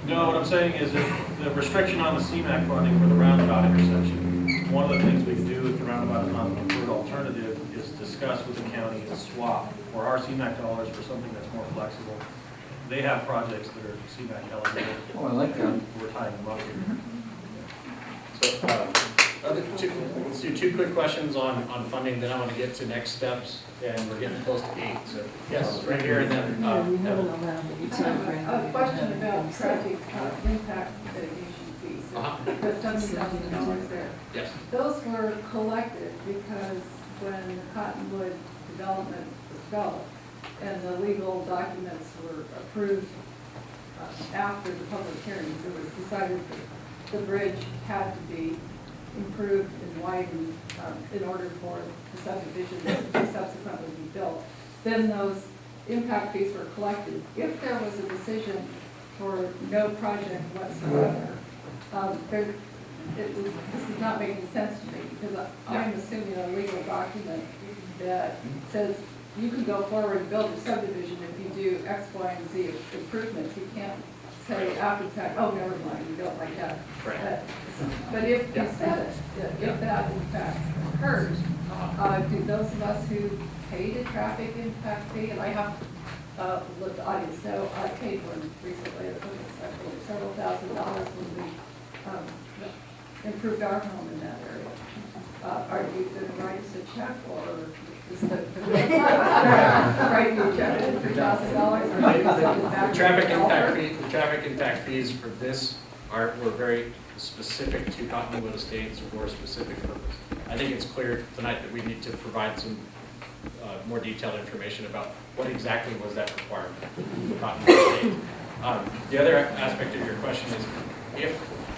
No, what I'm saying is that the restriction on the CMAQ funding for the roundabout intersection, one of the things we can do if the roundabout is not an preferred alternative is discuss with the county a swap for our CMAQ dollars for something that's more flexible. They have projects that are CMAQ eligible. Oh, I like that. We're tying them up here. So, let's do two quick questions on funding, then I want to get to next steps, and we're getting close to 8. So, yes, right here, and then, Evan. A question about traffic impact mitigation fees. There's $70,000 there. Yes. Those were collected because when the Cottonwood development was developed and the legal documents were approved after the public hearings, it was decided that the bridge had to be improved and widened in order for the subdivision to subsequently be built. Then those impact fees were collected. If there was a decision for no project whatsoever, this is not making sense to me, because I'm assuming a legal document that says you can go forward and build a subdivision if you do X, Y, and Z improvements. You can't say after the fact, oh, never mind, we don't like that. Right. But if you said it, if that in fact occurs, do those of us who paid a traffic impact fee, and I have let the audience know, I paid one recently, it was several $1,000s when we improved our home in that area. Are you going to write us a check, or is the write me a check for $1,000? The traffic impact fees for this were very specific to Cottonwood Estates for a specific purpose. I think it's clear tonight that we need to provide some more detailed information about what exactly was that requirement for Cottonwood Estates. The other aspect of your question is,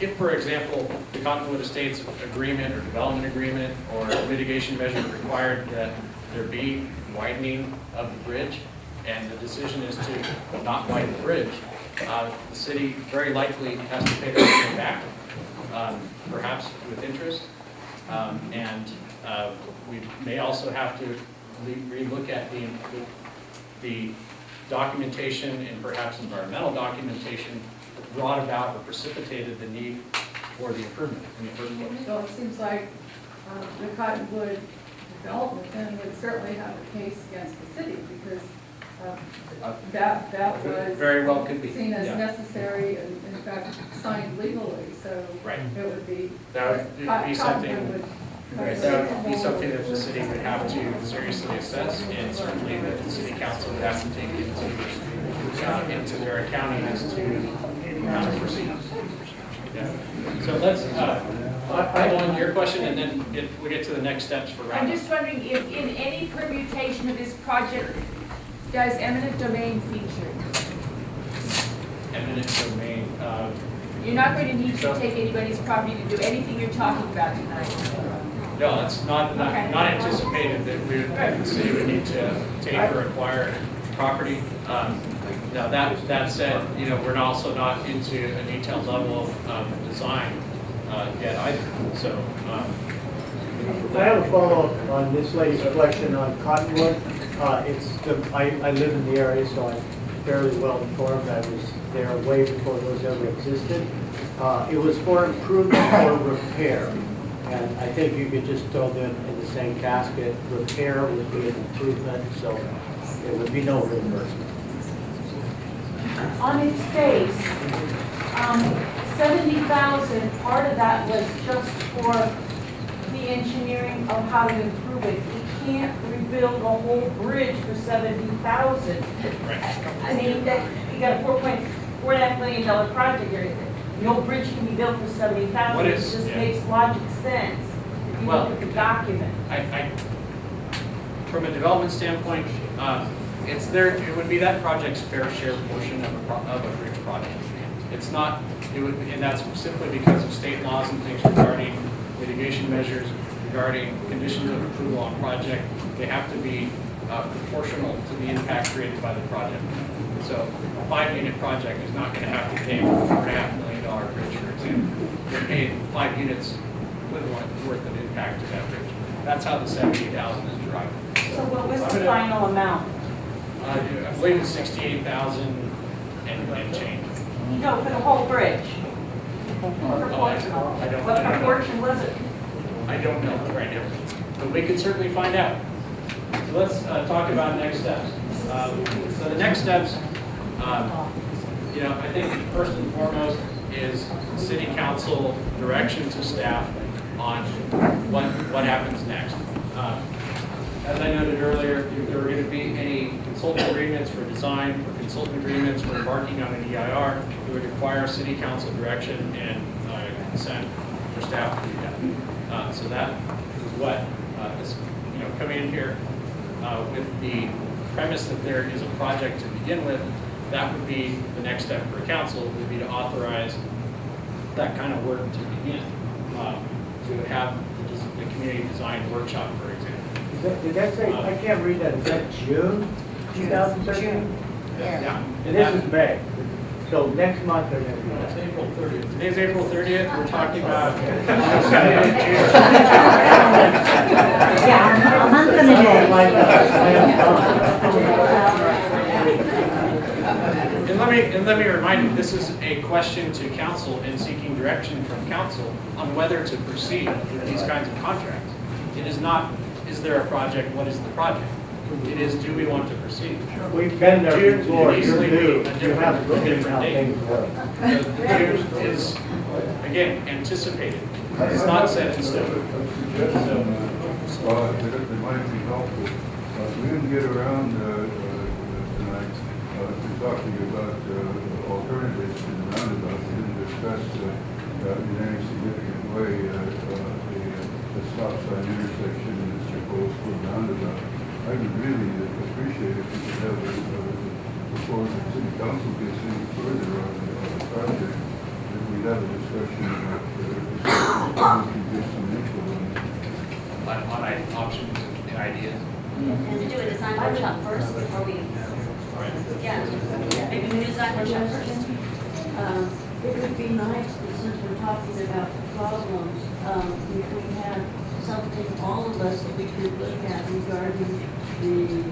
if for example, the Cottonwood Estates agreement or development agreement or mitigation measure required that there be widening of the bridge, and the decision is to not widen the bridge, the city very likely has to pay that money back, perhaps with interest, and we may also have to relook at the documentation and perhaps environmental documentation that brought about or precipitated the need for the improvement in the first place. So it seems like the Cottonwood development then would certainly have a case against the city because that was very well could be seen as necessary and in fact signed legally. So right. It would be that would be something. Right, that would be something that the city would have to seriously assess, and certainly that the city council would have to take into their accounting as to how to proceed. Yeah. So let's go on to your question, and then we get to the next steps for Roundabout. I'm just wondering if in any permutation of this project does eminent domain feature? Eminent domain. You're not going to need to take anybody's property to do anything you're talking about tonight. No, that's not anticipated that the city would need to take or acquire property. Now that said, we're also not into a detailed level of design yet either. So. I have a follow-up on this lady's question on Cottonwood. I live in the area, so I'm fairly well informed. I was there way before those ever existed. It was for improvement or repair. And I think you could just throw them in the same casket. Repair would be an improvement, so there would be no reimbursement. On its face, 70,000, part of that was just for the engineering of how to improve it. You can't rebuild a whole bridge for 70,000. I mean, you got a $4.5 million project here. No bridge can be built for 70,000. It just makes logic sense if you look at the document. From a development standpoint, it would be that project's fair share portion of a bridge project. It's not. And that's simply because of state laws and things regarding mitigation measures, regarding conditions of approval on project. They have to be proportional to the impact created by the project. So a 5-unit project is not going to have to pay for a $4.5 million bridge, for example. They're paying 5 units equivalent worth of impact to that bridge. That's how the 70,000 is derived. So what was the final amount? I believe it's 68,000 and change. No, for the whole bridge. I don't What proportion was it? I don't know right now, but we can certainly find out. So let's talk about next steps. So the next steps, I think first and foremost is city council direction to staff on what happens next. As I noted earlier, if there were going to be any consultant agreements for design or consultant agreements for embarking on an EIR, it would require city council direction and consent for staff to do that. So that is what is coming in here with the premise that there is a project to begin with. That would be the next step for council, would be to authorize that kind of work to begin, to have the community design workshop, for example. Did that say, I can't read that, is that June 2013? Yeah. And this is May. So next month they're going to be It's April 30th. Today's April 30th. We're talking about. Yeah, a month and a day. And let me remind you, this is a question to council and seeking direction from council on whether to proceed with these kinds of contracts. It is not, is there a project? What is the project? It is, do we want to proceed? We've been there before. You're new. You have to look at how things work. June is, again, anticipated. It's not set in stone. It might be helpful. We didn't get around tonight to talking about alternatives to the roundabout. We didn't discuss in any significant way the stop sign intersection that's proposed for the roundabout. I would really appreciate if we could have before the city council gets any further on the project, that we have a discussion about we can get some input on options and ideas. And to do a design workshop first before we, yeah, maybe we do design workshop first. It would be nice, since we're talking about the problems, if we had something, all of us, that we could look at regarding the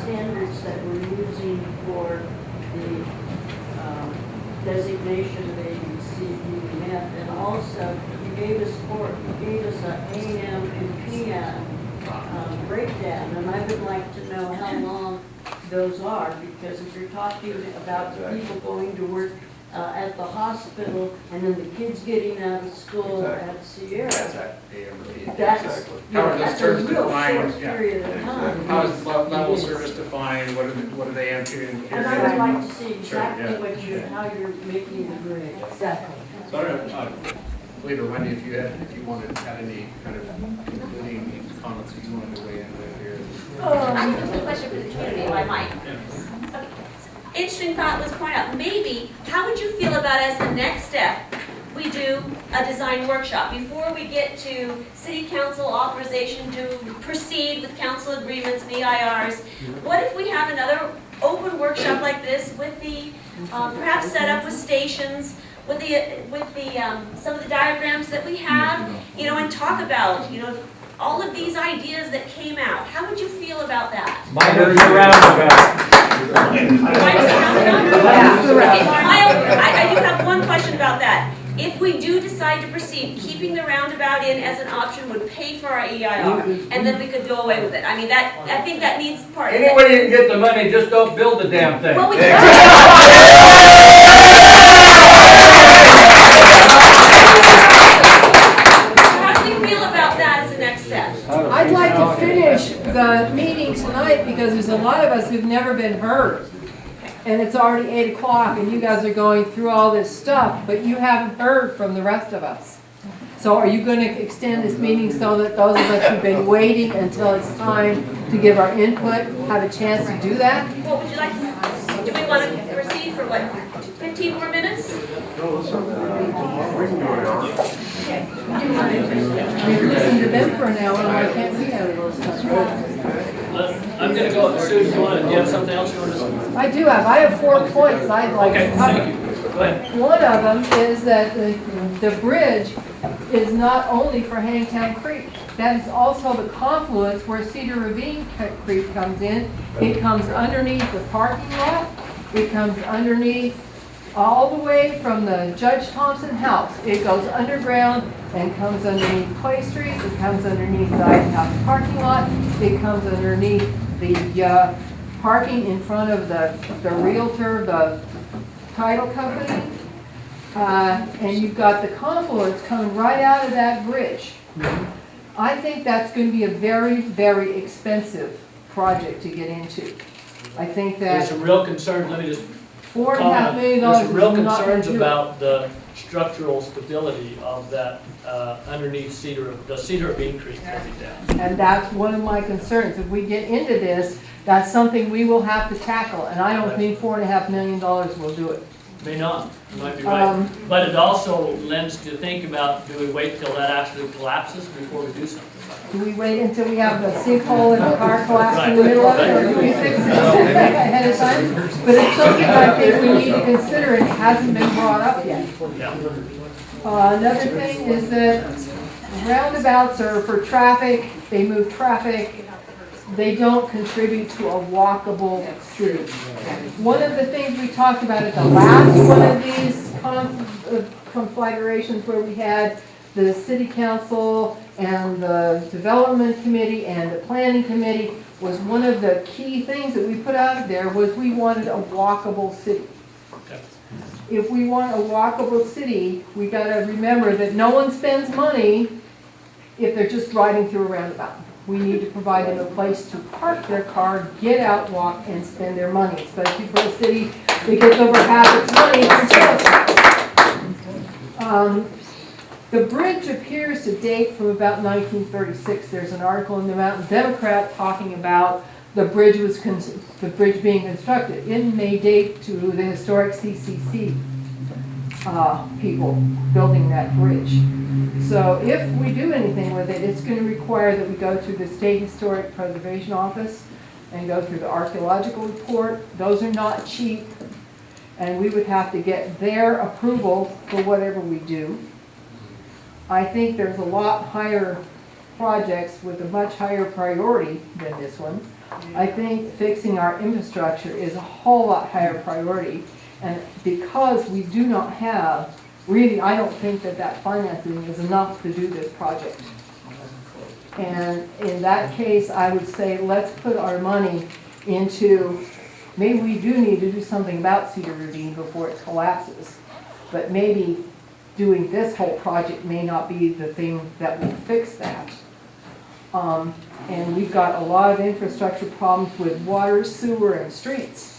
standards that we're using for the designation of A, B, C, D, and F, and also you gave us a AM and PM breakdown, and I would like to know how long those are, because if you're talking about the people going to work at the hospital, and then the kids getting out of school at Sierra. That's How are those that's a terms real defined? short Yeah. period of time. How is level of service defined? What are they into? And I would like to see exactly Sure, yeah. what how you're making the grade. Exactly. So I don't know, Lee or Wendy, if you wanted to have any kind of concluding comments that you wanted to weigh in with here. I have a question for the community, if I might. Okay. Interesting thought was point out, maybe, how would you feel about as the next step, we do a design workshop before we get to city council authorization to proceed with council agreements and EIRs? What if we have another open workshop like this with the, perhaps set up with stations, with the some of the diagrams that we have, you know, and talk about, you know, all of these ideas that came out. How would you feel about that? Minor roundabout. I do have one question about that. If we do decide to proceed, keeping the roundabout in as an option would pay for our EIR, and then we could go away with it. I mean, that, I think that needs part of it. Any way you can get the money, just don't build the damn thing. Well, we How do we feel about that as a next step? I'd like to finish the meeting tonight because there's a lot of us who've never been heard. And it's already 8 o'clock and you guys are going through all this stuff, but you haven't heard from the rest of us. So are you going to extend this meeting so that those of us who've been waiting until it's time to give our input have a chance to do that? What would you like to, do we want to proceed for what, 15 more minutes? We've listened to them for an hour and I can't see any of those stuff. I'm going to go, Susan, do you have something else you want to say? I do have. I have 4 points I'd like to cover. Thank you. Go ahead. One of them is that the bridge is not only for Hangtown Creek. That is also the confluence where Cedar Ravine Creek comes in. It comes underneath the parking lot. It comes underneath all the way from the Judge Thompson house. It goes underground and comes underneath Clay Street. It comes underneath the Ice House parking lot. It comes underneath the parking in front of the realtor, the title company. And you've got the confluence coming right out of that bridge. I think that's going to be a very, very expensive project to get into. I think that There's some real concerns, let me just $4.5 million There's some real is not concerns gonna do it. about the structural stability of that underneath the Cedar Ravine Creek coming down. And that's one of my concerns. If we get into this, that's something we will have to tackle. And I don't think $4.5 million will do it. May not, you might be right. But it also lends to think about, do we wait till that actually collapses before we do something? Do we wait until we have a sinkhole and a car collapse in the middle of it, or do we fix it ahead of time? But it's something I think we need to consider, and it hasn't been brought up yet. Another thing is that roundabouts are for traffic, they move traffic, they don't contribute to a walkable city. One of the things we talked about at the last one of these conflagrations where we had the city council and the development committee and the planning committee was one of the key things that we put out there was we wanted a walkable city. If we want a walkable city, we got to remember that no one spends money if they're just riding through a roundabout. we need to provide them a place to park their car, get out, walk, and spend their money, especially for a city that gets over half its money from sales. The bridge appears to date from about 1936. There's an article in the Mountain Democrat talking about the bridge being constructed. It may date to the historic CCC people building that bridge. So if we do anything with it, it's going to require that we go through the State Historic Preservation Office and go through the archaeological report. Those are not cheap, and we would have to get their approval for whatever we do. I think there's a lot higher projects with a much higher priority than this one. I think fixing our infrastructure is a whole lot higher priority, and because we do not have, really, I don't think that financing is enough to do this project. And in that case, I would say let's put our money into, maybe we do need to do something about Cedar Ravine before it collapses, but maybe doing this whole project may not be the thing that will fix that. And we've got a lot of infrastructure problems with water, sewer, and streets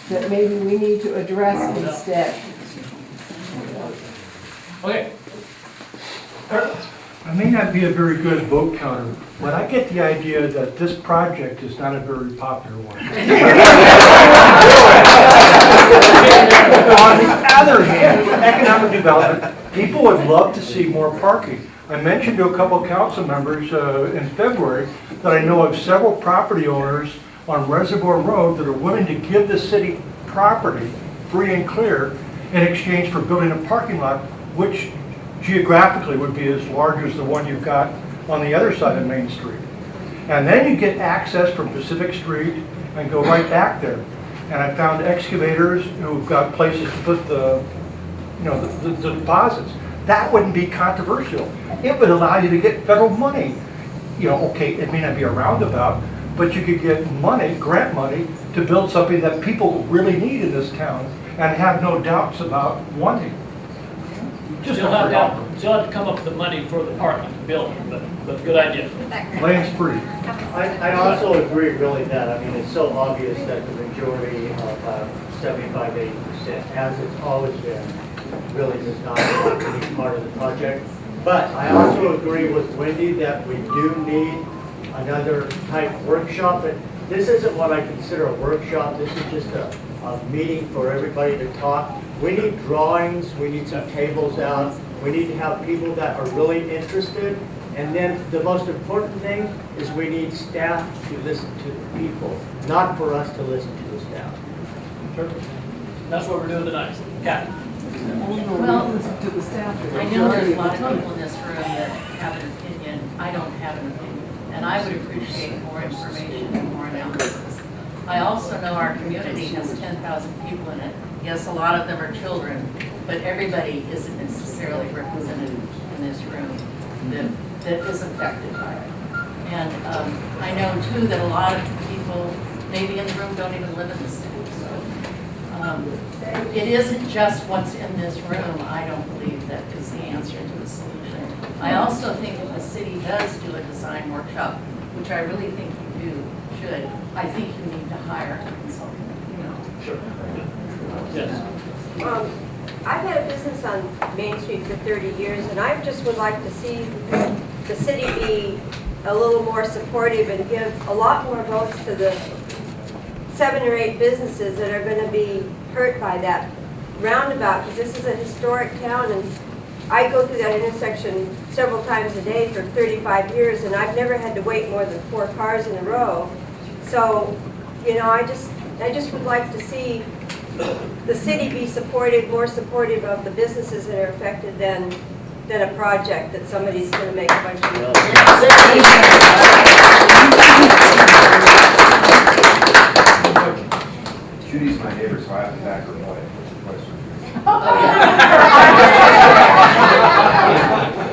that maybe we need to address instead. Okay. I may not be a very good vote counter, but I get the idea that this project is not a very popular one. On the other hand, economic development, people would love to see more parking. I mentioned to a couple of council members in February that I know of several property owners on Reservoir Road that are willing to give the city property free and clear in exchange for building a parking lot, which geographically would be as large as the one you've got on the other side of Main Street. And then you get access from Pacific Street and go right back there. And I found excavators who've got places to put the deposits. That wouldn't be controversial. It would allow you to get federal money. You know, okay, it may not be a roundabout, but you could get money, grant money, to build something that people really need in this town and have no doubts about wanting. Just You'll have to come up with the money for the parking, to build it, but good idea. Land's free. I also agree really that, I mean, it's so obvious that the majority of 75–80%, as it's always been, really does not want to be part of the project. But I also agree with Wendy that we do need another type workshop. But this isn't what I consider a workshop. This is just a meeting for everybody to talk. We need drawings. We need some tables out. We need to have people that are really interested. And then the most important thing is we need staff to listen to the people, not for us to listen to the staff. That's what we're doing tonight. Kathy. Well, I know there's a lot of people in this room that have an opinion. I don't have an opinion. And I would appreciate more information and more analysis. I also know our community has 10,000 people in it. Yes, a lot of them are children, but everybody isn't necessarily represented in this room that is affected by it. And I know too that a lot of people maybe in the room don't even live in the city. It isn't just what's in this room, I don't believe, that is the answer to the solution. I also think if the city does do a design workshop, which I really think you should, I think you need to hire a consultant. Sure. Yes. I've had a business on Main Street for 30 years, and I just would like to see the city be a little more supportive and give a lot more votes to the 7 or 8 businesses that are going to be hurt by that roundabout, because this is a historic town, and I go through that intersection several times a day for 35 years, and I've never had to wait more than 4 cars in a row. So, you know, I just would like to see the city be supported, more supportive of the businesses that are affected than a project that somebody's going to make a bunch of Judy's my neighbor, so I have to back her away. What's the question?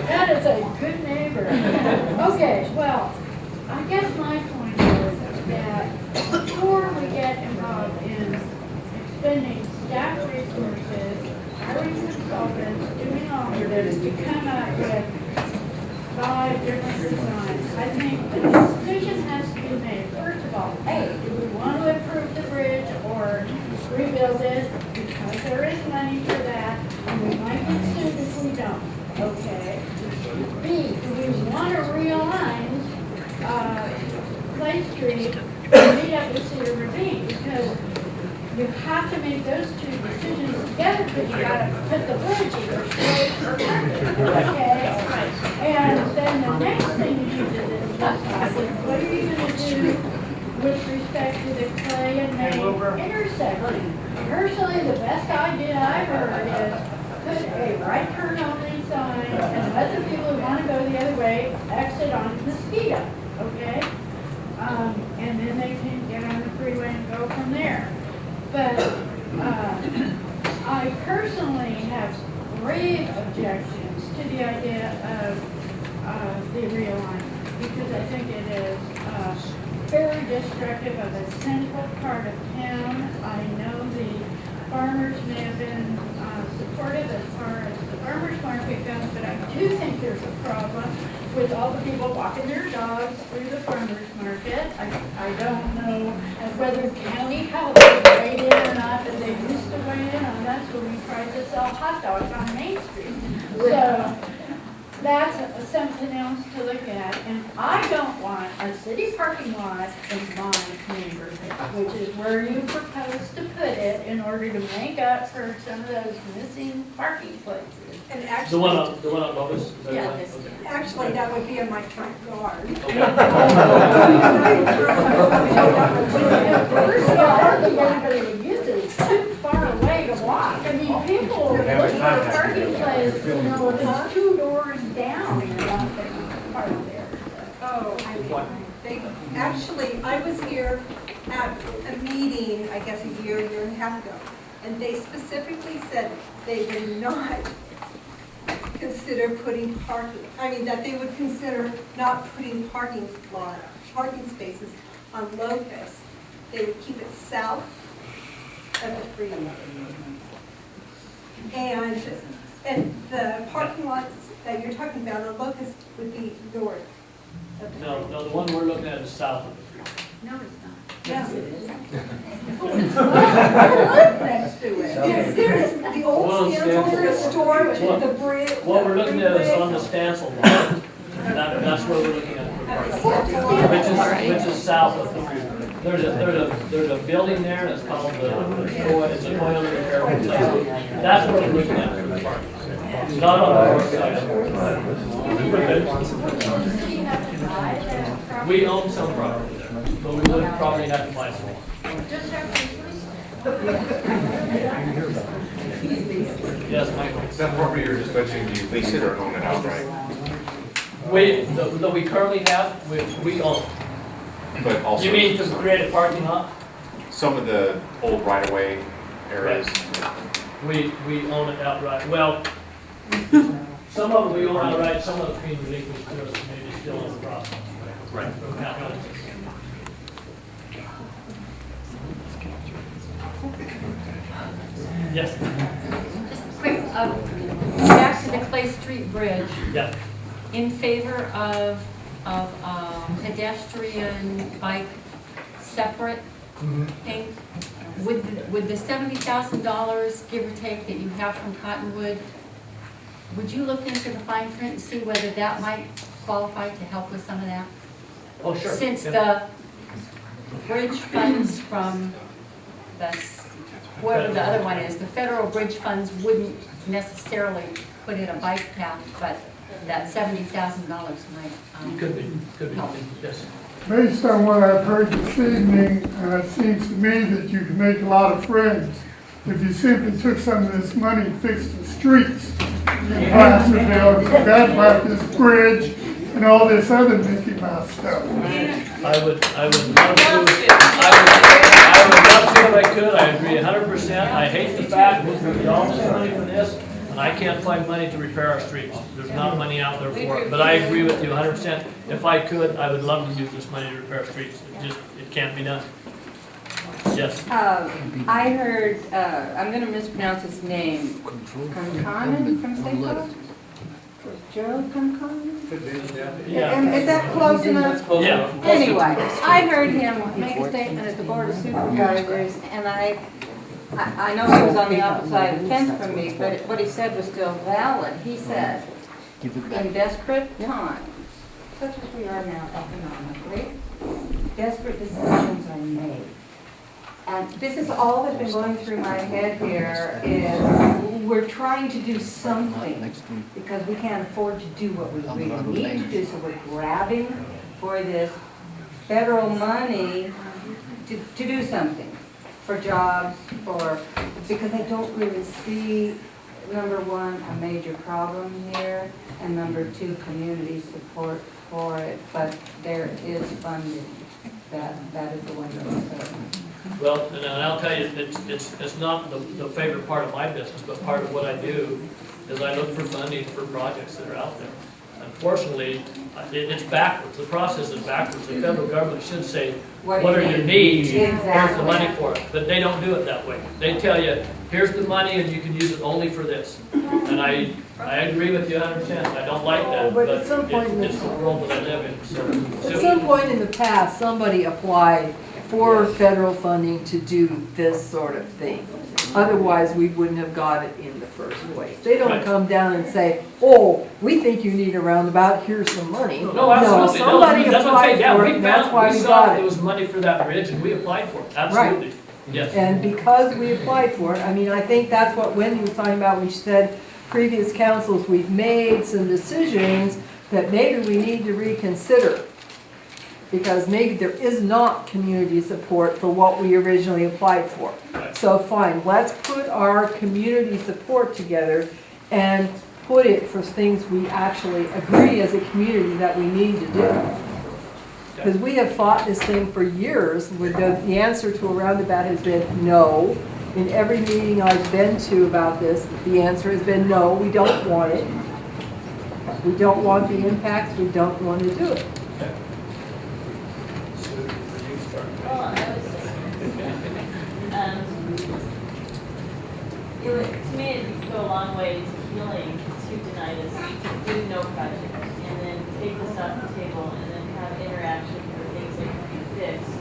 That is a good neighbor. Okay, well, I guess my point is that before we get involved in spending staff resources, hiring consultants, doing all of this to come up with 5 different designs. I think the decision has to be made. First of all, A, do we want to improve the bridge or rebuild it? Because there is money for that, and we might get sued if we don't. Okay. B, do we want to realign Clay Street and meet up with Cedar Ravine? Because you have to make those two decisions together, because you gotta put the bridge either straight or crooked, okay? And then the next thing you need to decide is what are you gonna do with respect to the Clay and Main intersection? Personally, the best idea I've heard is put a right turn only sign and let the people who wanna go the other way exit on Mosquito, okay? And then they can get on the freeway and go from there. But I personally have grave objections to the idea of the realignment, because I think it is very destructive of a central part of town. I know the farmers may have been supportive as far as the farmers market goes, but I do think there's a problem with all the people walking their dogs through the farmers market. I don't know whether county health has weighed in or not, but they used to weigh in on us when we tried to sell hot dogs on Main Street. So that's something else to look at. And I don't want a city parking lot in my neighborhood, which is where you propose to put it in order to make up for some of those missing parking places. And The actually, one up Lotus? Is that Yeah, right? Okay. actually, that would be in my front yard. First of all, hardly anybody would use it, it's too far away to walk. I mean, people look for a parking place, you know, if it's 2 doors down, and you're not there, park there. Oh, actually, I was here at a meeting, I guess a year and a half ago, and they specifically said they would not consider putting parking, that they would consider not putting parking spaces on Locust. They would keep it south of the freeway. And the parking lots that you're talking about on Locust would be north of the freeway. No, the one we're looking at is south of the freeway. No, it's not. Yes, it is. Next to it. There's the old Stansel store, which is the bridge. What we're looking at is on the Stansel lot. That's where we're looking at. Which is south of the freeway. There's a building there, and it's called it's a Toyota repair place. That's what we're looking at for the parking. It's not on the north side. We own some property there, but we would probably have to buy some more. Yes, Michael. That property you're just mentioning, do you lease it or own it outright? That we currently have, we own. But also. You mean to create a parking lot? Some of the old right-of-way areas. We own it outright. Well, some of it we own outright, some of it's being relinquished to us, maybe still in the process. Right. Yes. Just quick, back to the Clay Street Bridge. Yeah. In favor of pedestrian, bike, separate thing? Would the $70,000, give or take, that you have from Cottonwood, would you look into the fine print and see whether that might qualify to help with some of that? Oh, sure. Since the bridge funds from whoever the other one is, the federal bridge funds wouldn't necessarily put in a bike path, but that $70,000 might Could be, yes. Based on what I've heard this evening, it seems to me that you can make a lot of friends if you simply took some of this money and fixed the streets in Placerville, and forgot about this bridge and all this other Mickey Mouse stuff. I would love to if I could. I agree 100%. I hate the fact that we all spend money for this, and I can't find money to repair our streets. There's not money out there for it. But I agree with you 100%. If I could, I would love to use this money to repair streets. It can't be done. Yes. I heard, I'm going to mispronounce his name, Kankanen from St. Paul? Was Joe from Congress? Could be, yeah. Yeah. Is that close enough? Close Yeah. enough. Anyway, I heard him make a statement at the Board of Supervisors, and I know he was on the opposite side of the fence from me, but what he said was still valid. He said, in desperate times, such as we are now economically, desperate decisions are made. And this is all that's been going through my head here is we're trying to do something because we can't afford to do what we really need to do, so we're grabbing for this federal money to do something for jobs, because I don't really see, number one, a major problem here, and number two, community support for it, but there is funding. That is the one that is certain. Well, and I'll tell you, it's not the favorite part of my business, but part of what I do is I look for funding for projects that are out there. Unfortunately, it's backwards. The process is backwards. The federal government should say, what are your needs? Here's the money for it. But they don't do it that way. They tell you, here's the money and you can use it only for this. And I agree with you 100%. I don't like that, But but at some point it's the world that I live in. So, At some point in the past, somebody applied for federal funding to do this sort of thing. Otherwise, we wouldn't have got it in the first place. They don't Right. come down and say, oh, we think you need a roundabout, here's some money. No, absolutely. Somebody That's what I'm applied saying. Yeah, for it, and that's why we saw got that there it. was money for that bridge and we applied for it. Absolutely. Yes. And because we applied for it, I mean, I think that's what Wendy was talking about when she said, previous councils, we've made some decisions that maybe we need to reconsider. Because maybe there is not community support for what we originally applied for. Right. So fine, let's put our community support together and put it for things we actually agree as a community that we need to do. Because we have fought this thing for years, with the answer to a roundabout has been no. In every meeting I've been to about this, the answer has been no, we don't want it. We don't want the impacts, we don't want to do it. Well, I was, it would, to me, it would go a long way to healing to deny this, to do no project, and then take this off the table, and then have interaction for things that can be fixed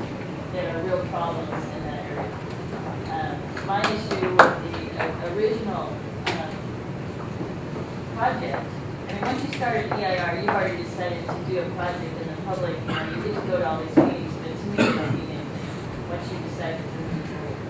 that are real problems in that area. My issue with the original project, I mean, once you started EIR, you've already decided to do a project in the public, you know, you get to go to all these meetings, but to me, you don't need anything once you decide to move forward.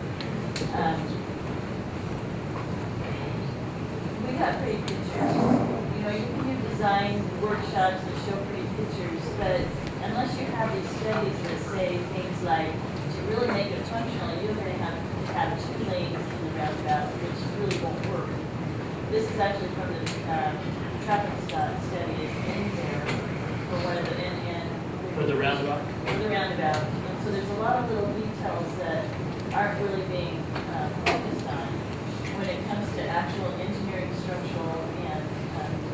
We got pretty pictures. You know, you can do design workshops that show pretty pictures, but unless you have these studies that say things like, to really make it functional, you're going to have 2 lanes in the roundabout, which really won't work. This is actually from the traffic study is in there for one of the For the roundabout? For the roundabout. And so there's a lot of little details that aren't really being focused on when it comes to actual engineering, structural, and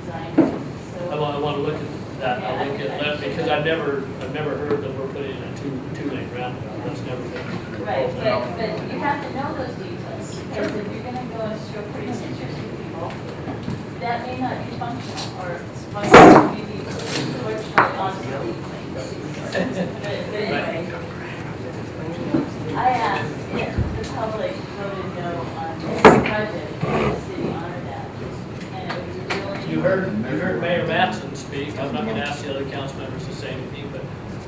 design. So I want to look at that. I'll look at that because I've never heard that we're putting in a two-lane roundabout. That's never been. right, but you have to know those details because if you're going to go and show pretty pictures to people, that may not be functional or it's functional maybe fortunately obsolete. But anyway, I asked if the public voted no on this project, if the city honored that. And it was really. You heard Mayor Matson speak. I'm not going to ask the other council members to say anything, but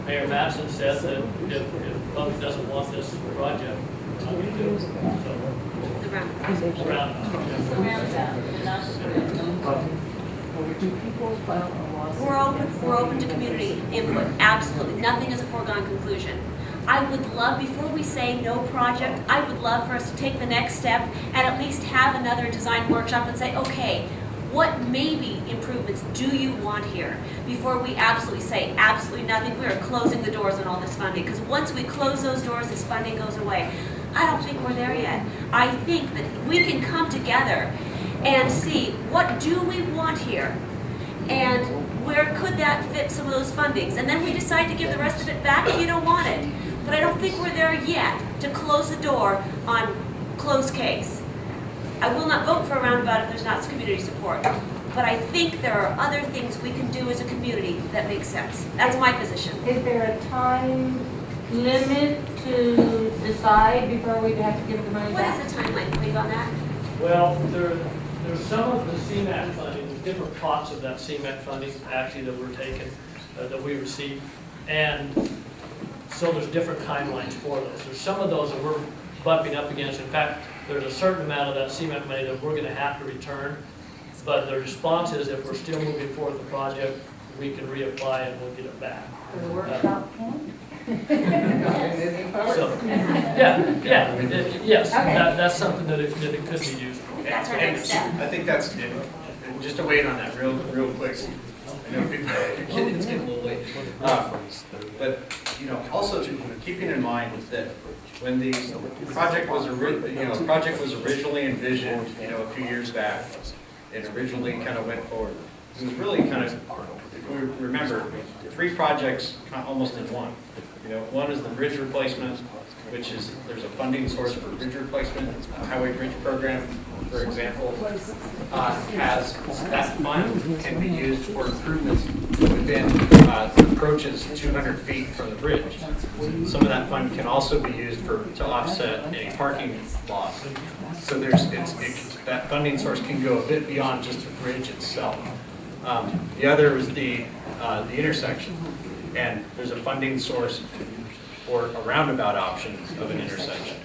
Mayor Matson said that if the public doesn't want this project, we're not going to do it. So, The roundabout. the roundabout. It's the roundabout, and not the bridge. Do people file a lawsuit? We're open to community input, absolutely. Nothing is a foregone conclusion. I would love, before we say no project, I would love for us to take the next step and at least have another design workshop and say, okay, what maybe improvements do you want here? Before we absolutely say absolutely nothing, we are closing the doors on all this funding. Because once we close those doors, this funding goes away. I don't think we're there yet. I think that we can come together and see what do we want here and where could that fit some of those fundings. And then we decide to give the rest of it back if you don't want it. But I don't think we're there yet to close the door on closed case. I will not vote for a roundabout if there's not community support. but I think there are other things we can do as a community that make sense. That's my position. Is there a time limit to decide before we have to give the money What back? is the timeline, please, on that? Well, there's some of the CMAQ funding, there's different pots of that CMAQ funding actually that we're taking, that we receive. And so there's different timelines for those. There's some of those that we're bumping up against. In fact, there's a certain amount of that CMAQ money that we're gonna have to return. But the response is if we're still moving forward with the project, we can reapply and we'll get it back. For the workshop plan? So, yes, Okay. that's something that it could be used for. That's our next step. I think that's, and just to wait on that real quick. I know people, it's getting a little late. But, you know, also keeping in mind that when the project was originally envisioned, you know, a few years back, and originally kind of went forward, it was really kind of, if we remember, 3 projects almost in one. You know, one is the bridge replacement, which is, there's a funding source for bridge replacement. Highway bridge program, for example, has, that fund can be used for improvements within approaches 200 feet from the bridge. Some of that fund can also be used to offset any parking loss. So that funding source can go a bit beyond just the bridge itself. The other is the intersection, and there's a funding source for a roundabout option of an intersection.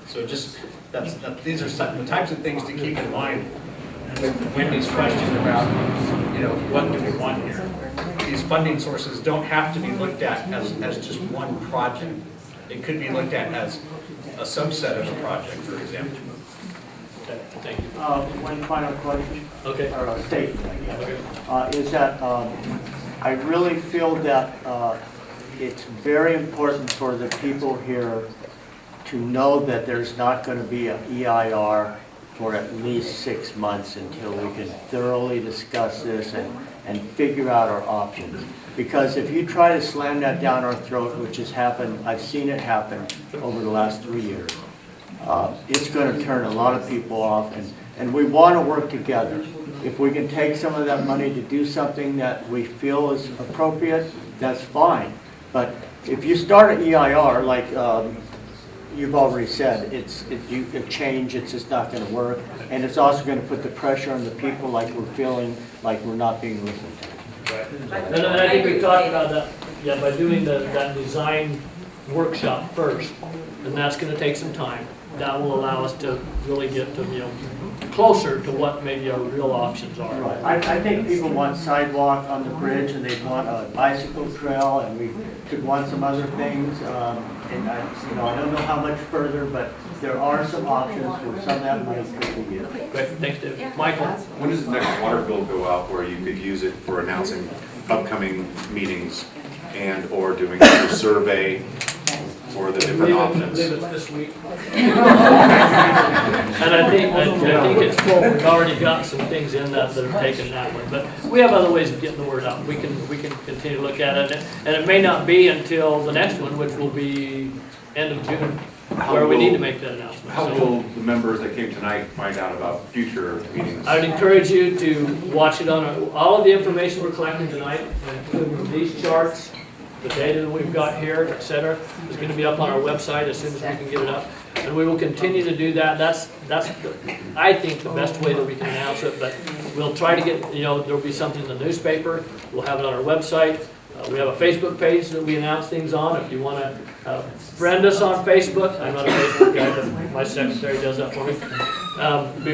So just these are the types of things to keep in mind with Wendy's question about, you know, what do we want here. These funding sources don't have to be looked at as just one project. It could be looked at as a subset of a project, for example. Okay, thank you. One final question. Okay. Or a statement, I guess. Is that I really feel that it's very important for the people here to know that there's not going to be an EIR for at least 6 months until we can thoroughly discuss this and figure out our options. Because if you try to slam that down our throat, which has happened, I've seen it happen over the last 3 years, it's going to turn a lot of people off, and we want to work together. If we can take some of that money to do something that we feel is appropriate, that's fine. But if you start an EIR, like you've already said, it's a change, it's just not going to work. And it's also going to put the pressure on the people like we're feeling like we're not being listened to. Right. And I think we talked about that, yeah, by doing that design workshop first, and that's going to take some time. That will allow us to really get to, you know, closer to what maybe our real options are. Right. I think people want sidewalk on the bridge, and they want a bicycle trail, and we could want some other things. And I don't know how much further, but there are some options for some of that money could be used. Great, thanks, Dave. Michael? When does the next water bill go out where you could use it for announcing upcoming meetings and or doing a survey for the different options? Leave it this week. And I think it's full. We've already got some things in that are taking that one. But we have other ways of getting the word out. We can continue to look at it. And it may not be until the next one, which will be end of June, where we need to make that announcement. How will the members that came tonight find out about future meetings? I would encourage you to watch it on all of the information we're collecting tonight, including these charts, the data that we've got here, et cetera, is going to be up on our website as soon as we can get it up. And we will continue to do that. That's I think, the best way that we can announce it. But we'll try to get, you know, there'll be something in the newspaper. We'll have it on our website. We have a Facebook page that we announce things on. If you want to friend us on Facebook, I'm not a Facebook guy, but my secretary does that for me.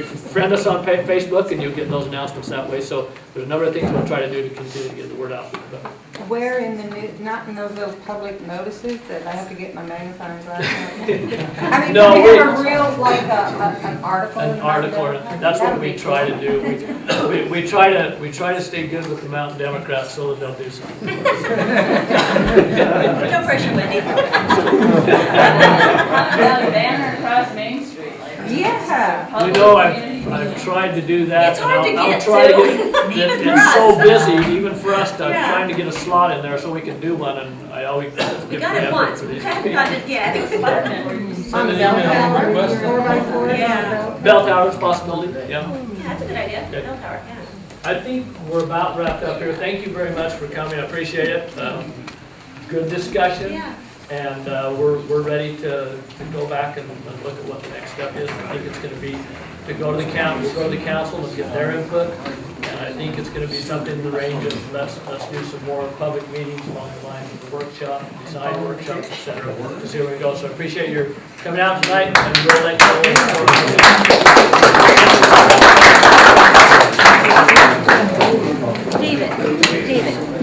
Friend us on Facebook, and you'll get those announcements that way. So there's a number of things we'll try to do to continue to get the word out. But Where in the not in those public notices that I have to get my magnifying glass? I mean, no, can we have a real, like an article? An article. That's what we try to do. We try to stay good with the Mountain Democrats so that they'll do something. No pressure, Wendy. How about a banner across Main Street? Yeah. You know, I've tried to do that. It's hard to I'll get try to, to get, even for it's so us. busy, even for us, I'm Yeah. trying to get a slot in there so we can do one, and I always give We got credit it once. for We these haven't gotten it yet. Send an email request. Yeah. Bell tower's a possibility, yeah. Yeah, that's a good idea. Okay. Bell tower, yeah. I think we're about wrapped up here. Thank you very much for coming, I appreciate it. Good discussion. Yeah. And we're ready to go back and look at what the next step is. I think it's gonna be to go to the council, we'll go to the council and get their input. And I think it's gonna be something in the range of, let's do some more public meetings along the lines of the workshop, design workshops, et cetera, to see where we go. So I appreciate your coming out tonight, and we'll let you know. David,